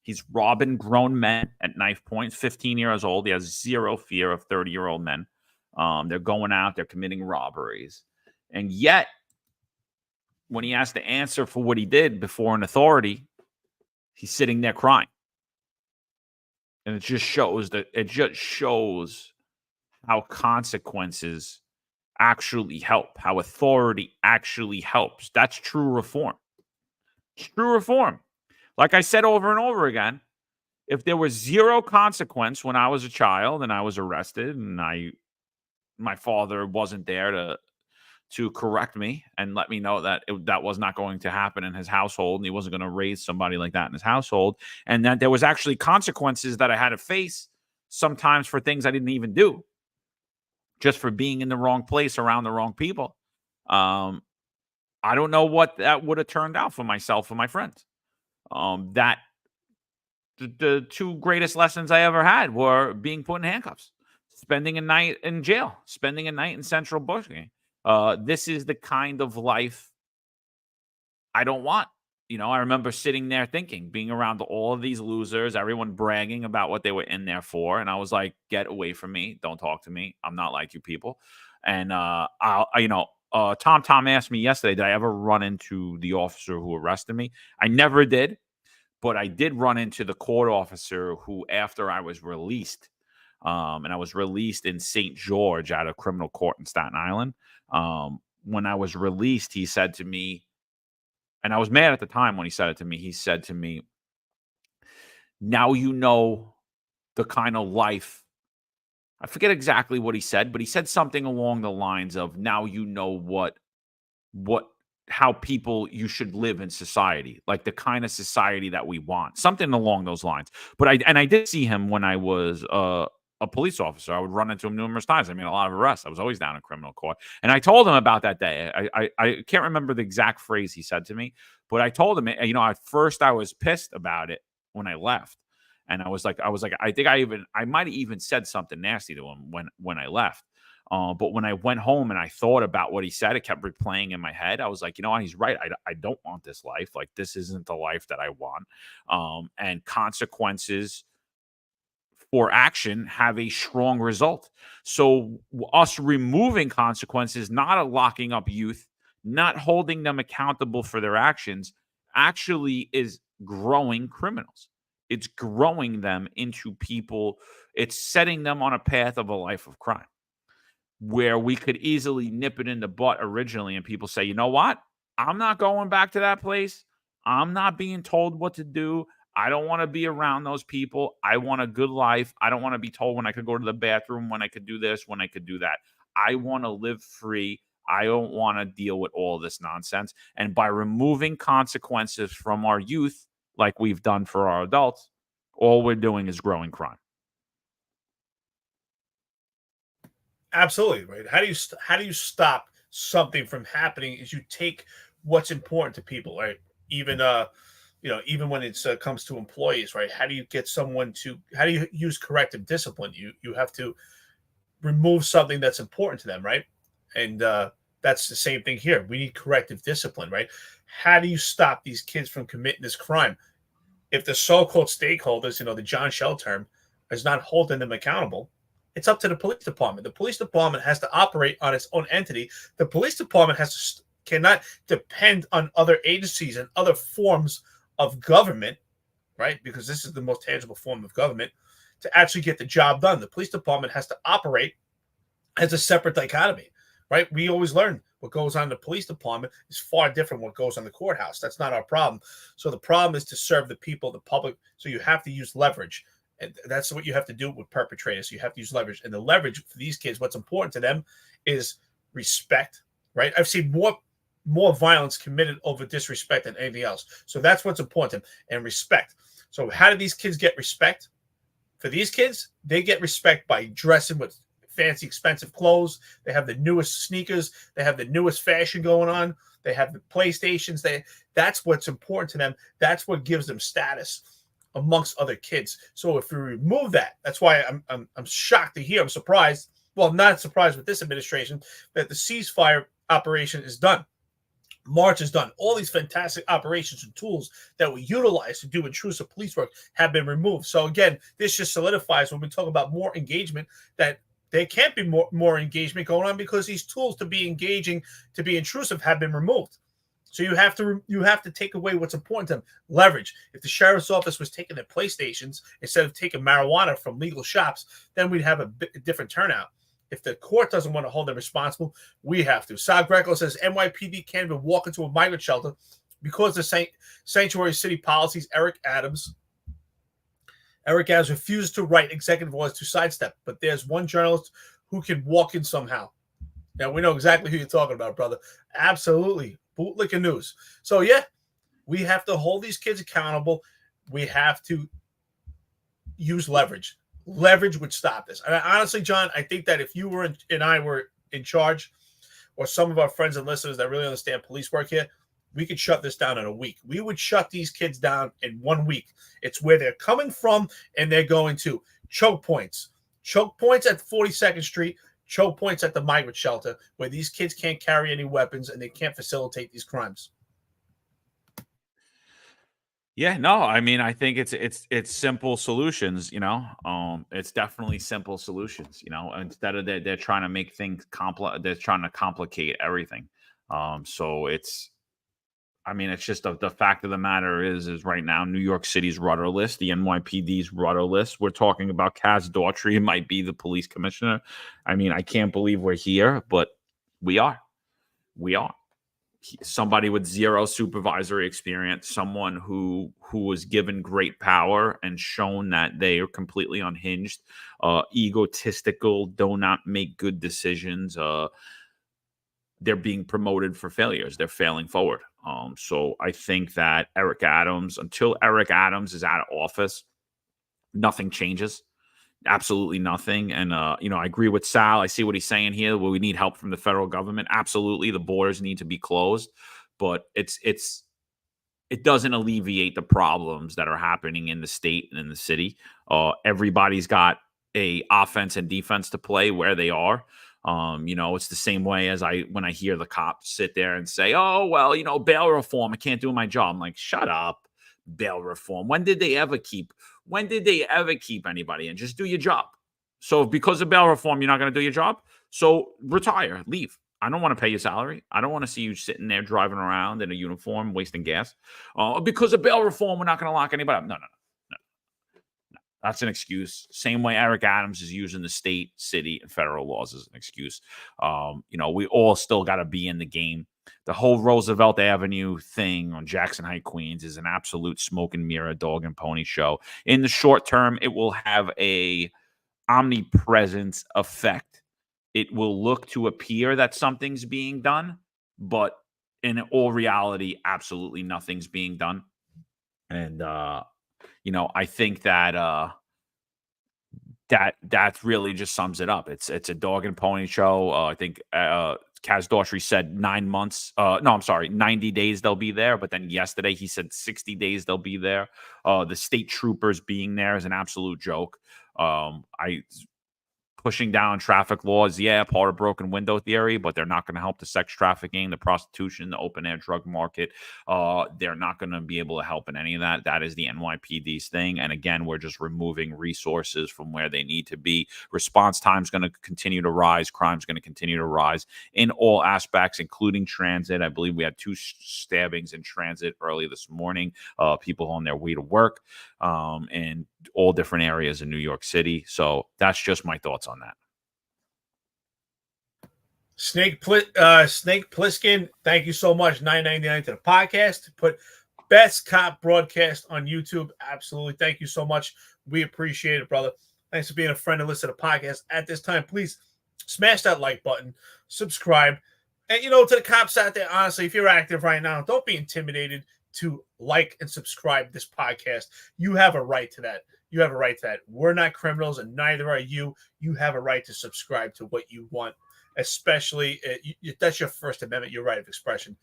He's robbing grown men at knife point, 15 years old. He has zero fear of 30-year-old men. They're going out, they're committing robberies. And yet, when he has to answer for what he did before an authority, he's sitting there crying. And it just shows how consequences actually help, how authority actually helps. That's true reform. It's true reform. Like I said over and over again, if there was zero consequence when I was a child and I was arrested and my father wasn't there to correct me and let me know that that was not going to happen in his household, and he wasn't going to raise somebody like that in his household, and that there was actually consequences that I had to face sometimes for things I didn't even do, just for being in the wrong place around the wrong people. I don't know what that would have turned out for myself and my friends. That the two greatest lessons I ever had were being put in handcuffs, spending a night in jail, spending a night in Central Booking. This is the kind of life I don't want. You know, I remember sitting there thinking, being around all of these losers, everyone bragging about what they were in there for. And I was like, get away from me. Don't talk to me. I'm not like you people. And, Tom asked me yesterday, did I ever run into the officer who arrested me? I never did, but I did run into the court officer who, after I was released, and I was released in St. George out of criminal court in Staten Island. When I was released, he said to me, and I was mad at the time when he said it to me, he said to me, now you know the kind of life. I forget exactly what he said, but he said something along the lines of, now you know how people you should live in society, like the kind of society that we want, something along those lines. But I did see him when I was a police officer. I would run into him numerous times. I mean, a lot of arrests. I was always down in criminal court. And I told him about that day. I can't remember the exact phrase he said to me, but I told him, at first I was pissed about it when I left. And I was like, I think I might have even said something nasty to him when I left. But when I went home and I thought about what he said, it kept replaying in my head. I was like, you know what? He's right. I don't want this life. Like, this isn't the life that I want. And consequences for action have a strong result. So us removing consequences, not locking up youth, not holding them accountable for their actions, actually is growing criminals. It's growing them into people. It's setting them on a path of a life of crime, where we could easily nip it in the butt originally, and people say, you know what? I'm not going back to that place. I'm not being told what to do. I don't want to be around those people. I want a good life. I don't want to be told when I could go to the bathroom, when I could do this, when I could do that. I want to live free. I don't want to deal with all this nonsense. And by removing consequences from our youth, like we've done for our adults, all we're doing is growing crime. Absolutely, right. How do you stop something from happening? Is you take what's important to people, right? Even even when it comes to employees, right? How do you get someone to? How do you use corrective discipline? You have to remove something that's important to them, right? And that's the same thing here. We need corrective discipline, right? How do you stop these kids from committing this crime? If the so-called stakeholders, the John Shell term, is not holding them accountable, it's up to the police department. The police department has to operate on its own entity. The police department cannot depend on other agencies and other forms of government, right? Because this is the most tangible form of government to actually get the job done. The police department has to operate as a separate dichotomy, right? We always learn what goes on in the police department is far different from what goes on the courthouse. That's not our problem. So the problem is to serve the people, the public. So you have to use leverage. And that's what you have to do with perpetrators. You have to use leverage. And the leverage for these kids, what's important to them is respect, right? I've seen more violence committed over disrespect than anything else. So that's what's important, and respect. So how do these kids get respect? For these kids, they get respect by dressing with fancy, expensive clothes. They have the newest sneakers. They have the newest fashion going on. They have the PlayStations. That's what's important to them. That's what gives them status amongst other kids. So if we remove that, that's why I'm shocked to hear. I'm surprised. Well, not surprised with this administration that the ceasefire operation is done. March is done. All these fantastic operations and tools that we utilize to do intrusive police work have been removed. So again, this just solidifies when we talk about more engagement that there can't be more engagement going on because these tools to be engaging, to be intrusive, have been removed. So you have to take away what's important to them. Leverage. If the sheriff's office was taking their PlayStations instead of taking marijuana from legal shops, then we'd have a different turnout. If the court doesn't want to hold them responsible, we have to. Sal Greco says NYPD can't even walk into a migrant shelter because the sanctuary city policies. Eric Adams refused to write executive orders to sidestep, but there's one journalist who can walk in somehow. Now, we know exactly who you're talking about, brother. Absolutely. Bootlicker news. So, yeah, we have to hold these kids accountable. We have to use leverage. Leverage would stop this. And honestly, John, I think that if you were and I were in charge, or some of our friends and listeners that really understand police work here, we could shut this down in a week. We would shut these kids down in 1 week. It's where they're coming from, and they're going to. Choke points. Choke points at 42nd Street. Choke points at the migrant shelter, where these kids can't carry any weapons and they can't facilitate these crimes. Yeah, no, I mean, I think it's simple solutions, it's definitely simple solutions, instead of they're trying to make things they're trying to complicate everything. So it's just the fact of the matter is right now New York City's rudderless, the NYPD's rudderless. We're talking about Kaz Daughtry might be the police commissioner. I mean, I can't believe we're here, but we are. Somebody with zero supervisory experience, someone who was given great power and shown that they are completely unhinged, egotistical, do not make good decisions. They're being promoted for failures. They're failing forward. So I think that until Eric Adams is out of office, nothing changes. Absolutely nothing. And, I agree with Sal. I see what he's saying here. Well, we need help from the federal government. Absolutely. The borders need to be closed, but it doesn't alleviate the problems that are happening in the state and in the city. Everybody's got a offense and defense to play where they are. It's the same way as when I hear the cops sit there and say, oh, well, bail reform, I can't do my job. I'm like, shut up. Bail reform. When did they ever keep anybody and just do your job? So because of bail reform, you're not going to do your job. So retire, leave. I don't want to pay your salary. I don't want to see you sitting there driving around in a uniform, wasting gas. Because of bail reform, we're not going to lock anybody up. No. That's an excuse. Same way Eric Adams is using the state, city, and federal laws as an excuse. We all still got to be in the game. The whole Roosevelt Avenue thing on Jackson Heights, Queens is an absolute smoke and mirror, dog and pony show. In the short term, it will have a omnipresence effect it will look to appear that something's being done, but in all reality, absolutely nothing's being done. And I think that that really just sums it up. It's a dog and pony show. I think Kaz Daughtry said 9 months. No, I'm sorry, 90 days they'll be there. But then yesterday he said 60 days they'll be there. The state troopers being there is an absolute joke. Pushing down traffic laws, yeah, part of broken window theory, but they're not going to help the sex trafficking, the prostitution, the open air drug market. They're not going to be able to help in any of that. That is the NYPD's thing. And again, we're just removing resources from where they need to be. Response time is going to continue to rise. Crime is going to continue to rise in all aspects, including transit. I believe we had 2 stabbings in transit early this morning, people on their way to work, and all different areas in New York City. So that's just my thoughts on that. Snake Plissken, thank you so much. $9.99 to the podcast. Put Best Cop Broadcast on YouTube. Absolutely. Thank you so much. We appreciate it, brother. Thanks for being a friend and listen to the podcast. At this time, please smash that like button, subscribe. And, to the cops out there, honestly, if you're active right now, don't be intimidated to like and subscribe this podcast. You have a right to that. You have a right to that. We're not criminals, and neither are you. You have a right to subscribe to what you want, especially that's your First Amendment, your right of expression.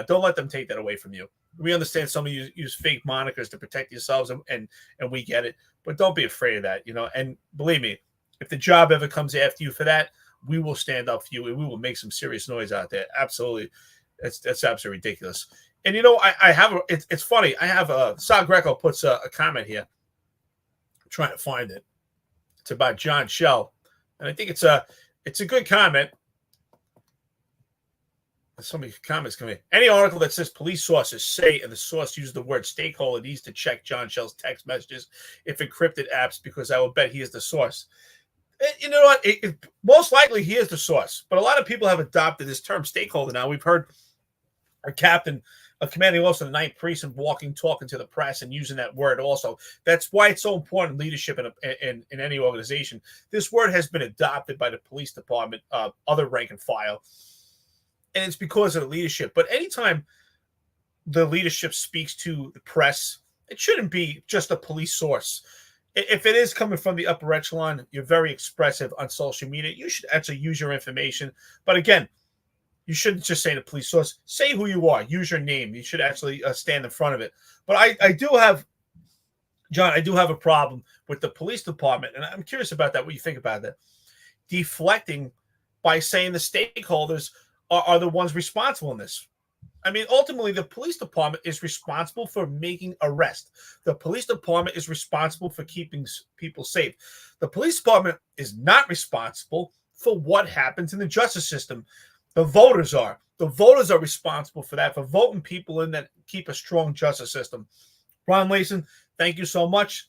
Don't let them take that away from you. We understand some of you use fake monikers to protect yourselves, and we get it, but don't be afraid of that, And believe me, if the job ever comes after you for that, we will stand up for you, and we will make some serious noise out there. Absolutely. That's absolutely ridiculous. And, I have it's funny. I have Sal Greco puts a comment here. I'm trying to find it. It's about John Shell. And I think it's a good comment. There's so many comments coming in. Any article that says police sources say, and the source uses the word stakeholder, needs to check John Shell's text messages if encrypted apps, because I will bet he is the source. You know what? Most likely he is the source. But a lot of people have adopted this term stakeholder now. We've heard our captain, a commanding officer of the 9th Precinct, talking to the press and using that word also. That's why it's so important in leadership in any organization. This word has been adopted by the police department, other rank and file, and it's because of the leadership. But anytime the leadership speaks to the press, it shouldn't be just a police source. If it is coming from the upper echelon, you're very expressive on social media. You should actually use your information. But again, you shouldn't just say the police source. Say who you are. Use your name. You should actually stand in front of it. But I do have, John, I do have a problem with the police department, and I'm curious about that, what you think about that. Deflecting by saying the stakeholders are the ones responsible in this. I mean, ultimately, the police department is responsible for making arrests. The police department is responsible for keeping people safe. The police department is not responsible for what happens in the justice system. The voters are. The voters are responsible for that, for voting people in that keep a strong justice system. Ron Layson, thank you so much.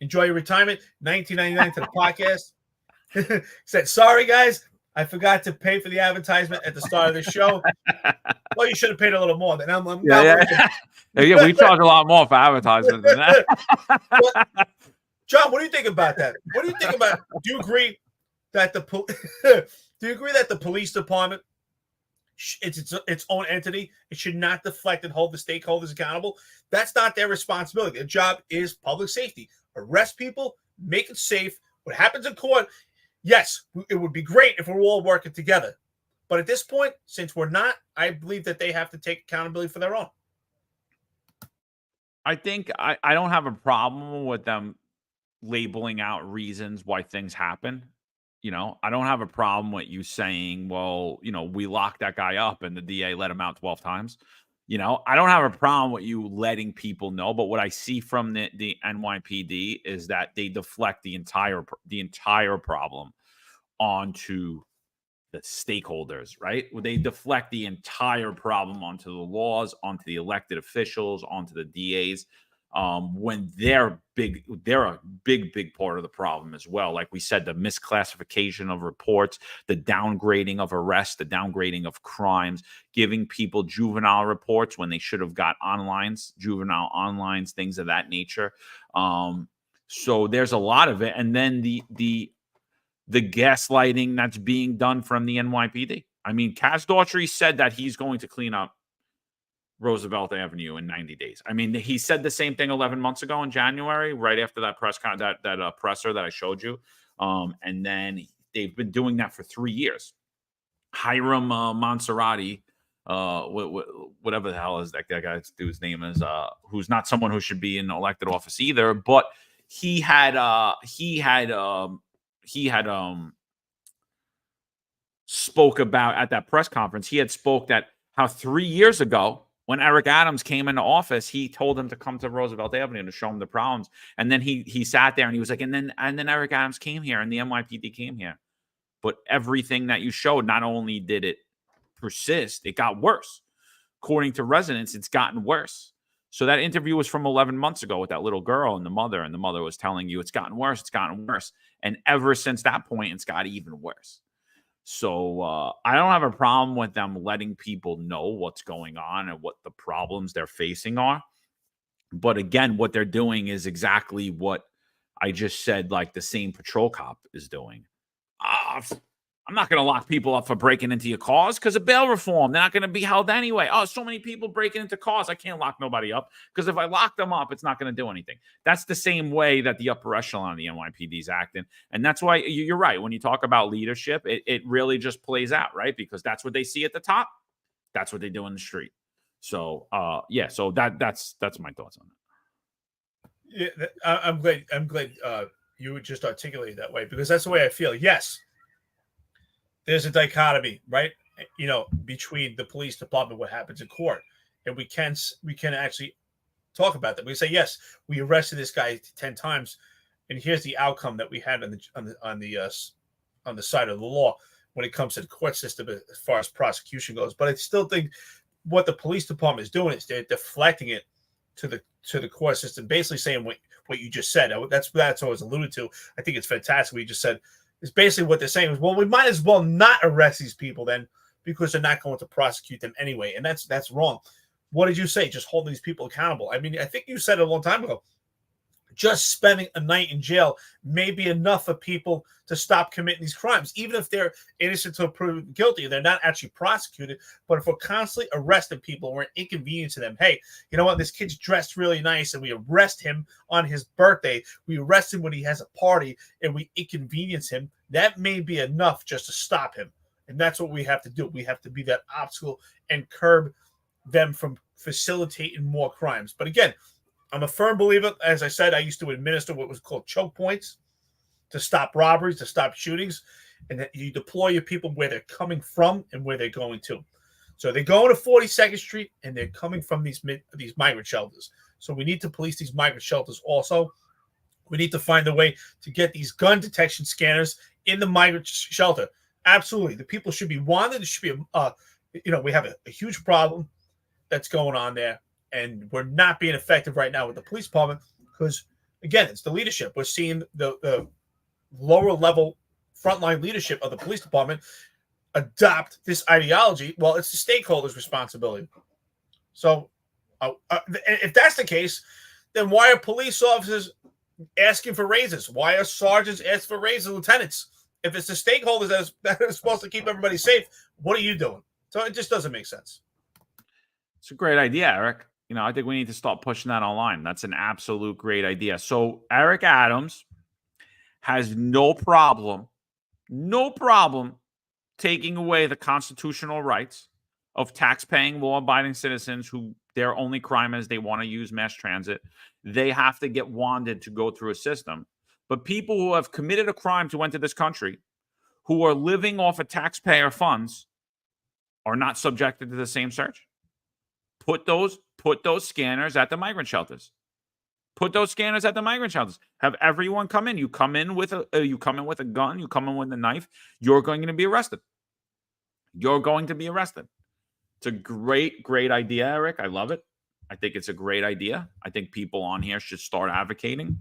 Enjoy your retirement. $19.99 to the podcast. Said, sorry, guys. I forgot to pay for the advertisement at the start of the show. Well, you should have paid a little more. Then yeah, we charge a lot more for advertisement than that. John, what do you think about that? What do you think about? Do you agree that the police department, it's its own entity? It should not deflect and hold the stakeholders accountable. That's not their responsibility. Their job is public safety. Arrest people, make it safe. What happens in court? Yes, it would be great if we're all working together. But at this point, since we're not, I believe that they have to take accountability for their own. I think I don't have a problem with them labeling out reasons why things happen. I don't have a problem with you saying, well, we locked that guy up and the DA let him out 12 times. I don't have a problem with you letting people know. But what I see from the NYPD is that they deflect the entire problem onto the stakeholders, right? They deflect the entire problem onto the laws, onto the elected officials, onto the DAs, when they're a big part of the problem as well. Like we said, the misclassification of reports, the downgrading of arrests, the downgrading of crimes, giving people juvenile reports when they should have got juvenile onlines, things of that nature. So there's a lot of it. And then the the gaslighting that's being done from the NYPD. I mean, Cass Daughtry said that he's going to clean up Roosevelt Avenue in 90 days. I mean, he said the same thing 11 months ago in January, right after that presser that I showed you. And then they've been doing that for 3 years. Hiram Monserrati, whatever the hell is that guy's dude's name is, who's not someone who should be in elected office either, but he had spoke about at that press conference. He had spoke that how 3 years ago, when Eric Adams came into office, he told him to come to Roosevelt Avenue to show him the problems. And then he sat there and he was like, and then Eric Adams came here and the NYPD came here. But everything that you showed, not only did it persist, it got worse. According to residents, it's gotten worse. So that interview was from 11 months ago with that little girl and the mother was telling you it's gotten worse, it's gotten worse. And ever since that point, it's got even worse. So I don't have a problem with them letting people know what's going on and what the problems they're facing are. But again, what they're doing is exactly what I just said, like the same patrol cop is doing. I'm not going to lock people up for breaking into your cars because of bail reform. They're not going to be held anyway. Oh, so many people breaking into cars. I can't lock nobody up because if I lock them up, it's not going to do anything. That's the same way that the upper echelon of the NYPD is acting. And that's why you're right. When you talk about leadership, it really just plays out, right? Because that's what they see at the top. That's what they do in the street. So, yeah, so that's my thoughts on that. Yeah, I'm glad you would just articulate it that way because that's the way I feel. Yes. There's a dichotomy, right? Between the police department, what happens in court, and we can actually talk about that. We say, yes, we arrested this guy 10 times, and here's the outcome that we had on the side of the law when it comes to the court system as far as prosecution goes. But I still think what the police department is doing is they're deflecting it to the court system, basically saying what you just said. That's what I was alluded to. I think it's fantastic what you just said. Is basically what they're saying is, well, we might as well not arrest these people then because they're not going to prosecute them anyway. And that's wrong. What did you say? Just holding these people accountable. I mean, I think you said it a long time ago. Just spending a night in jail may be enough for people to stop committing these crimes, even if they're innocent to proven guilty. They're not actually prosecuted. But if we're constantly arresting people, we're inconveniencing them. Hey, you know what? This kid's dressed really nice, and we arrest him on his birthday. We arrest him when he has a party, and we inconvenience him. That may be enough just to stop him. And that's what we have to do. We have to be that obstacle and curb them from facilitating more crimes. But again, I'm a firm believer. As I said, I used to administer what was called choke points to stop robberies, to stop shootings, and that you deploy your people where they're coming from and where they're going to. So they're going to 42nd Street, and they're coming from these migrant shelters. So we need to police these migrant shelters also. We need to find a way to get these gun detection scanners in the migrant shelter. Absolutely. The people should be wanted. It should be, we have a huge problem that's going on there. And we're not being effective right now with the police department because, again, it's the leadership. We're seeing the lower level frontline leadership of the police department adopt this ideology. Well, it's the stakeholders' responsibility. So if that's the case, then why are police officers asking for raises? Why are sergeants asking for raises, lieutenants? If it's the stakeholders that are supposed to keep everybody safe, what are you doing? So it just doesn't make sense. It's a great idea, Eric. I think we need to start pushing that online. That's an absolute great idea. So Eric Adams has no problem taking away the constitutional rights of tax-paying, law-abiding citizens who their only crime is they want to use mass transit. They have to get wanded to go through a system. But people who have committed a crime to enter this country, who are living off of taxpayer funds, are not subjected to the same search. Put those scanners at the migrant shelters. Put those scanners at the migrant shelters. Have everyone come in. You come in with a gun. You come in with a knife. You're going to be arrested. You're going to be arrested. It's a great, great idea, Eric. I love it. I think it's a great idea. I think people on here should start advocating.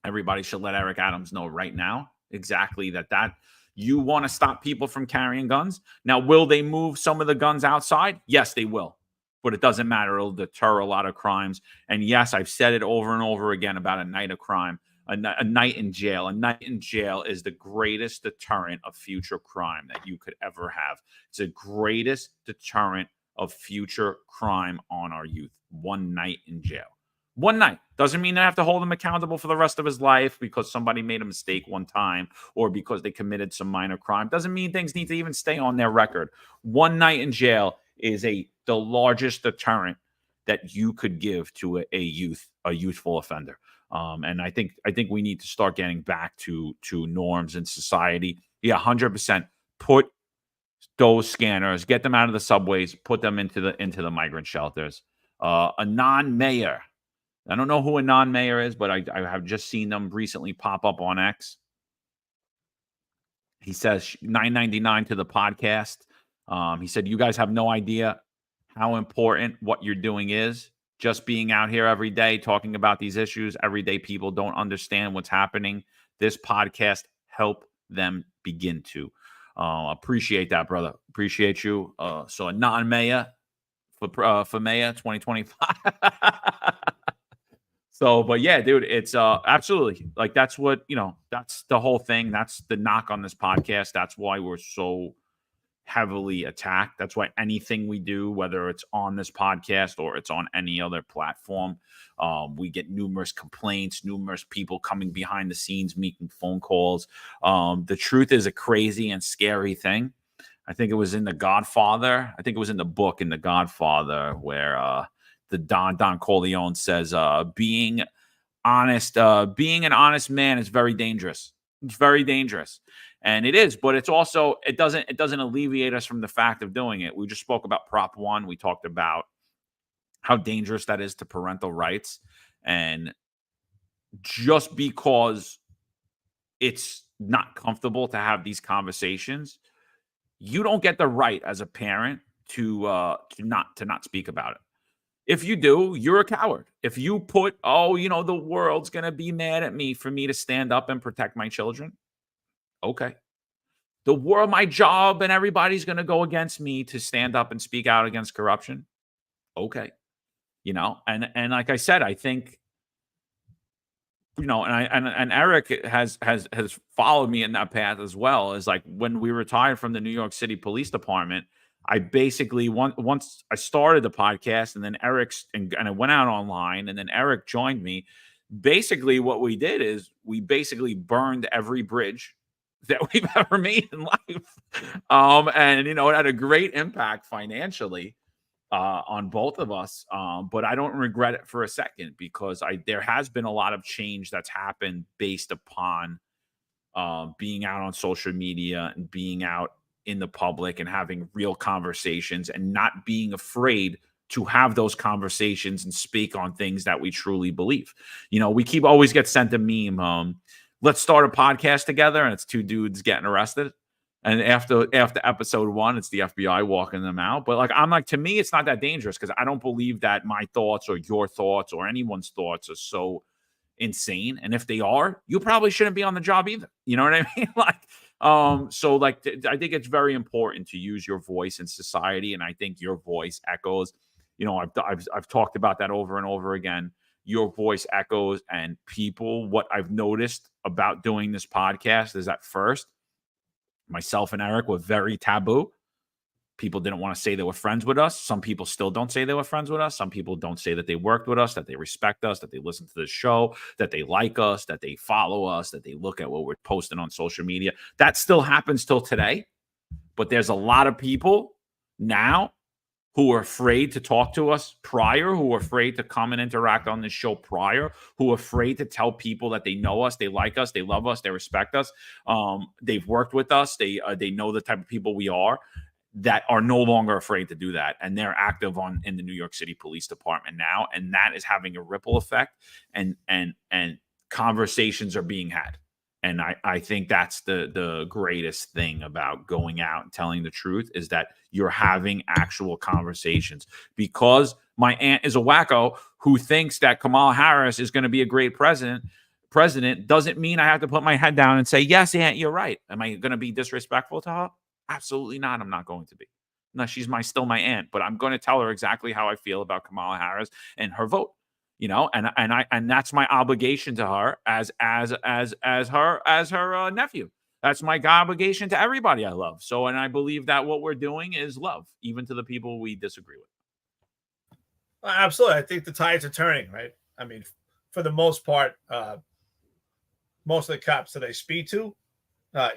Everybody should let Eric Adams know right now exactly that you want to stop people from carrying guns. Now, will they move some of the guns outside? Yes, they will. But it doesn't matter. It'll deter a lot of crimes. And yes, I've said it over and over again about a night of crime. A night in jail. A night in jail is the greatest deterrent of future crime that you could ever have. It's the greatest deterrent of future crime on our youth. One night in jail. One night. Doesn't mean I have to hold him accountable for the rest of his life because somebody made a mistake one time or because they committed some minor crime. Doesn't mean things need to even stay on their record. One night in jail is the largest deterrent that you could give to a youthful offender. And I think we need to start getting back to norms in society. Yeah, 100%. Put those scanners, get them out of the subways, put them into the migrant shelters. A non-mayor. I don't know who a non-mayor is, but I have just seen them recently pop up on X. He says $9.99 to the podcast. He said, you guys have no idea how important what you're doing is. Just being out here every day talking about these issues, everyday people don't understand what's happening. This podcast help them begin to. Appreciate that, brother. Appreciate you. So a non-mayor for mayor 2025. So, but yeah, dude, it's absolutely like that's what, that's the whole thing. That's the knock on this podcast. That's why we're so heavily attacked. That's why anything we do, whether it's on this podcast or it's on any other platform, we get numerous complaints, numerous people coming behind the scenes, making phone calls. The truth is a crazy and scary thing. I think it was in The Godfather. I think it was in the book in The Godfather where the Don Corleone says, being honest, being an honest man is very dangerous. It's very dangerous. And it is, but it's also, it doesn't alleviate us from the fact of doing it. We just spoke about Prop 1. We talked about how dangerous that is to parental rights. And just because it's not comfortable to have these conversations, you don't get the right as a parent to not speak about it. If you do, you're a coward. If you put, the world's going to be mad at me for me to stand up and protect my children. Okay. The world, my job, and everybody's going to go against me to stand up and speak out against corruption. Okay. And like I said, I think, and Eric has followed me in that path as well. Is like when we retired from the New York City Police Department, I basically once I started the podcast, and then Eric and I went out online, and then Eric joined me. Basically, what we did is we basically burned every bridge that we've ever made in life, and it had a great impact financially on both of us. But I don't regret it for a second because there has been a lot of change that's happened based upon being out on social media and being out in the public and having real conversations and not being afraid to have those conversations and speak on things that we truly believe. We always get sent a meme. Let's start a podcast together, and it's two dudes getting arrested. And after episode 1, it's the FBI walking them out. But to me, it's not that dangerous because I don't believe that my thoughts or your thoughts or anyone's thoughts are so insane. And if they are, you probably shouldn't be on the job either. You know what I mean? I think it's very important to use your voice in society. And I think your voice echoes, I've talked about that over and over again. Your voice echoes, and people, what I've noticed about doing this podcast is at first, myself and Eric were very taboo. People didn't want to say they were friends with us. Some people still don't say they were friends with us. Some people don't say that they worked with us, that they respect us, that they listen to the show, that they like us, that they follow us, that they look at what we're posting on social media. That still happens till today. But there's a lot of people now who are afraid to talk to us prior, who are afraid to come and interact on this show prior, who are afraid to tell people that they know us, they like us, they love us, they respect us. They've worked with us. They know the type of people we are, that are no longer afraid to do that. And they're active in the New York City Police Department now. And that is having a ripple effect, and conversations are being had. And I think that's the greatest thing about going out and telling the truth, is that you're having actual conversations. Because my aunt is a wacko who thinks that Kamala Harris is going to be a great president doesn't mean I have to put my head down and say, yes, Aunt, you're right. Am I going to be disrespectful to her? Absolutely not. I'm not going to be. No, she's still my aunt, but I'm going to tell her exactly how I feel about Kamala Harris and her vote. and that's my obligation to her as her nephew. That's my obligation to everybody I love. So, and I believe that what we're doing is love, even to the people we disagree with. Absolutely. I think the tides are turning, right? I mean, for the most part, most of the cops that I speak to,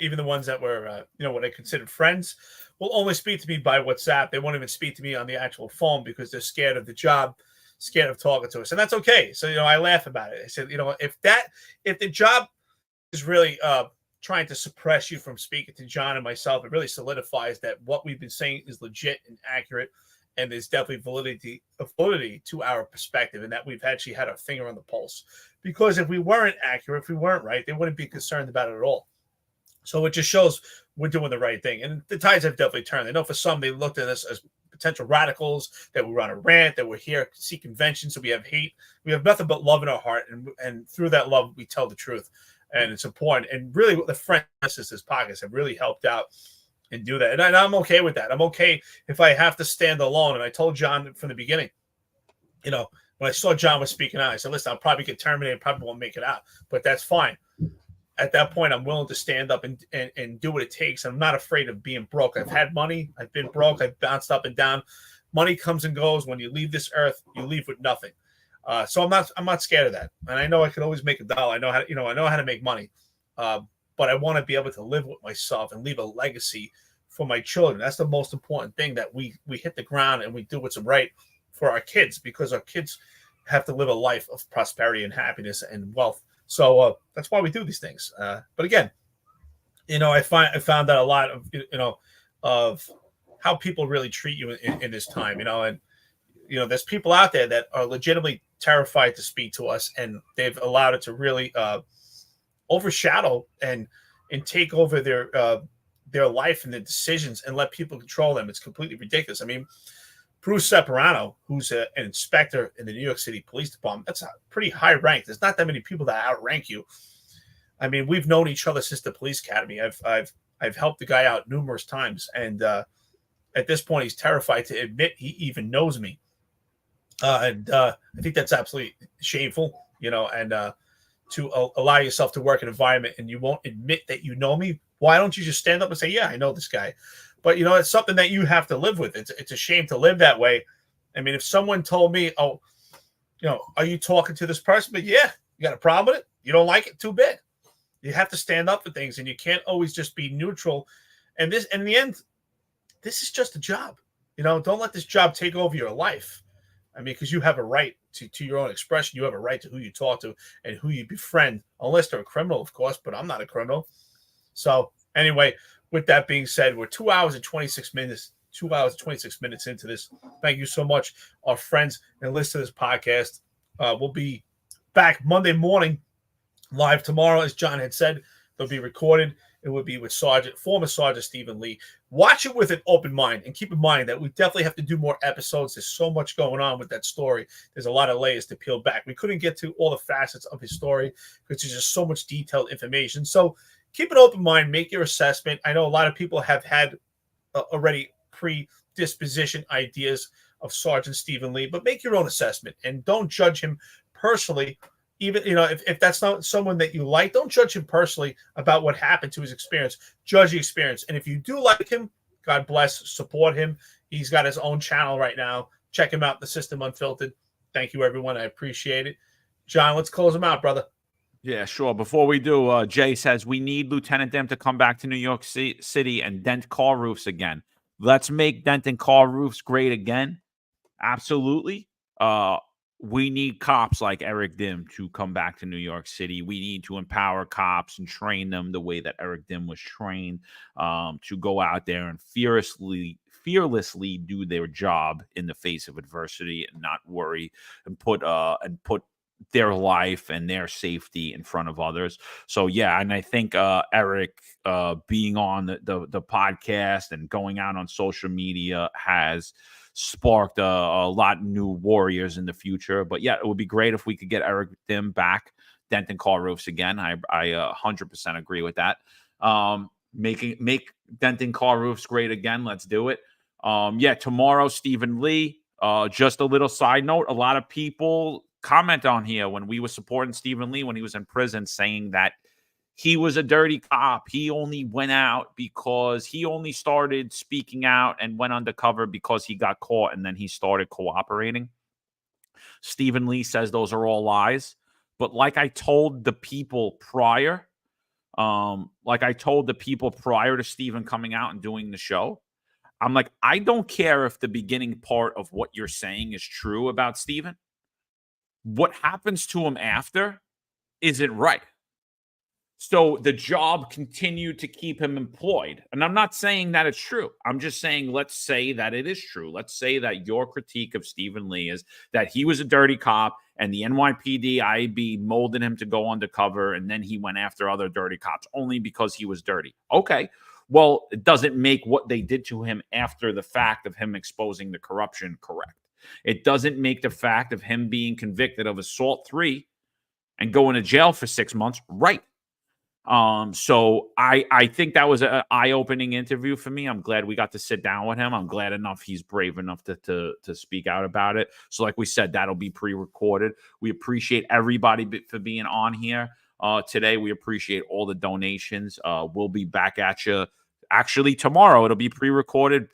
even the ones that were, what I considered friends, will only speak to me by WhatsApp. They won't even speak to me on the actual phone because they're scared of the job, scared of talking to us. And that's okay. So, I laugh about it. I said, if the job is really trying to suppress you from speaking to John and myself, it really solidifies that what we've been saying is legit and accurate. And there's definitely validity to our perspective, and that we've actually had our finger on the pulse. Because if we weren't accurate, if we weren't right, they wouldn't be concerned about it at all. So it just shows we're doing the right thing. And the tides have definitely turned. I know for some, they looked at us as potential radicals, that we were on a rant, that we're here to see conventions, so we have hate. We have nothing but love in our heart, and through that love, we tell the truth. And it's important. And really, what the friends this podcast have really helped out and do that. And I'm okay with that. I'm okay if I have to stand alone. And I told John from the beginning, when I saw John was speaking out, I said, listen, I'll probably get terminated, probably won't make it out, but that's fine. At that point, I'm willing to stand up and do what it takes. I'm not afraid of being broke. I've had money. I've been broke. I've bounced up and down. Money comes and goes. When you leave this earth, you leave with nothing. So I'm not scared of that. And I know I can always make $1. I know how to make money. But I want to be able to live with myself and leave a legacy for my children. That's the most important thing, that we hit the ground and we do what's right for our kids, because our kids have to live a life of prosperity and happiness and wealth. So that's why we do these things. But again, I found out a lot of, of how people really treat you in this time, and, there's people out there that are legitimately terrified to speak to us, and they've allowed it to really overshadow and take over their life and their decisions and let people control them. It's completely ridiculous. I mean, Bruce Separano, who's an inspector in the New York City Police Department, that's a pretty high rank. There's not that many people that outrank you. I mean, we've known each other since the police academy. I've helped the guy out numerous times, and at this point, he's terrified to admit he even knows me. And I think that's absolutely shameful, and to allow yourself to work in an environment and you won't admit that you know me. Why don't you just stand up and say, yeah, I know this guy? But, it's something that you have to live with. It's a shame to live that way. I mean, if someone told me, oh, are you talking to this person? But yeah, you got a problem with it? You don't like it? Too bad. You have to stand up for things, and you can't always just be neutral. And in the end, this is just a job. Don't let this job take over your life. I mean, because you have a right to your own expression. You have a right to who you talk to and who you befriend, unless they're a criminal, of course, but I'm not a criminal. So anyway, with that being said, we're 2 hours and 26 minutes into this. Thank you so much, our friends and listeners to this podcast. We'll be back Monday morning live tomorrow. As John had said, they'll be recorded. It would be with former Sergeant Stephen Lee. Watch it with an open mind, and keep in mind that we definitely have to do more episodes. There's so much going on with that story. There's a lot of layers to peel back. We couldn't get to all the facets of his story because there's just so much detailed information. So keep an open mind, make your assessment. I know a lot of people have had already predisposition ideas of Sergeant Stephen Lee, but make your own assessment and don't judge him personally. Even, if that's not someone that you like, don't judge him personally about what happened to his experience. Judge the experience. And if you do like him, God bless, support him. He's got his own channel right now. Check him out, The System Unfiltered. Thank you, everyone. I appreciate it. John, let's close him out, brother. Yeah, sure. Before we do, Jay says we need Lieutenant Dim to come back to New York City and dent car roofs again. Let's make denting car roofs great again. Absolutely. We need cops like Eric Dim to come back to New York City. We need to empower cops and train them the way that Eric Dim was trained, to go out there and fearlessly do their job in the face of adversity and not worry and put their life and their safety in front of others. So yeah, and I think Eric being on the podcast and going out on social media has sparked a lot of new warriors in the future. But yeah, it would be great if we could get Eric Dim back denting car roofs again. I 100% agree with that. Make denting car roofs great again. Let's do it. Yeah, tomorrow, Stephen Lee. Just a little side note, a lot of people comment on here when we were supporting Stephen Lee when he was in prison, saying that he was a dirty cop. He only went out because he only started speaking out and went undercover because he got caught, and then he started cooperating. Stephen Lee says those are all lies. But like I told the people prior, to Stephen coming out and doing the show, I'm like, I don't care if the beginning part of what you're saying is true about Stephen. What happens to him after isn't right. So the job continued to keep him employed. And I'm not saying that it's true. I'm just saying, let's say that it is true. Let's say that your critique of Stephen Lee is that he was a dirty cop and the NYPD IB molded him to go undercover, and then he went after other dirty cops only because he was dirty. Okay. Well, it doesn't make what they did to him after the fact of him exposing the corruption correct. It doesn't make the fact of him being convicted of assault 3 and going to jail for 6 months right. So I think that was an eye-opening interview for me. I'm glad we got to sit down with him. I'm glad enough he's brave enough to speak out about it. So like we said, that'll be pre-recorded. We appreciate everybody for being on here today. We appreciate all the donations. We'll be back at you. Actually, tomorrow it'll be pre-recorded.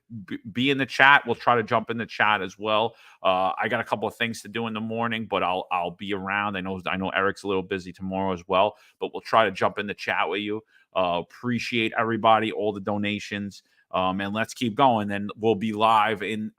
Be in the chat. We'll try to jump in the chat as well. I got a couple of things to do in the morning, but I'll be around. I know Eric's a little busy tomorrow as well, but we'll try to jump in the chat with you. Appreciate everybody, all the donations, and let's keep going. Then we'll be live in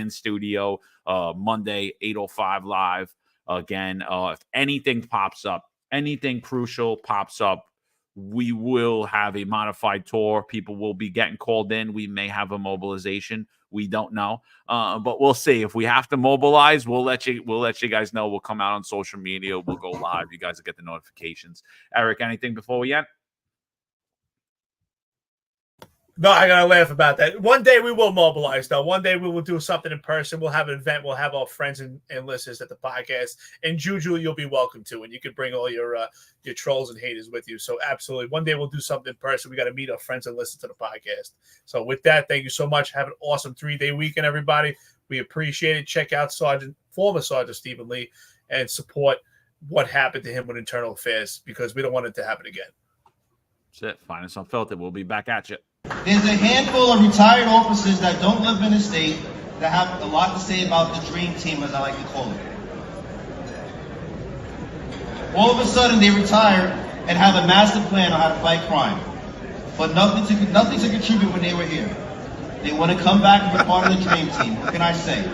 studio Monday, 8:05 live again. If anything pops up, anything crucial pops up, we will have a modified tour. People will be getting called in. We may have a mobilization. We don't know, but we'll see. If we have to mobilize, we'll let you guys know. We'll come out on social media. We'll go live. You guys will get the notifications. Eric, anything before we end? No, I gotta laugh about that. One day we will mobilize, though. One day we will do something in person. We'll have an event. We'll have our friends and listeners at the podcast. And Juju, you'll be welcome to, and you can bring all your trolls and haters with you. So absolutely, one day we'll do something in person. We got to meet our friends and listen to the podcast. So with that, thank you so much. Have an awesome 3-day weekend, everybody. We appreciate it. Check out former Sergeant Stephen Lee and support what happened to him with internal affairs, because we don't want it to happen again. That's it. Find us on Unfiltered. We'll be back at you. There's a handful of retired officers that don't live in the state that have a lot to say about the dream team, as I like to call it. All of a sudden, they retire and have a master plan on how to fight crime, but nothing to contribute when they were here. They want to come back and be part of the dream team. What can I say?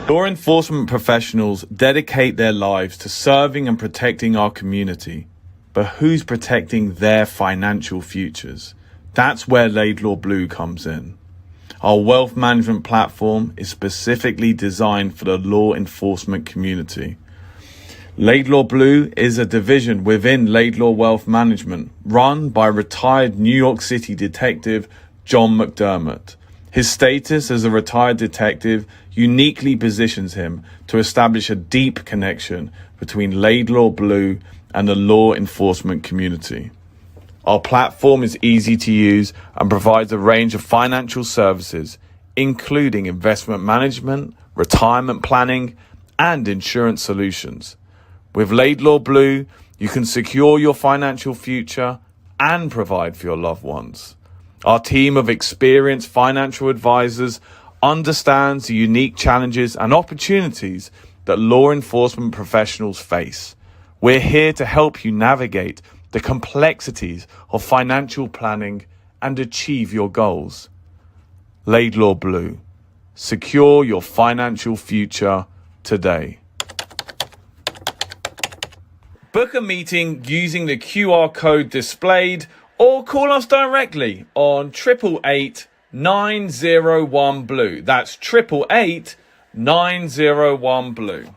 Law enforcement professionals dedicate their lives to serving and protecting our community. But who's protecting their financial futures? That's where Laidlaw Blue comes in. Our wealth management platform is specifically designed for the law enforcement community. Laidlaw Blue is a division within Laidlaw Wealth Management, run by retired New York City detective John McDermott. His status as a retired detective uniquely positions him to establish a deep connection between Laidlaw Blue and the law enforcement community. Our platform is easy to use and provides a range of financial services, including investment management, retirement planning, and insurance solutions. With Laidlaw Blue, you can secure your financial future and provide for your loved ones. Our team of experienced financial advisors understands the unique challenges and opportunities that law enforcement professionals face. We're here to help you navigate the complexities of financial planning and achieve your goals. Laidlaw Blue. Secure your financial future today. Book a meeting using the QR code displayed or call us directly on 888-901-BLUE. That's 888-901-BLUE.